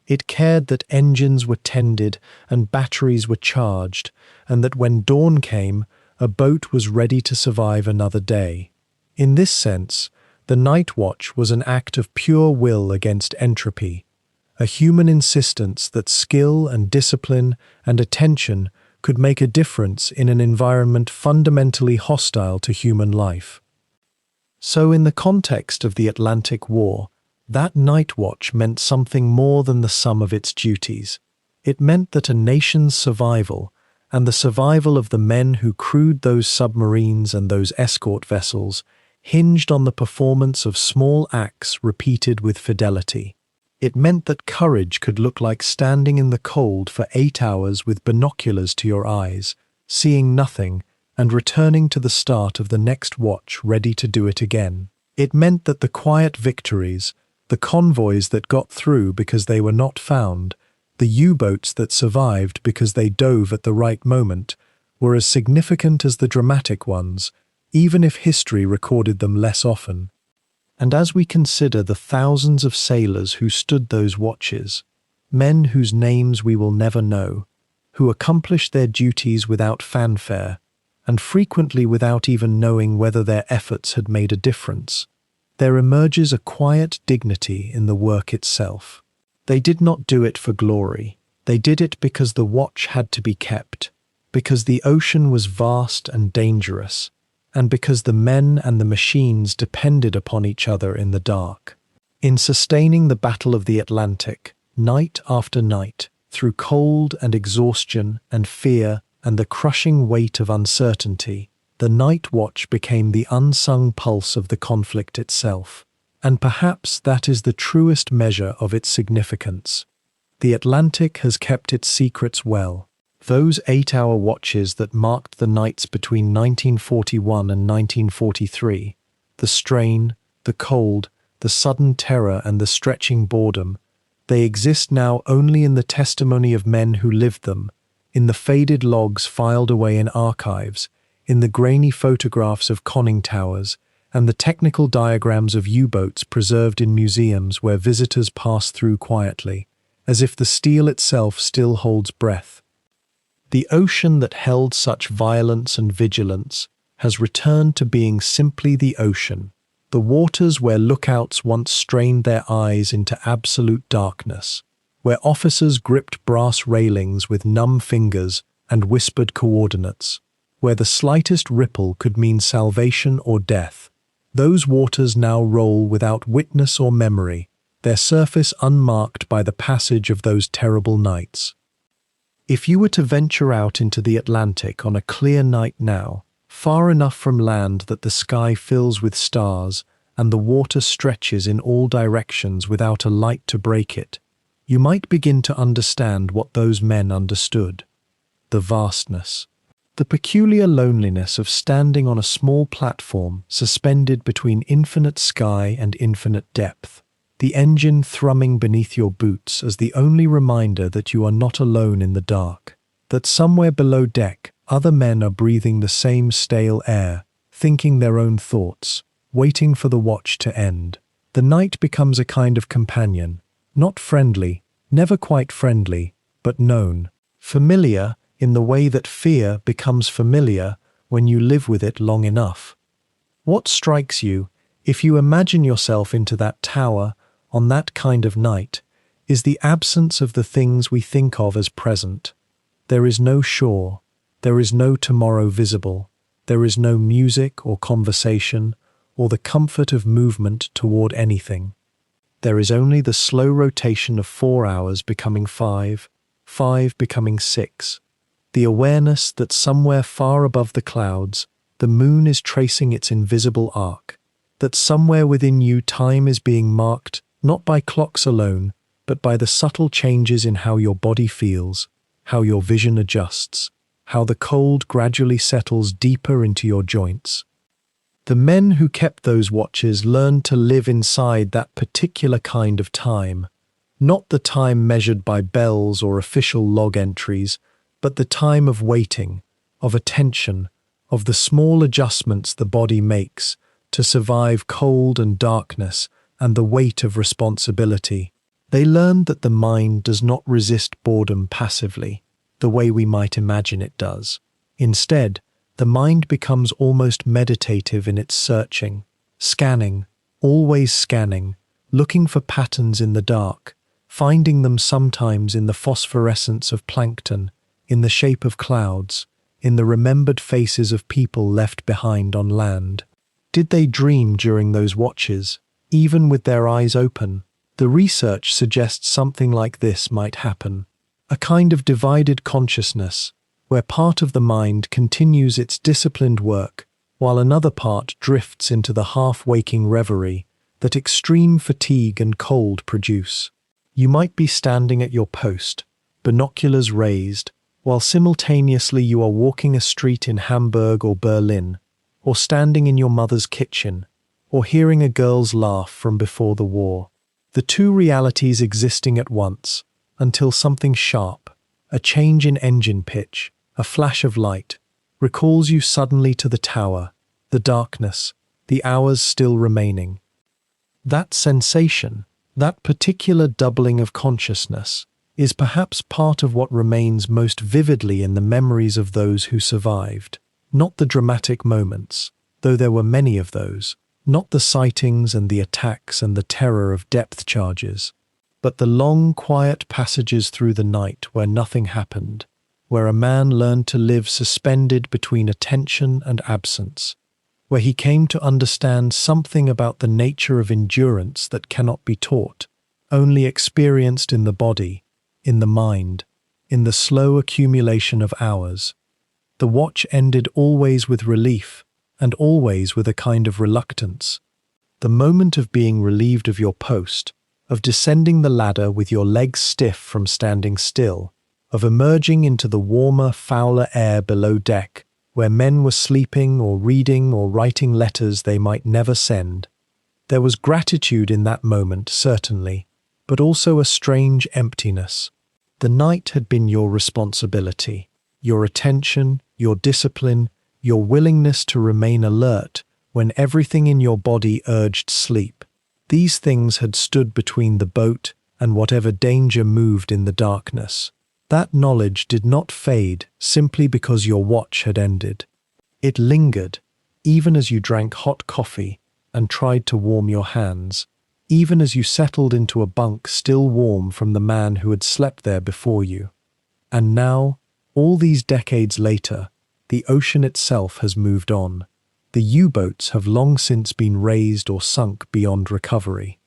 It cared that engines were tended and batteries were charged, and that when dawn came, a boat was ready to survive another day. In this sense, the night watch was an act of pure will against entropy, a human insistence that skill and discipline and attention could make a difference in an environment fundamentally hostile to human life. So in the context of the Atlantic War, that night watch meant something more than the sum of its duties. It meant that a nation's survival, and the survival of the men who crewed those submarines and those escort vessels, hinged on the performance of small acts repeated with fidelity. It meant that courage could look like standing in the cold for 8 hours with binoculars to your eyes, seeing nothing, and returning to the start of the next watch ready to do it again. It meant that the quiet victories, the convoys that got through because they were not found, the U-boats that survived because they dove at the right moment, were as significant as the dramatic ones, even if history recorded them less often. And as we consider the thousands of sailors who stood those watches, men whose names we will never know, who accomplished their duties without fanfare, and frequently without even knowing whether their efforts had made a difference, there emerges a quiet dignity in the work itself. They did not do it for glory. They did it because the watch had to be kept, because the ocean was vast and dangerous, and because the men and the machines depended upon each other in the dark. In sustaining the Battle of the Atlantic, night after night, through cold and exhaustion and fear and the crushing weight of uncertainty, the night watch became the unsung pulse of the conflict itself. And perhaps that is the truest measure of its significance. The Atlantic has kept its secrets well. Those 8-hour watches that marked the nights between 1941 and 1943, the strain, the cold, the sudden terror and the stretching boredom, they exist now only in the testimony of men who lived them, in the faded logs filed away in archives, in the grainy photographs of conning towers, and the technical diagrams of U-boats preserved in museums where visitors pass through quietly, as if the steel itself still holds breath. The ocean that held such violence and vigilance has returned to being simply the ocean, the waters where lookouts once strained their eyes into absolute darkness, where officers gripped brass railings with numb fingers and whispered coordinates, where the slightest ripple could mean salvation or death. Those waters now roll without witness or memory, their surface unmarked by the passage of those terrible nights. If you were to venture out into the Atlantic on a clear night now, far enough from land that the sky fills with stars and the water stretches in all directions without a light to break it, you might begin to understand what those men understood: the vastness. The peculiar loneliness of standing on a small platform suspended between infinite sky and infinite depth, the engine thrumming beneath your boots as the only reminder that you are not alone in the dark, that somewhere below deck other men are breathing the same stale air, thinking their own thoughts, waiting for the watch to end. The night becomes a kind of companion, not friendly, never quite friendly, but known, familiar, in the way that fear becomes familiar when you live with it long enough. What strikes you, if you imagine yourself into that tower on that kind of night, is the absence of the things we think of as present. There is no shore, there is no tomorrow visible, there is no music or conversation or the comfort of movement toward anything. There is only the slow rotation of 4 hours becoming 5, 5 becoming 6, the awareness that somewhere far above the clouds, the moon is tracing its invisible arc, that somewhere within you time is being marked not by clocks alone, but by the subtle changes in how your body feels, how your vision adjusts, how the cold gradually settles deeper into your joints. The men who kept those watches learned to live inside that particular kind of time, Not the time measured by bells or official log entries, but the time of waiting, of attention, of the small adjustments the body makes to survive cold and darkness and the weight of responsibility. They learned that the mind does not resist boredom passively, the way we might imagine it does. Instead, the mind becomes almost meditative in its searching, scanning, always scanning, looking for patterns in the dark, finding them sometimes in the phosphorescence of plankton, in the shape of clouds, in the remembered faces of people left behind on land. Did they dream during those watches, even with their eyes open? The research suggests something like this might happen. A kind of divided consciousness, where part of the mind continues its disciplined work, while another part drifts into the half-waking reverie that extreme fatigue and cold produce. You might be standing at your post, binoculars raised, while simultaneously you are walking a street in Hamburg or Berlin, or standing in your mother's kitchen, or hearing a girl's laugh from before the war. The two realities existing at once, until something sharp, a change in engine pitch, a flash of light, recalls you suddenly to the tower, the darkness, the hours still remaining. That sensation, that particular doubling of consciousness, is perhaps part of what remains most vividly in the memories of those who survived. Not the dramatic moments, though there were many of those, not the sightings and the attacks and the terror of depth charges, but the long, quiet passages through the night where nothing happened, where a man learned to live suspended between attention and absence, where he came to understand something about the nature of endurance that cannot be taught, only experienced in the body, in the mind, in the slow accumulation of hours. The watch ended always with relief, and always with a kind of reluctance. The moment of being relieved of your post, of descending the ladder with your legs stiff from standing still, of emerging into the warmer, fouler air below deck, where men were sleeping or reading or writing letters they might never send. There was gratitude in that moment, certainly, but also a strange emptiness. The night had been your responsibility, your attention, your discipline, your willingness to remain alert when everything in your body urged sleep. These things had stood between the boat and whatever danger moved in the darkness. That knowledge did not fade simply because your watch had ended. It lingered, even as you drank hot coffee and tried to warm your hands, even as you settled into a bunk still warm from the man who had slept there before you. And now, all these decades later, the ocean itself has moved on. The U-boats have long since been raised or sunk beyond recovery.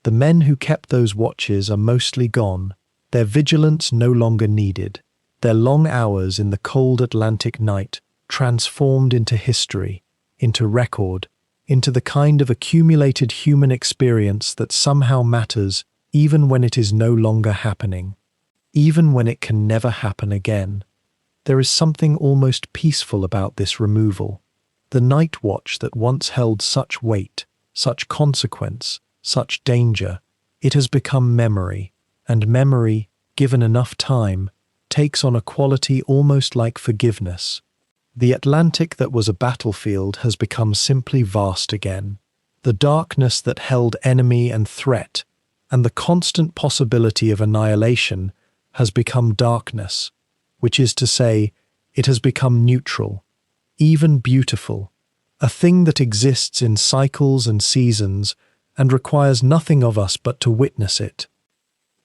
The men who kept those watches are mostly gone, their vigilance no longer needed, their long hours in the cold Atlantic night transformed into history, into record, into the kind of accumulated human experience that somehow matters even when it is no longer happening, even when it can never happen again. There is something almost peaceful about this removal. The night watch that once held such weight, such consequence, such danger, it has become memory, and memory, given enough time, takes on a quality almost like forgiveness. The Atlantic that was a battlefield has become simply vast again. The darkness that held enemy and threat, and the constant possibility of annihilation, has become darkness, which is to say, it has become neutral, even beautiful, a thing that exists in cycles and seasons and requires nothing of us but to witness it.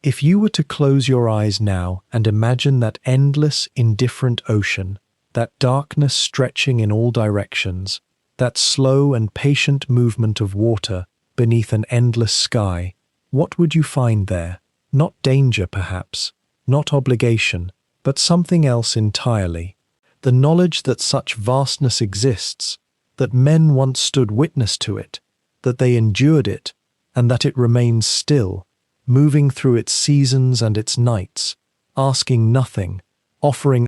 If you were to close your eyes now and imagine that endless, indifferent ocean, that darkness stretching in all directions, that slow and patient movement of water beneath an endless sky, what would you find there? Not danger, perhaps, not obligation, but something else entirely. The knowledge that such vastness exists, that men once stood witness to it, that they endured it, and that it remains still, moving through its seasons and its nights, asking nothing, offering